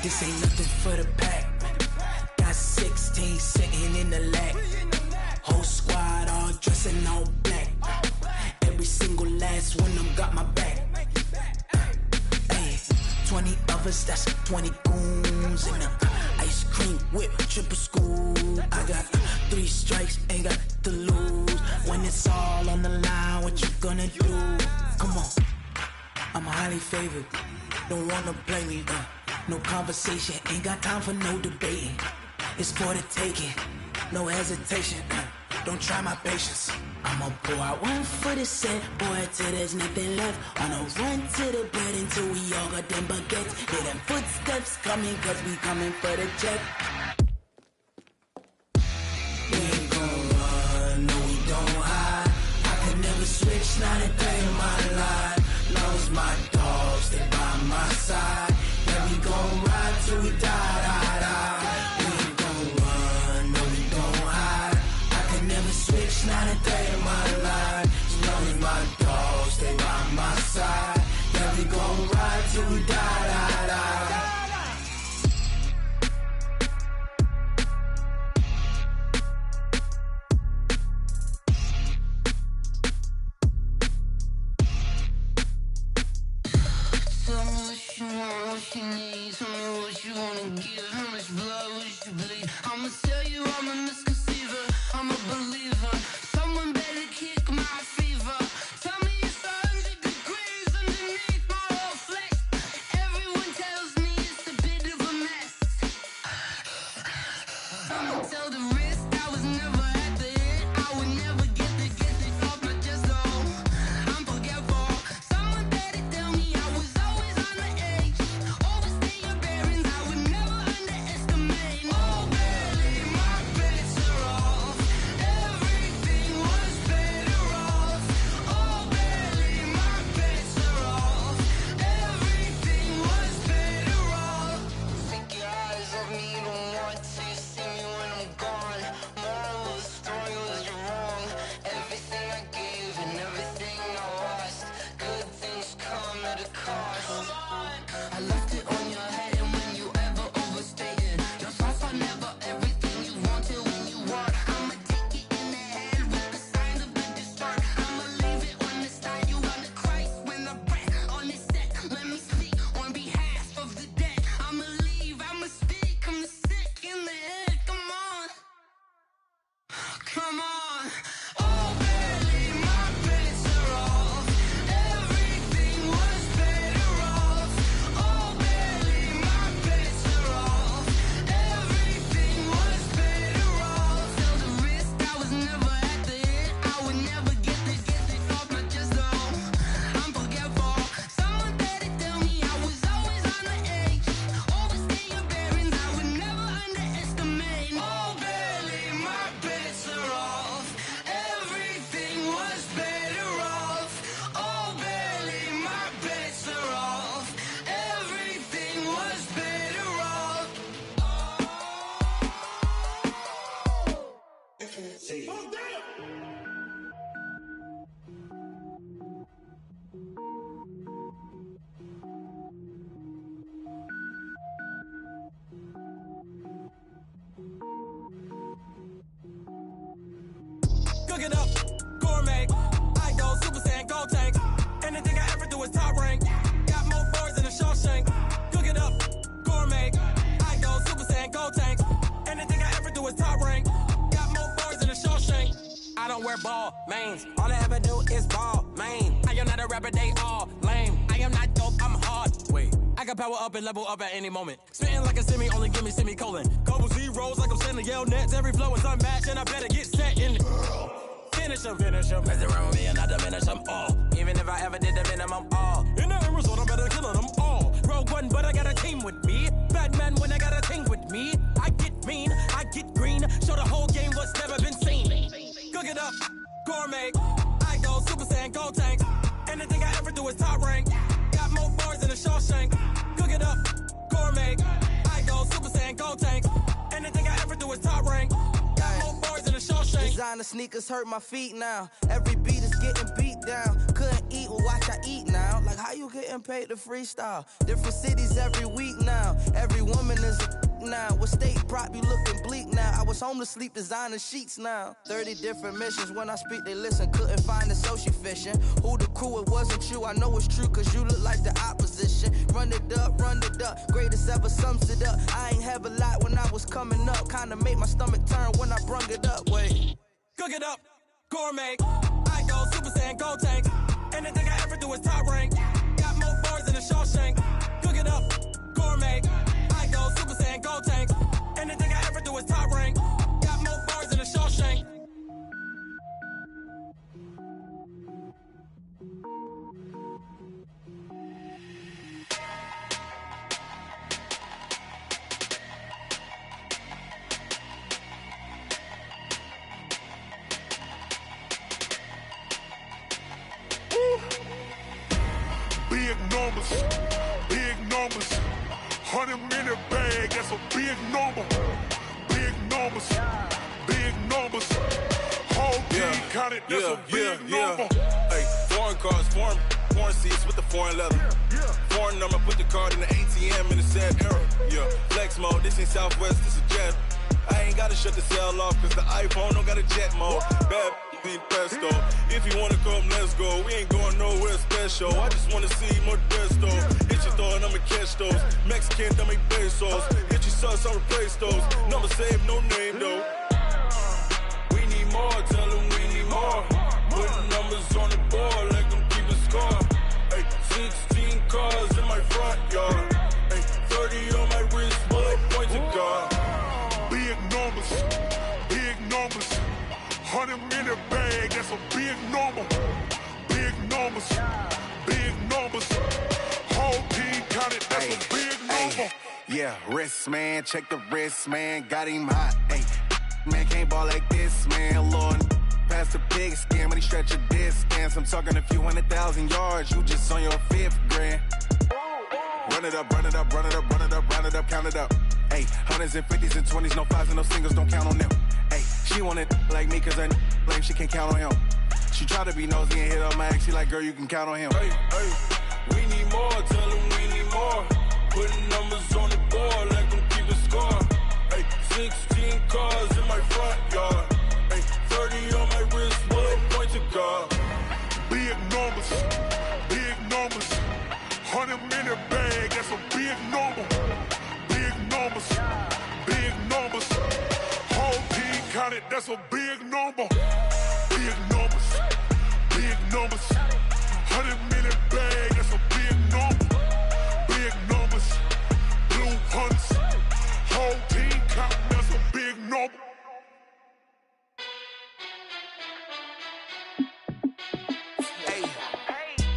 This ain't nothing for the pack. Got 16 sitting in the lap. Whole squad all dressing all black. Every single last one of them got my back. 20 of us, that's 20 goons in the ice cream whip, triple scoop. I got 3 strikes, ain't got to lose. When it's all on the line, what you gonna do? Come on, I'm highly favored. Don't wanna play me, no conversation. Ain't got time for no debating. It's for the taking, no hesitation. Don't try my patience. I'ma pour out one for the set, boy, till there's nothing left. On a run to the bread until we all got them baguettes. Hear them footsteps coming, cause we coming for the check. We ain't gon' run, no we don't hide. I can never switch, not a day in my life. Long as my dogs stay by my side. Yeah, we gon' ride till we die, die, die. We ain't gon' run, no we don't hide. I can never switch, not a day in my life. As long as my dogs stay by my side. Yeah, we gon' ride till we die, die, die. Tell me what you want, what you need. Tell me what you wanna give. How much blood would you bleed? I'ma tell you I'm a misconceiver. I'm a believer. Someone better kick my fever. Tell me it's 100 degrees underneath my whole flesh. Everyone tells me it's a bit of a mess. I'ma tell the risk I was never at the end. I would never get this off my chest though. I'm forgetful. Someone better tell me I was always on the edge. Overstay your bearings, I would never underestimate. Oh, barely, my bets are off. Everything was better off. Oh, barely, my bets are off. Everything was better off. Take your eyes off me, don't want to see me when I'm gone. Moral of the story was you're wrong. Everything I gave and everything I lost. Good things come at a cost. I left it on your head, and when you ever overstay it, your thoughts are never everything you wanted when you want. I'ma take it in the head with the signs of the distort. I'ma leave it on the side. You on the Christ when the breath on this set. Let me speak on behalf of the dead. I'ma leave, I'ma speak. I'm sick in the head. Come on, come on. Oh, barely, my bets are off. Everything was better off. Oh, barely, my bets are off. Everything was better off. Tell the risk I was never at the end. I would never get this off my chest though. I'm forgetful. Someone better tell me I was always on the edge. Overstay your bearings, I would never underestimate. Oh, barely, my bets are off. Everything was better off. Oh, barely, my bets are off. Everything was better off. Cook it up, gourmet. I go Super Saiyan, gold tank. Anything I ever do is top rank. Got more boards than a Shawshank. Cook it up, gourmet. I go Super Saiyan, gold tank. Anything I ever do is top rank. Got more boards than a Shawshank. I don't wear ball mains. All I ever do is ball main. I am not a rapper, they all lame. I am not dope, I'm hard. Wait, I can power up and level up at any moment. Spitting like a semi, only give me semicolon. Couple zeros like I'm sending yell nets. Every flow is unmatched and I better get set in. Finish them. Mess around with me and I diminish them all. Even if I ever did the minimum all. In the end result, I'm better killing them all. Rogue One, but I got a team with me. Batman when I got a team with me. I get mean, I get green. Show the whole game what's never been seen. Cook it up, gourmet. I go Super Saiyan, gold tank. Anything I ever do is top rank. Got more bars than a Shawshank. Cook it up, gourmet. I go Super Saiyan, gold tank. Anything I ever do is top rank. Got more bars than a Shawshank. Designer sneakers hurt my feet now. Every beat is getting beat down. Couldn't eat, well watch I eat now. Like how you getting paid to freestyle? Different cities every week now. Every woman is a now. With state prop, you looking bleak now. I was home to sleep, designing sheets now. 30 different missions. When I speak, they listen. Couldn't find it, so she fishing. Who the crew? It wasn't you. I know it's true, cause you look like the opposition. Run it up, greatest ever sums it up. I ain't have a lot when I was coming up. Kinda made my stomach turn when I brung it up. Wait. Cook it up, gourmet. I go Super Saiyan, gold tank. Anything I ever do is top rank. Got more bars than a Shawshank. Cook it up, gourmet. I go Super Saiyan, gold tank. Anything I ever do is top rank. Got more bars than a Shawshank. Big numbers, 100-minute bag, that's a big number. Big numbers, whole team counted, that's a big number. Hey, foreign cars, foreign seats with the foreign leather. Foreign number, put the card in the ATM in the sad era. Yeah, flex mode, this ain't Southwest, this is Jet. I ain't gotta shut the cell off, cause the iPhone don't got a jet mode. Bad need pesto. If you wanna come, let's go. We ain't going nowhere special. I just wanna see more desto. Hit your throw and I'ma catch those. Mexican, dummy pesos. Hit your sauce, I'll replace those. Number saved, no name though. We need more, tell them we need more. Putting numbers on the board, let them keep a score. Hey, 16 cars in my front yard. Hey, 30 on my wrist, bullet point to God. Big numbers, 100-minute bag, that's a big number. Big numbers, whole team counted, that's a big number. Yeah, wrist man, check the wrist man, got him hot. Ay, man can't ball like this, man. Lord, past the pig skin, but he stretch a distance. I'm talking a few 100,000 yards, you just on your 5th grand. Run it up, count it up. Ay, hundreds and 50s and 20s, no 5s and no singles, don't count on them. Ay, she want it like me, cause her lame, she can't count on him. She try to be nosy and hit on my ex, she like, girl, you can count on him. Hey, we need more, tell them we need more. Putting numbers on the board, let them keep a score. Hey, 16 cars in my front yard. Hey, 30 on my wrist, bullet point to God. Big numbers, 100-minute bag, that's a big number. Big numbers, whole team counted, that's a big number. Big numbers, 100-minute bag, that's a big number. Big numbers, blue hunts, whole team counting, that's a big number.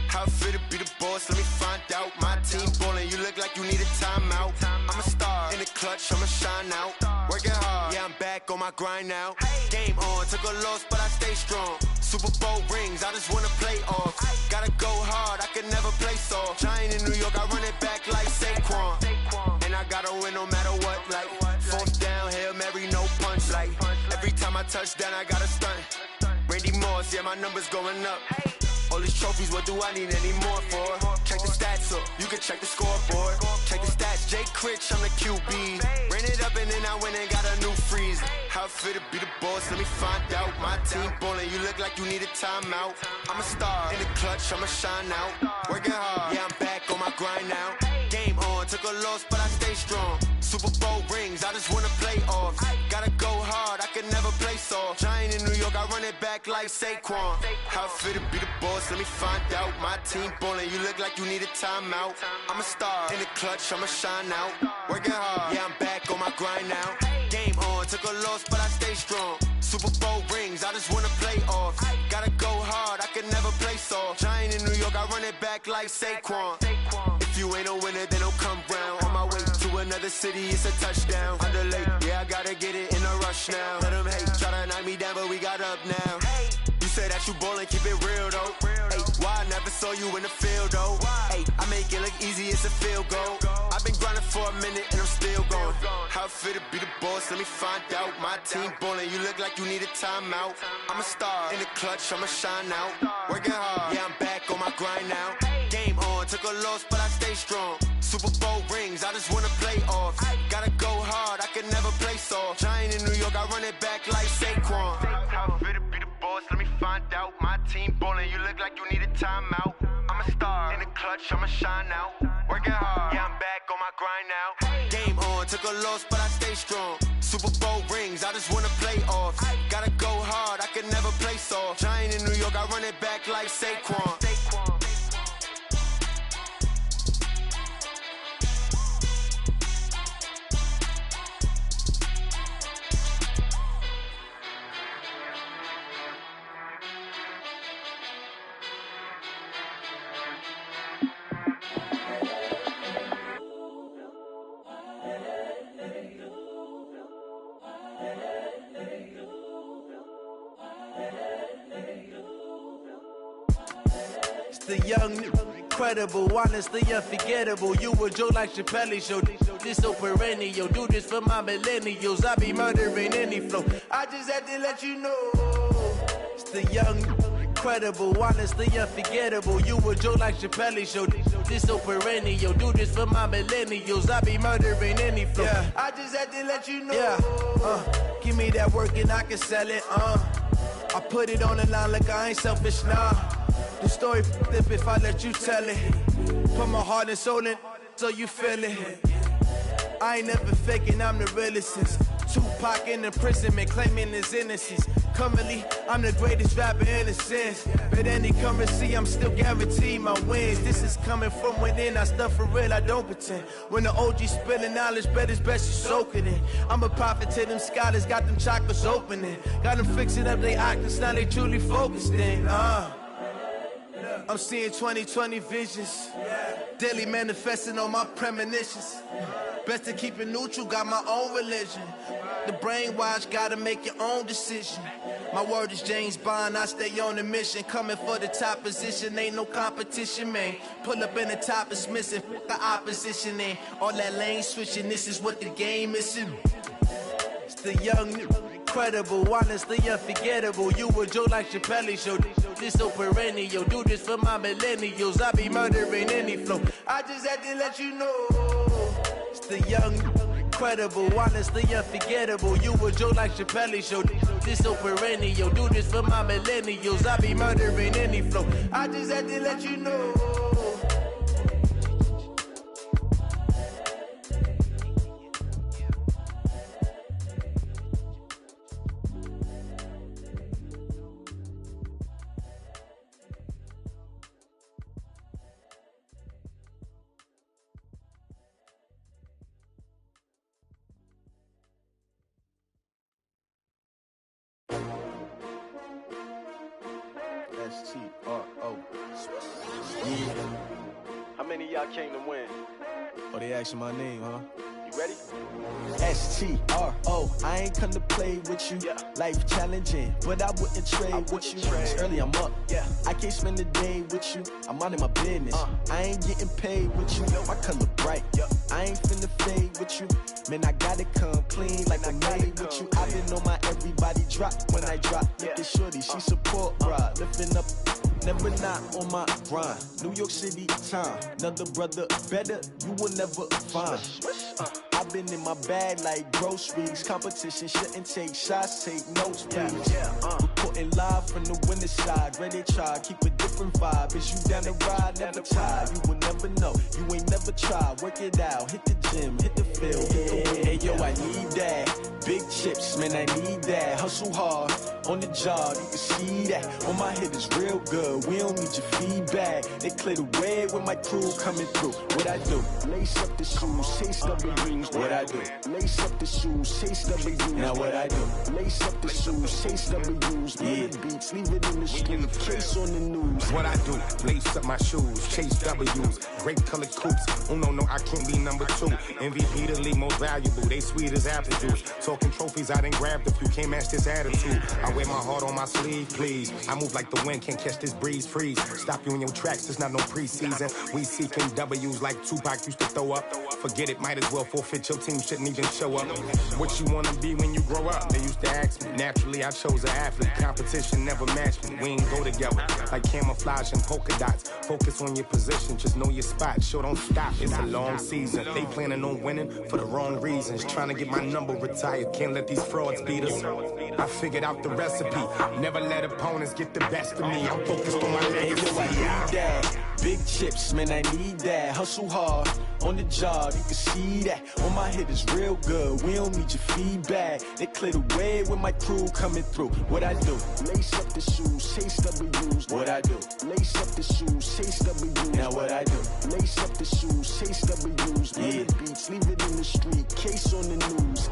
How fit to be the boss? Let me find out. My team ballin', you look like you need a timeout. I'm a star in the clutch, I'ma shine out. Working hard, yeah, I'm back on my grind now. Game on, took a loss, but I stay strong. Super Bowl rings, I just wanna play off. Gotta go hard, I can never play soft. Giant in New York, I run it back like Saquon. And I gotta win no matter what, like 4th down, Hail Mary, no punch. Like every time I touch down, I gotta stunt. Randy Moss, yeah, my numbers going up. All these trophies, what do I need any more for? Check the stats up, you can check the scoreboard. Check the stats, Jake Critch, I'm the QB. Ran it up and then I went and got a new freeze. How fit to be the boss, let me find out. My team ballin', you look like you need a timeout. I'm a star in the clutch, I'ma shine out. Working hard, yeah, I'm back on my grind now. Game on, took a loss, but I stay strong. Super Bowl rings, I just wanna play off. Gotta go hard, I can never play soft. Giant in New York, I run it back like Saquon. How fit to be the boss, let me find out. My team ballin', you look like you need a timeout. I'm a star in the clutch, I'ma shine out. Working hard, yeah, I'm back on my grind now. Game on, took a loss, but I stay strong. Super Bowl rings, I just wanna play off. Gotta go hard, I can never play soft. Giant in New York, I run it back like Saquon. If you ain't a winner, then don't come round. On my way to another city, it's a touchdown. Underlay, yeah, I gotta get it in a rush now. Let them hate, try to knock me down, but we got up now. You say that you ballin', keep it real though. Hey, why I never saw you in the field though? Hey, I make it look easy, it's a field goal. I've been grinding for a minute and I'm still going. How fit to be the boss, let me find out. My team ballin', you look like you need a timeout. I'm a star in the clutch, I'ma shine out. Working hard, yeah, I'm back on my grind now. Game on, took just wanna play off. Gotta go hard, I can never play soft. Giant in New York, I run it back like Saquon. How fit to be the boss, let me find out. My team ballin', you look like you need a timeout. I'm a star, in the clutch, I'ma shine out. Working hard, yeah, I'm back on my grind now. Game on, took a loss, but I stay strong. Super Bowl rings, I just wanna play off. Gotta go hard, I can never play soft. Giant in New York, I run it back like Saquon. The young, incredible, honestly unforgettable. You a joke like Chappelle show. This so perennial. Do this for my millennials. I be murdering any flow. I just had to let you know. It's the young, incredible, honestly unforgettable. You a joke like Chappelle show. This so perennial. Do this for my millennials. I be murdering any flow. Yeah. I just had to let you know. Yeah. Give me that work and I can sell it. I put it on the line like I ain't selfish, nah. The story flip if I let you tell it. Put my heart and soul in so you feel it. I ain't never faking, I'm the realest since Tupac in imprisonment, claiming his innocence. Currently, I'm the greatest rapper in a sense. But any currency, I'm still guaranteed my wins. This is coming from within, I stuff for real, I don't pretend. When the OG spilling knowledge, bet it's best you soak it in. I'm a prophet to them scholars, got them chakras opening. Got them fixing up their octaves, now they truly focused in. I'm seeing 2020 visions, daily manifesting on my premonitions. Best to keep it neutral, got my own religion. The brainwash, gotta make your own decision. My word is James Bond, I stay on a mission. Coming for the top position, ain't no competition, man. Pull up in the top is missing, the opposition ain't. All that lane switching, this is what the game is. It's the young, incredible, honestly unforgettable. You a joke like Chappelle show. This so perennial. Do this for my millennials. I be murdering any flow. I just had to let you know. It's the young, incredible, honestly unforgettable. You a joke like Chappelle show. This so perennial. Do this for my millennials. I be murdering any flow. I just had to let you know. S-T-R-O. Yeah. How many of y'all came to win? Oh, they asking my name, huh? You ready? S-T-R-O. I ain't come to play with you. Life challenging, but I wouldn't trade with you. It's early, I'm up. I can't spend the day with you. I'm out of my business. I ain't getting paid with you. My color bright. I ain't finna fade with you. Man, I gotta come clean like I made with you. I been on my everybody drop when I drop. Look at shorty, she support ride. Lifting up, never not on my grind. New York City time. Another brother better, you will never find. I've been in my bag like groceries. Competition shouldn't take shots, take notes, please. Reporting live from the winter side. Ready to try, keep a different vibe. Is you down the ride, never tired. You will never know, you ain't never tried. Work it out, hit the gym, hit the field, hit the wheel. Hey yo, I need that. Big chips, man, I need that. Hustle hard, on the job, you can see that. On my head is real good, we don't need your feedback. They clear the way when my crew coming through. What I do? Lace up the shoes, chase W's. What I do? Lace up the shoes, chase W's. Now what I do? Lace up the shoes, chase W's. Yeah, beats, leave it in the street, case on the news. What I do? Lace up my shoes, chase W's. Great colored coops. Oh no, I can't be number 2. MVP the league most valuable. They sweet as apple juice. Talking trophies, I done grabbed a few. Can't match this attitude. I wear my heart on my sleeve, please. I move like the wind, can't catch this breeze. Freeze. Stop you in your tracks. There's not no preseason. We seeking W's like Tupac used to throw up. Forget it, might as well forfeit. Your team shouldn't even show up. What you wanna be when you grow up? They used to ask me. Naturally, I chose an athlete. Competition never matched me. We ain't go together like camouflage and polka dots. Focus on your position, just know your spot. Sure, don't stop. It's a long season. They planning on winning for the wrong reasons. Trying to get my number retired. Can't let these frauds beat us. I figured out the recipe. Never let opponents get the best of me. I'm focused on my legacy. I need that. Big chips, man, I need that. Hustle hard on the job, you can see that. On my head is real good. We don't need your feedback. They clear the way with my crew coming through. What I do? Lace up the shoes, chase W's. What I do? Lace up the shoes, chase W's. Now what I do? Lace up the shoes, chase W's. Yeah. The beats, leave it in the street. Case on the news.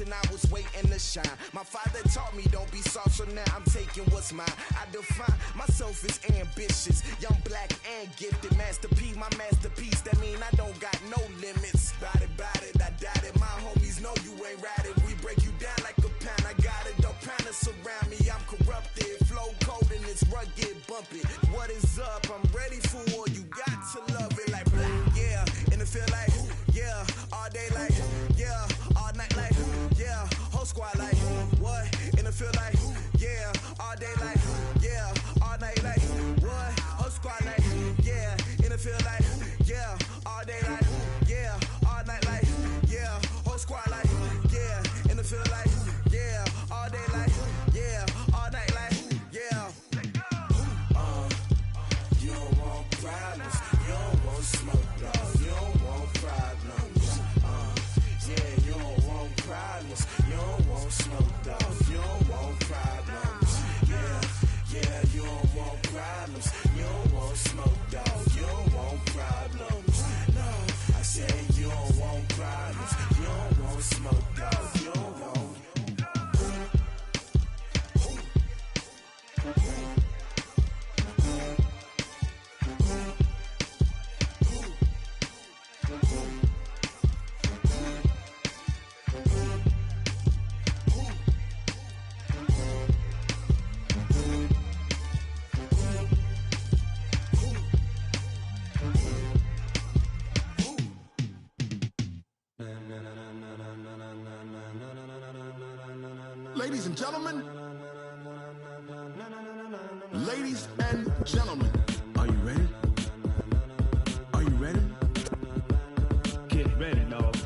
I was waiting to shine. My father taught me don't be soft, so now I'm taking what's mine. I define myself as ambitious, young, black, and gifted. Master P, my masterpiece. That mean I don't got no limits. Bout it, I doubt it. My homies know you ain't ratted. We break you down like a pound. I got it, don't pound to surround me. I'm corrupted, flow cold and it's rugged, bumpy. What is up? I'm ready for war. You got to love it like blah. Yeah, and it feel like yeah, all day like yeah, all night like yeah, whole squad like what? And it feel like yeah, all day like yeah, all night like what? Whole squad like yeah, and it feel like yeah, all day like yeah, all night like yeah, whole squad like yeah, and it feel like yeah, all day like yeah, all night like yeah. You don't want problems, you don't want smoke, dog. You don't want problems. Yeah, you don't want problems, you don't want smoke, dog. You don't want problems. Yeah, you don't want problems, you don't want smoke, dog. You don't want problems. No, I said you don't want problems, you don't want smoke, dog. You don't want. Ladies and gentlemen, ladies and gentlemen, are you ready? Are you ready? Get ready, dog.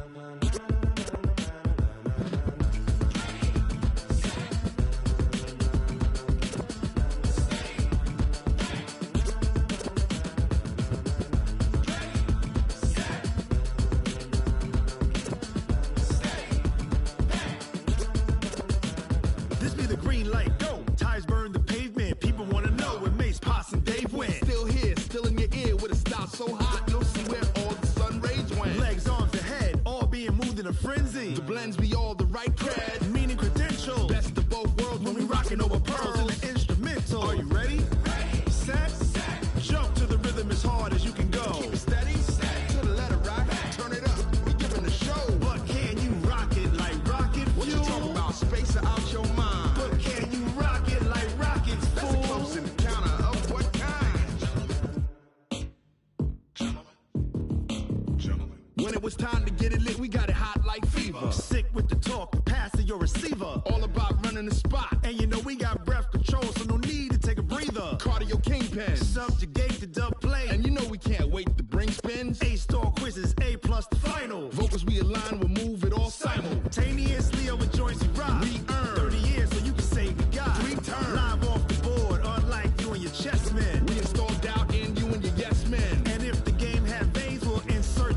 the green light, go. Tires burn the pavement, people wanna know when Mace, Potts, and Dave went. Still here, still in your ear with a style so hot, you'll see where all the sun rays went. Legs, arms, the head, all being moved in a frenzy. The blends be all the right cred, meaning credentials. Best of both worlds when we rockin' over pearls in the instrumental. Are you ready? Set, jump to the rhythm as hard as you can go. Keep it steady, to the letter right, turn it up, we giving the show. But can you rock it like rocket fuel? What you talking about, space out your mind? But can you rock it like rockets, fool? That's a close encounter of what kind? When it was time to get it lit, we got it hot like fever. Sick with the talk, pass it your receiver. All about running the spot. And you know we got breath control, so no need to take a breather. Cardio kingpin, subjugate the dub play. And you know we can't wait to bring spins. A-star quizzes, A+ the final. Vocals we align, we'll move it all simultaneously over joints we rock. We earn 30 years, so you can say we got 3 turns. Live off the board, unlike you and your chess men. We install doubt in you and your yes men. And if the game had veins, we'll insert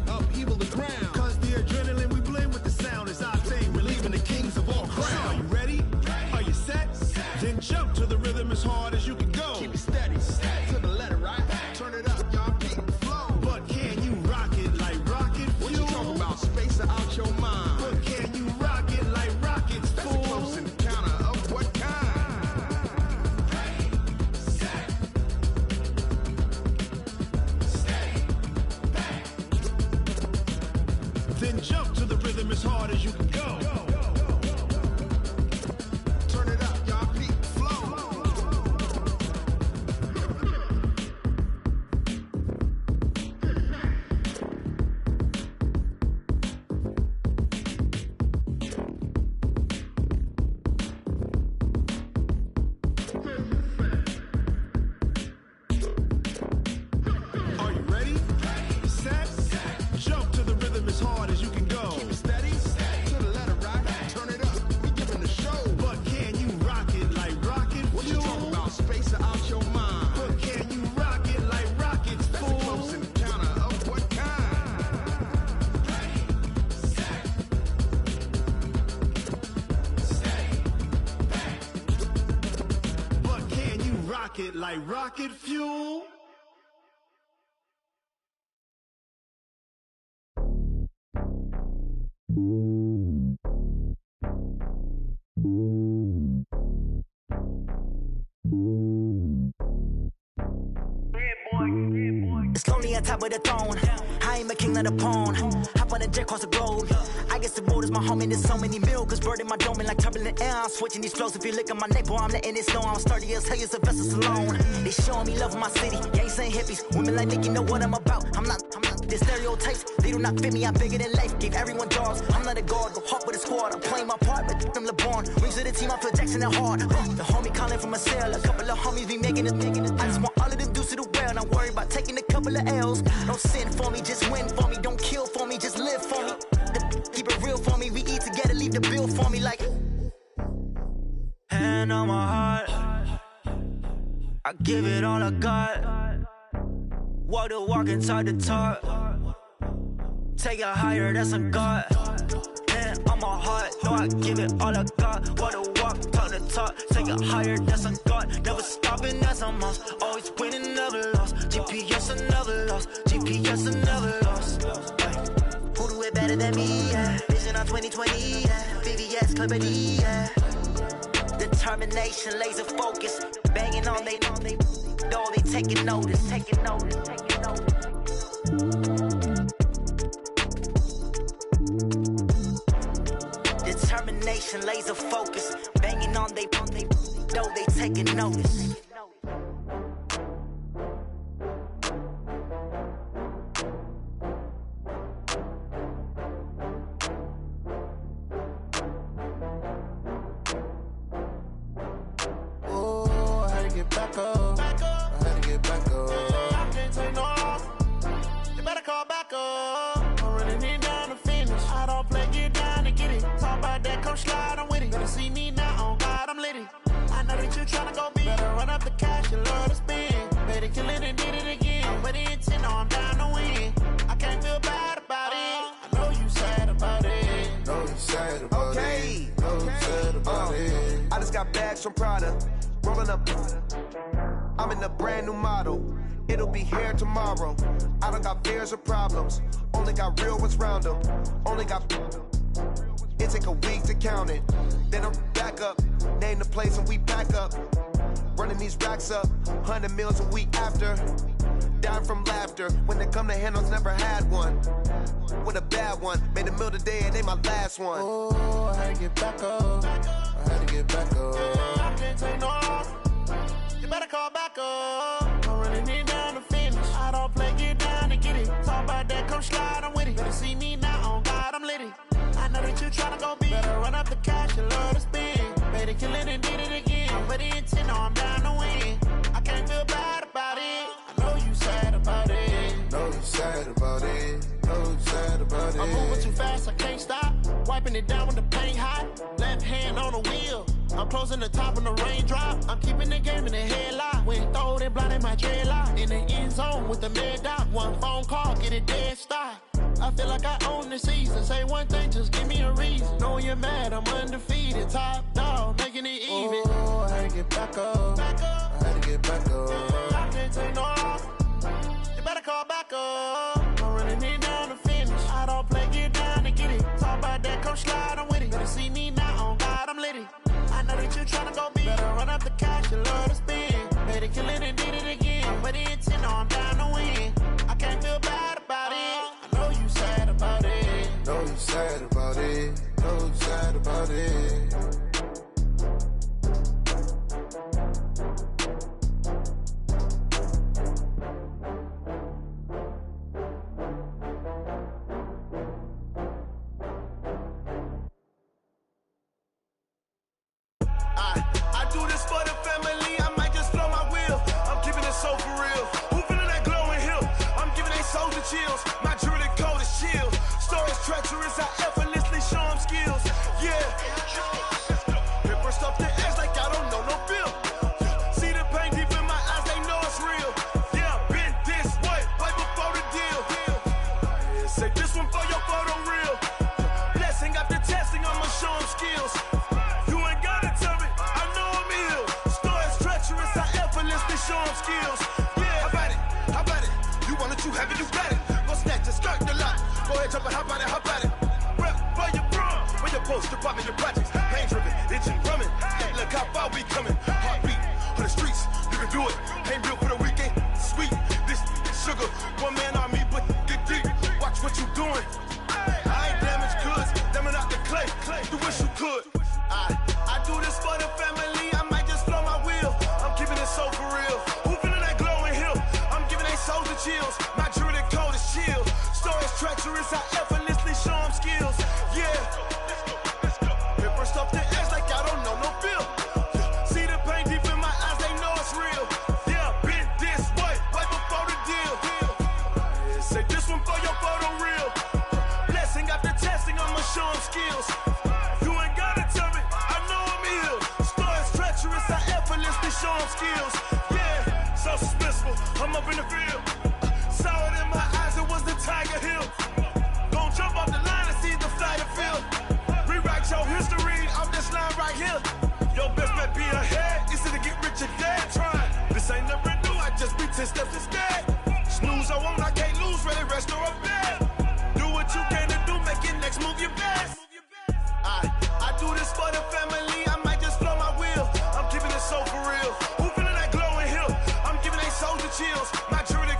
upheaval the ground. Cause the adrenaline we blend with the sound is our thing, relieving the kings of all crowns. Are you ready? Are you set? Then jump to the rhythm as hard as you can go. Keep it steady, to the letter right. Turn it up, y'all beat the flow. But can you rock it like rocket fuel? What you talking about, space out your mind? But can you rock it like rockets, That's fool? a close encounter of what kind? Then jump to the rhythm as hard as you can go. Turn it up, y'all beat the flow. Are you ready? Set, jump to the rhythm as hard as you can go. Keep it steady, to the letter right. Turn it up, we giving the show. But can you rock it like rocket What you fuel? talking about, space out your mind? But can you rock it like rockets, That's a fool? close encounter of what kind? But can you rock it like rocket fuel? It's lonely on top of the throne. I ain't a king of the pawn. Hop on a jet across the globe. I guess the road is my home and there's so many milkers burning my dome like turbulent air. I'm switching these flows. If you look at my neck, boy, I'm letting it snow. I'm sturdy as hell, it's a vessel alone. They showing me love in my city. Gangs ain't hippies. Women like Nicky know what I'm about. I'm not. The stereotypes, they do not fit me. I'm bigger than life. Gave everyone dogs. I'm not a guard. Go hard with a squad. I'm playing my part, but I'm LeBron. Wings of the team, I feel Jackson and hard. The homie calling from a cell. A couple of homies be making it. I just want all of them dudes to the well. Not worried about taking a couple of L's. Don't sin for me, just win for me. Don't kill for me, just live for me. Keep it real for me. We eat together, leave the bill for me like. Hand on my heart, I give it all I got. Walk the walk and talk the talk. Take it higher, that's a God. Hand on my heart, no, I give it all I got. Walk the walk, talk the talk. Take it higher, that's a God. Never stopping, that's a must. Always winning, never lost. GPS, I never lost. GPS, I never lost. Who do it better than me? Yeah. Vision on 2020, yeah. VVS, Clippity, yeah. Determination, laser focus. Banging on they know they taking notice, taking notice, taking notice. Determination, laser focus. Banging on they know they taking notice. Back up. I had to get back up. I can't take no loss. You better call back up. I'm running it down to finish. I don't play, get down to get it. Talk about that, come slide, I'm with it. Better see me now, on God, I'm lit it. I know that you tryna go big. Better run up the got bags from Prada, rolling up. I'm in a brand new model. It'll be here tomorrow. I don't got fears or problems. Only got real ones round them. Only got. It take a week to count it. Then I'm back up. Name the place and we pack up. Running these racks up. 100 meals a week after. Dying from laughter. When they come to handles, never had one. With a bad one. Made a meal today and they my last one. Oh, I had to get back up. I had to get back up. I can't take no off. You better call back up. I'm running it down to finish. I don't play, get down to get it. Talk about that, come slide, I'm with it. Better see me now, on God, I'm litty. I know that you tryna go big. Better run up the cash, you love to spend. Better kill it and did it again. I'm with the intent, no, I'm down to win. I can't feel bad about it. I know you sad about it. Know you sad about it. Know you sad about it. I'm moving too fast, I can't stop. Wiping it down with the paint hot. Left hand on the wheel. I'm closing the top when the raindrop. I'm keeping the game in the headlock. When throwed and blinded my dreadlock. In the end zone with the mid dot. One phone call, get it dead stop. I feel like I own the season. Say one thing, just give me a reason. Knowing you're mad, I'm undefeated. Top dog, making it even. Oh, I had to get back up. I had to get back up. I can't take no off. You better call back up. I'm running it down to finish. I don't play, get down to get it. Talk about that, come slide, I'm with it. Better see me now, on God, I'm litty. I know that you tryna go big. Better run up the cash, you love to spend. Better kill it and did it again. But the intent, no, I'm down to win. I can't feel bad about it. I know you sad about it. Know you sad about it. Know you sad about it. I do this for the family, I might just blow my wheel. I'm keeping it so for real. Who feeling that glowing hill? I'm giving they souls the chills. My jewelry cold is chill. Stories treacherous, I effortlessly show them skills. Yeah. Paper stuff the edge like I don't know no bill. See the pain deep in my eyes, they know it's real. Yeah, been this way, way before the deal. Say this one for your photo real. Blessing after testing, I'ma show them skills. Show them skills. Yeah, how about it? You want it, you have it, you got it. Go snatch it, skirt the lot. Go ahead, jump it, how about it? Rep for your bro. When your post department, your projects. Pain driven, itching, drumming. Hey, look how far we coming. Heartbeat on the streets, you can do it. Ain't built for the weekend. Sweet, this sugar. One man army, but get deep. Watch what you doing. I ain't damaged goods, damn out the clay. You wish you could. I do this for the family. I might just blow my wheel. I'm keeping it so for real. Who feeling that glowing hill? I'm giving they souls the chills. My jewelry cold is chill. Stories treacherous, I effortlessly show them skills. Yeah. Paper stuff the edge like I don't know no bill. See the pain deep in my eyes, they know it's real. Yeah, been this way, way before the deal. Say this one for your photo real. Blessing after testing, I'ma show them skills. You ain't gotta tell me, I know I'm ill. Stories treacherous, I effortlessly show them skills. Yeah, so suspenseful, I'm up in the field. Saw it in my eyes, it was the Tiger Hill. Gon' jump off the line and see the flight of field. Rewrite your history off this line right here. Your best bet be ahead, easy to get rich or dead. Trying, this ain't never new, I just be 10 steps instead. Snooze I won't, I can't lose, ready, rest or a bed. Do what you can to do, make your next move your best. I do this for the family, I might just blow my wheel. I'm keeping it so for real. Who feeling that glowing hill? I'm giving they souls the chills. My jewelry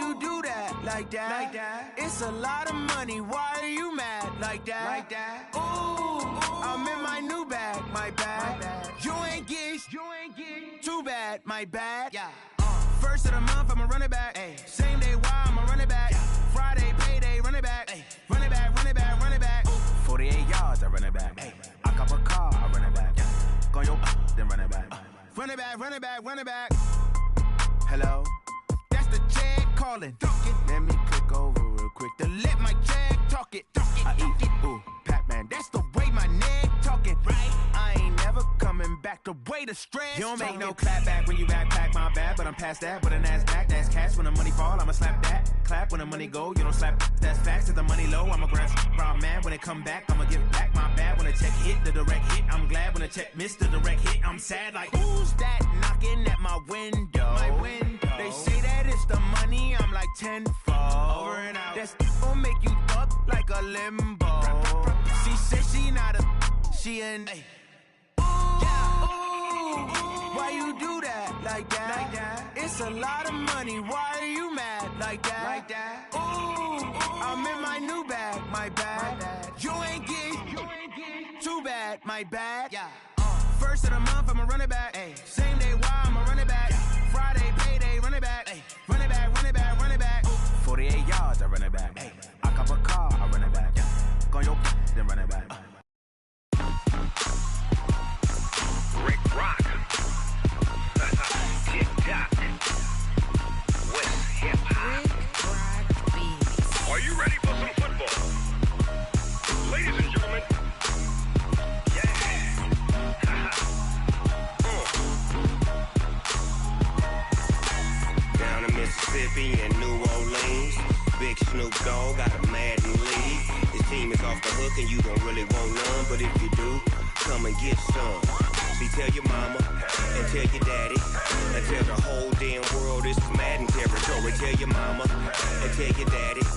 you do that like that? Like that? It's a lot of money. Why are you mad like that? Like that? Ooh, I'm in my new bag. My bad. You ain't get too bad. My bad. Yeah. First of the month, I'ma run it back. Ay. Same day, why I'ma run it back. Yeah. Friday, payday, run it back. Ay. Run it back, run it back, run it back. Ooh. 48 yards, I run it back. Ay. I cop a car, I run it back. Yeah. Go your then run it back. Run it back, run it back, run it back. Hello? That's the Jag calling. Let me click over real quick to let my Jag talk it. I eat it. Ooh, Pac-Man, that's the way my neck talking. Right? I ain't never coming back the way the stress. You don't make no clap back when you backpack, my bad, but I'm past that. With a NASDAQ, that's cash. When the money fall, I'ma slap that. Clap when the money go, you don't slap. That's facts. If the money low, I'ma grab round man. When it come back, I'ma give back my bad. When the check hit, the direct hit. I'm glad when the check missed the direct hit. I'm sad like, who's that knocking at my window? My window. They say that it's the money, I'm like tenfold. Over and out. That's gon' make you up like a limbo. She said she not a, she an. Ooh, why you do that like that? Like that? It's a lot of money. Why are you mad like that? Like that? Ooh, I'm in my new bag. My bad. You ain't get too bad. My bad. Yeah. First of the month, I'ma run it back. Ay. Same day, why I'ma run it back. Yeah. Friday, payday, run it back. Ay. Run it back, run it back, run it back. Ooh. 48 yards, I run it back. Ay. I cop a car, I run it back. Yeah. Go your then run it back. Rick Rock. TikTok. West Hip Hop. Are you ready for some football? Ladies and gentlemen. Down in Mississippi and New Orleans, Big Snoop Dogg got a Madden league. His team is off the hook and you don't really want none, but if you do, come and get some. See, tell your mama and tell your daddy and tell the whole damn world this is Madden territory. Tell your mama and tell your daddy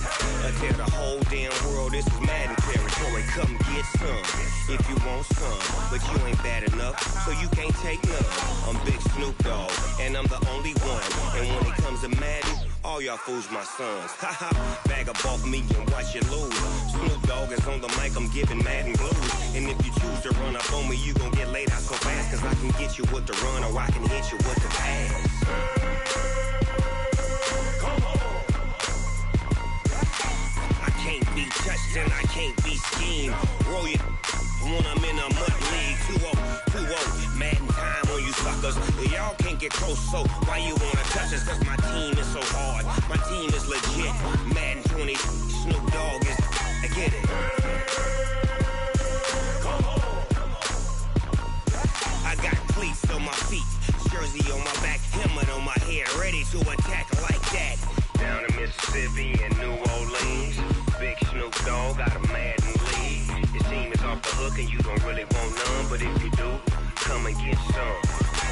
and tell the whole damn world this is Madden territory. Come get some if you want some, but you ain't bad enough, so you can't take none. I'm Big Snoop Dogg and I'm the only one, and when it comes to Madden, all y'all fools my sons. Haha, bag up off me and watch you lose. Snoop Dogg is on the mic, I'm giving Madden blues. And if you choose to run up on me, you gon' get laid out so fast, cause I can get you with the run or I can hit you with the pass. Come on. I can't be touched and I can't be schemed. Roll you when I'm in a mud league. 2-0, Madden time on you suckers. Y'all can't get close, so why you wanna touch us? Cause my team is so hard, my team is legit. Madden 20, Snoop Dogg is, I get it. Come on. I got cleats on my feet, jersey on my back, helmet on my head, ready to attack like that. Down in Mississippi and New Orleans, Big Snoop Dogg got a Madden league. His team is off the hook and you don't really want none, but if you do, come and get some.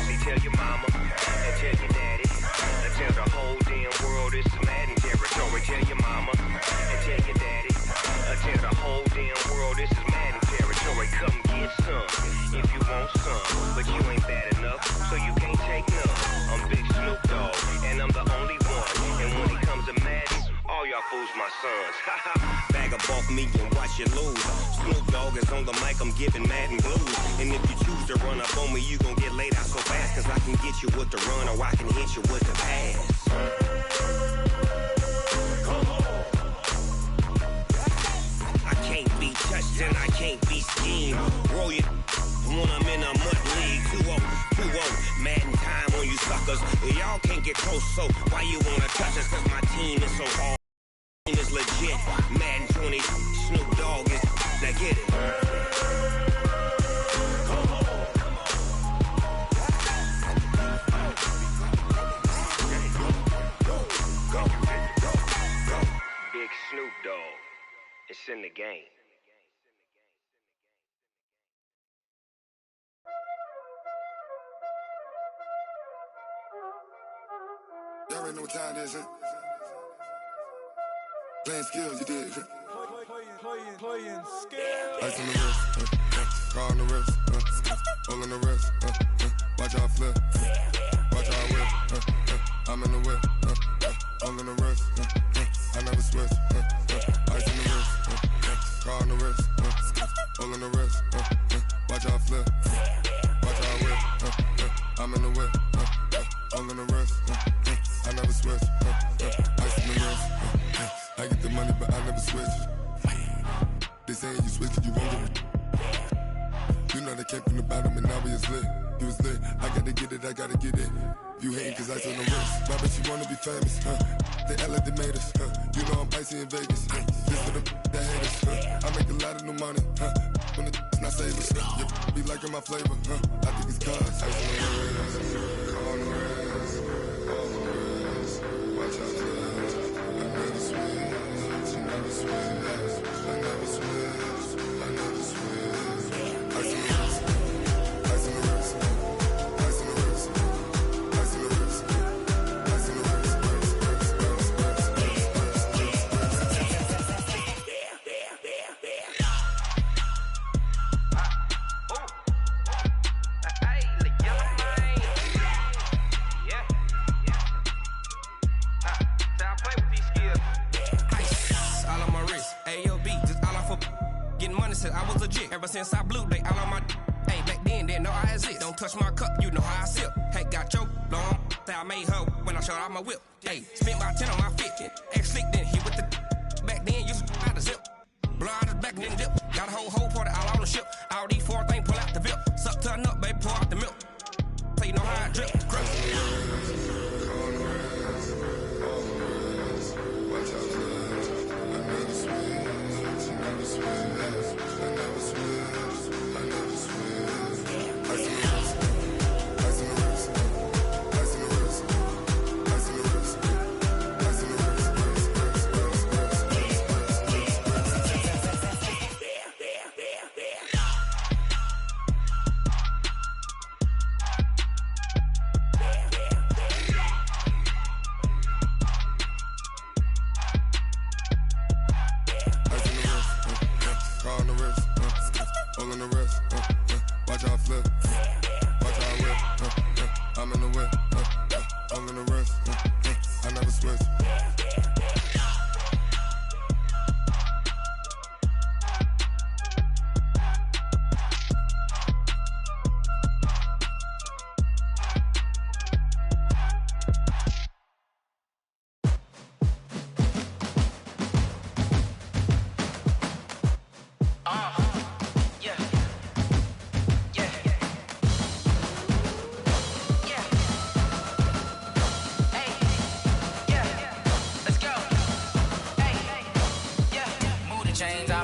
See, tell your mama and tell your daddy and tell the whole damn world this is Madden territory. Tell your mama and tell your daddy and tell the whole damn world this is Madden territory. Come get some if you want some, but you ain't bad enough, so you can't take none. I'm Big Snoop Dogg and I'm the only one, and when it comes to Madden, all y'all fools my sons. Bag up off me and watch you lose. Snoop Dogg is on the mic, I'm giving Madden blues. And if you choose to run up on me, you gon' get laid out so fast, cause I can get you with the run or I can hit you with the pass. Come on. I can't be touched and I can't be schemed. Roll you when I'm in a mud league. 2-0, Madden time on you suckers. Y'all can't get close, so why you wanna touch us? Cause my team is so hard. Is legit. Madden 20, Snoop Dogg is, now get it. Come on. Go. Big Snoop Dogg, it's in the game. Y'all already know what time it is, huh? Playing skills, you did. Playing skills. Ice on the wrist, car on the wrist, all on the wrist, watch how I flip, watch how I whip, I'm in the whip, all on the wrist, I get the money, but I never switch. They saying you switch and you won't get it. You know they came from the bottom and now we is lit. You was lit, I gotta get it, I gotta get it. You hating cause I took no risks. Why bet you wanna be famous, huh? They act like they made us, huh? You know I'm icy in Vegas, huh? This for the that hate us, huh? I make a lot of new money, huh? When the not save us, you be liking my flavor, huh? I think it's cause ice on the wrist, on the wrist, on the wrist. Watch out, I never switch, I never switch, I never switch, I never switch. Ice on the wrist, ice on the wrist, ice on the wrist, ice on the wrist, ice on the wrist. I was legit ever since I blew they all on my hey back then didn't know I exist. Don't touch my cup, you know how I sip. Hey, got your long I made her when I showed out my whip. Hey, spent my 10 on my fit. Ex-slick then hit with the back then used to out the zip. Blow out his back and then dip. Got a whole party all on the ship. All these four things pull out the VIP. Suck to a nut, baby, pour out the milk. So you know how I drip.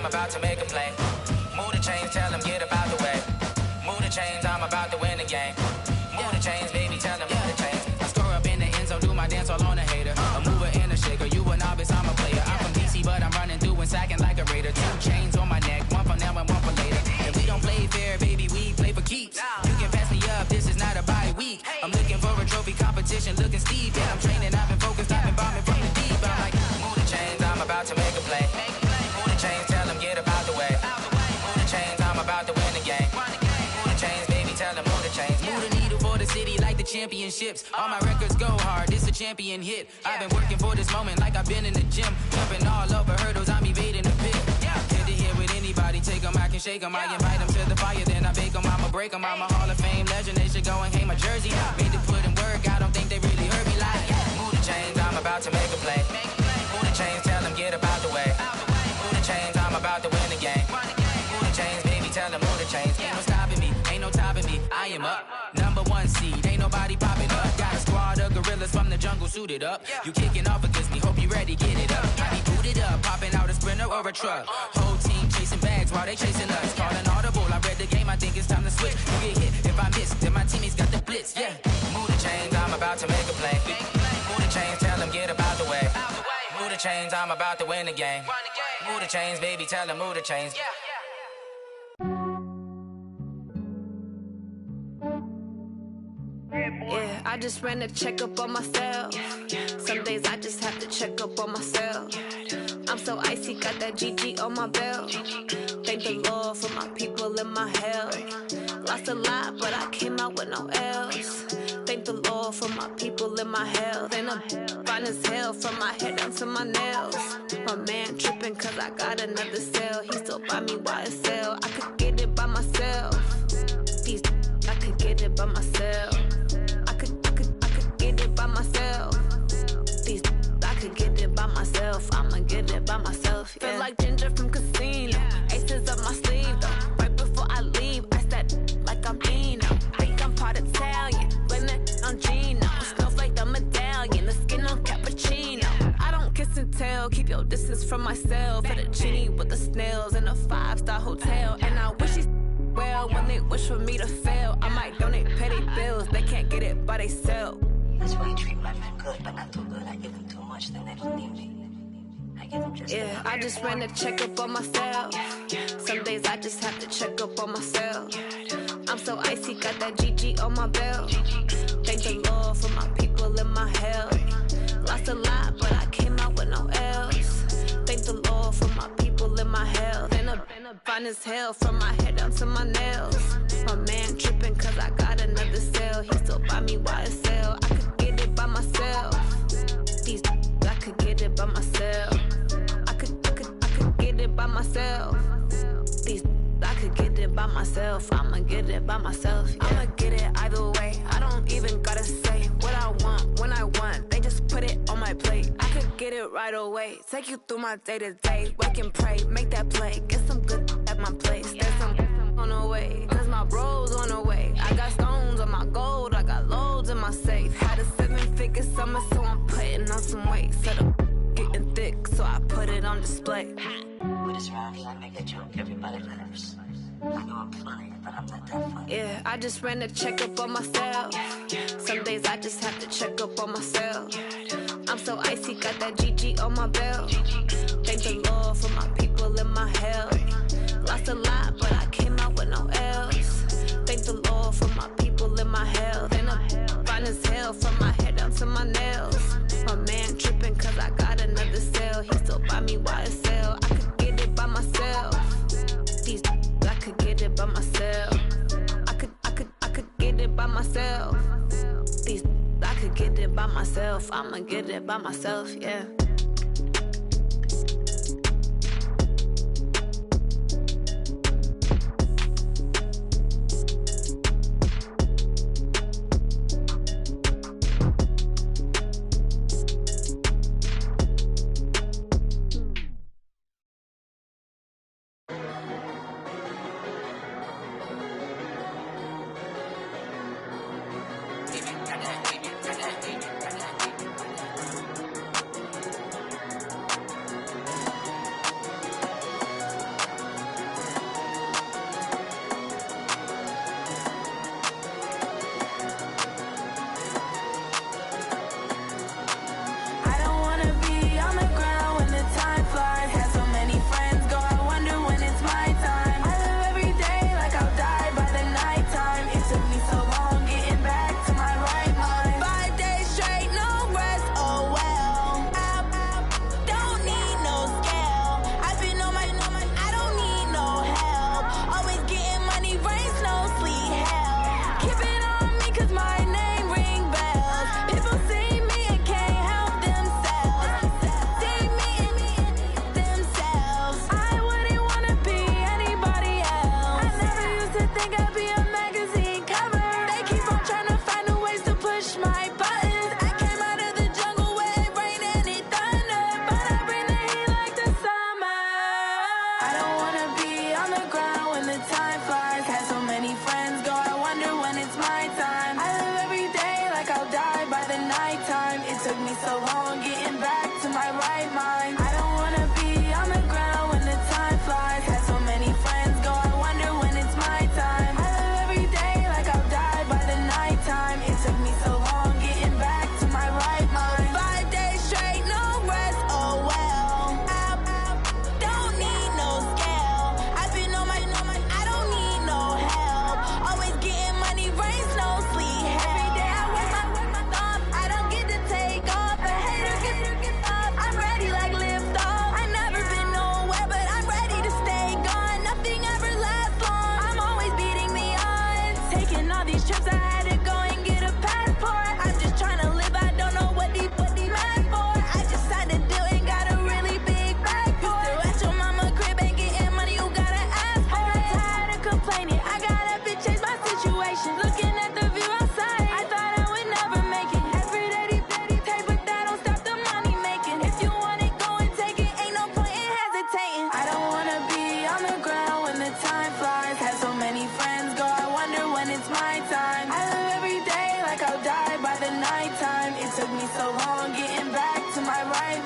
About to make a play. Move the chains, tell them get about the way. Move the chains, I'm about to win the game. Move the chains, baby, tell them move the chains. I score up in the end zone, do my dance all on a hater. A mover and a shaker, you a novice, I'm a player. I'm from DC, but I'm running through and sacking like a raider. 2 chains on my neck, one for now and one for later. If we don't play fair, baby, we play for keeps. You can pass me up, this is not a bye week. I'm looking for a trophy competition, looking steep. Yeah, I'm training, I've been focused, I've been bombing from the deep. I'm like, move the chains, I'm about to make a play. Move the chains, tell them get about the way. Move the chains, I'm about to win the game. Move the chains, baby, tell them move the chains. Move the needle for the city like the championships. All my records go hard, this a champion hit. I've been working for this moment like I've been in the gym. Jumping all over hurdles, I'm evading the pit. Head to head with anybody, take them, I can shake them. I invite them to the fire, then I bake them, I'ma break them. I'm a Hall of Fame legend, they should go and hang my jersey. Made to put in work, I don't think they really heard me like. Move the chains, I'm about to make a play. Move the chains, tell them get about the way. Move the chains, I'm about to win the game. Move the chains, baby, tell them move the chains. Ain't no stopping me, ain't no topping me. I am up, #1 seed, ain't nobody popping up. Got a squad of gorillas from the jungle suited up. You kicking off against me, hope you ready, get it up. I be booted up, popping out a sprinter or a truck. Whole team chasing bags while they chasing us. Calling audible, I read the game, I think it's time to switch. You get hit if I miss, then my teammates got the blitz. Yeah, move the chains, I'm about to make a play. Move the chains, tell them get about the way. Move the chains, I'm about to win the game. Move the chains, baby, tell them move the chains. Yeah, I just ran a checkup on myself. Some days I just have to check up on myself. I'm so icy, got that GG on my belt. Thank the Lord for my people in my health. Lost a lot, but I came out with no else. Thank the Lord for my people in my health. And I'm fine as hell from my head down to my nails. My man tripping cause I got another cell. He still buy me YSL. I could get it by myself. These I could get it by myself. I could get it by myself. These I could get it by myself. I'ma get it by myself. Yeah. Feel like Ginger from Casino. Aces up my sleeve though. Right before I leave, I said like I'm Eno. Think I'm part Italian, blame that on Gino. Snowflake the medallion, the skin on cappuccino. I don't kiss and tell, keep your distance from myself. Fettuccine with the snails in a 5-star hotel. And I wish he's well when they wish for me to fail. I might donate petty bills, they can't get it by themselves. That's why you treat my men good, but not too good. I give them too much, then they don't need me. I give them just yeah, I just ran a checkup on myself. Some days I just have to check up on myself. I'm so icy, got that GG on my belt. Thank the Lord for my people in my health. Lost a lot, but I came out with no else. Thank the Lord for my people in my health. And a fine as hell from my head down to my nails. My man tripping cause I got another cell. He still buy me YSL. I could get it by myself. These I could get it by myself. I could get it by myself. These I could get it by myself. I'ma get it by myself. Yeah. I'ma get it either way. I don't even gotta say what I want when I want. They just put it on my plate. I could get it right away. Take you through my day to day. Wake and pray, make that play. Get some good at my place. There's some on the way. Cause my bro's on the way. I got stones on my gold. I got loads in my safe. Had a 7-figure summer, so I'm putting on some weight. Set up getting thick, so I put it on display. With this round here, I make a joke, everybody laughs. I know I'm funny, but I'm not that funny. Yeah, I just ran a checkup on myself. Some days I just have to check up on myself. I'm so icy, got that GG on my belt. Thank the Lord for my people in my health. Lost a lot, but I came out with no else. Thank the Lord for my people in my health. And I'm fine as hell from my head down to my nails. My man tripping cause I got another cell. He still buy me YSL. I could get it by myself. These I could get it by myself. I could get it by myself. These I could get it by myself. I'ma get it by myself, yeah.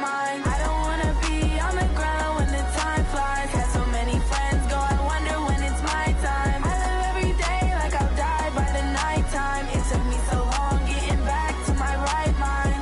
mind. I don't wanna be on the ground when the time flies. Had so many friends go, I wonder when it's my time. I live every day like I'll die by the nighttime. It took me so long getting back to my right mind.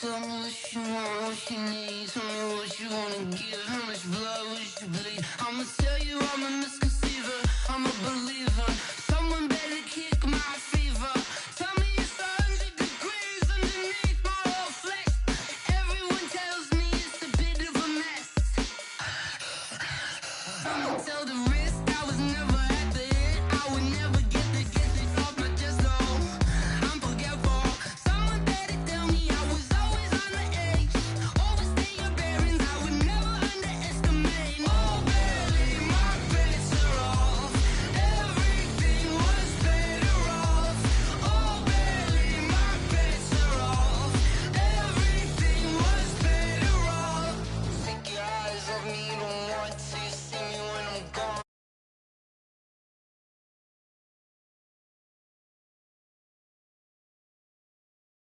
Tell me what you want, what you need. Tell me what you wanna give. How much blood would you bleed? I'ma tell you I'm a misconceiver. I'm a believer. Someone better kick my fever. Tell me it's 100 degrees underneath my whole flesh. Everyone tells me it's a bit of a mess. I'ma tell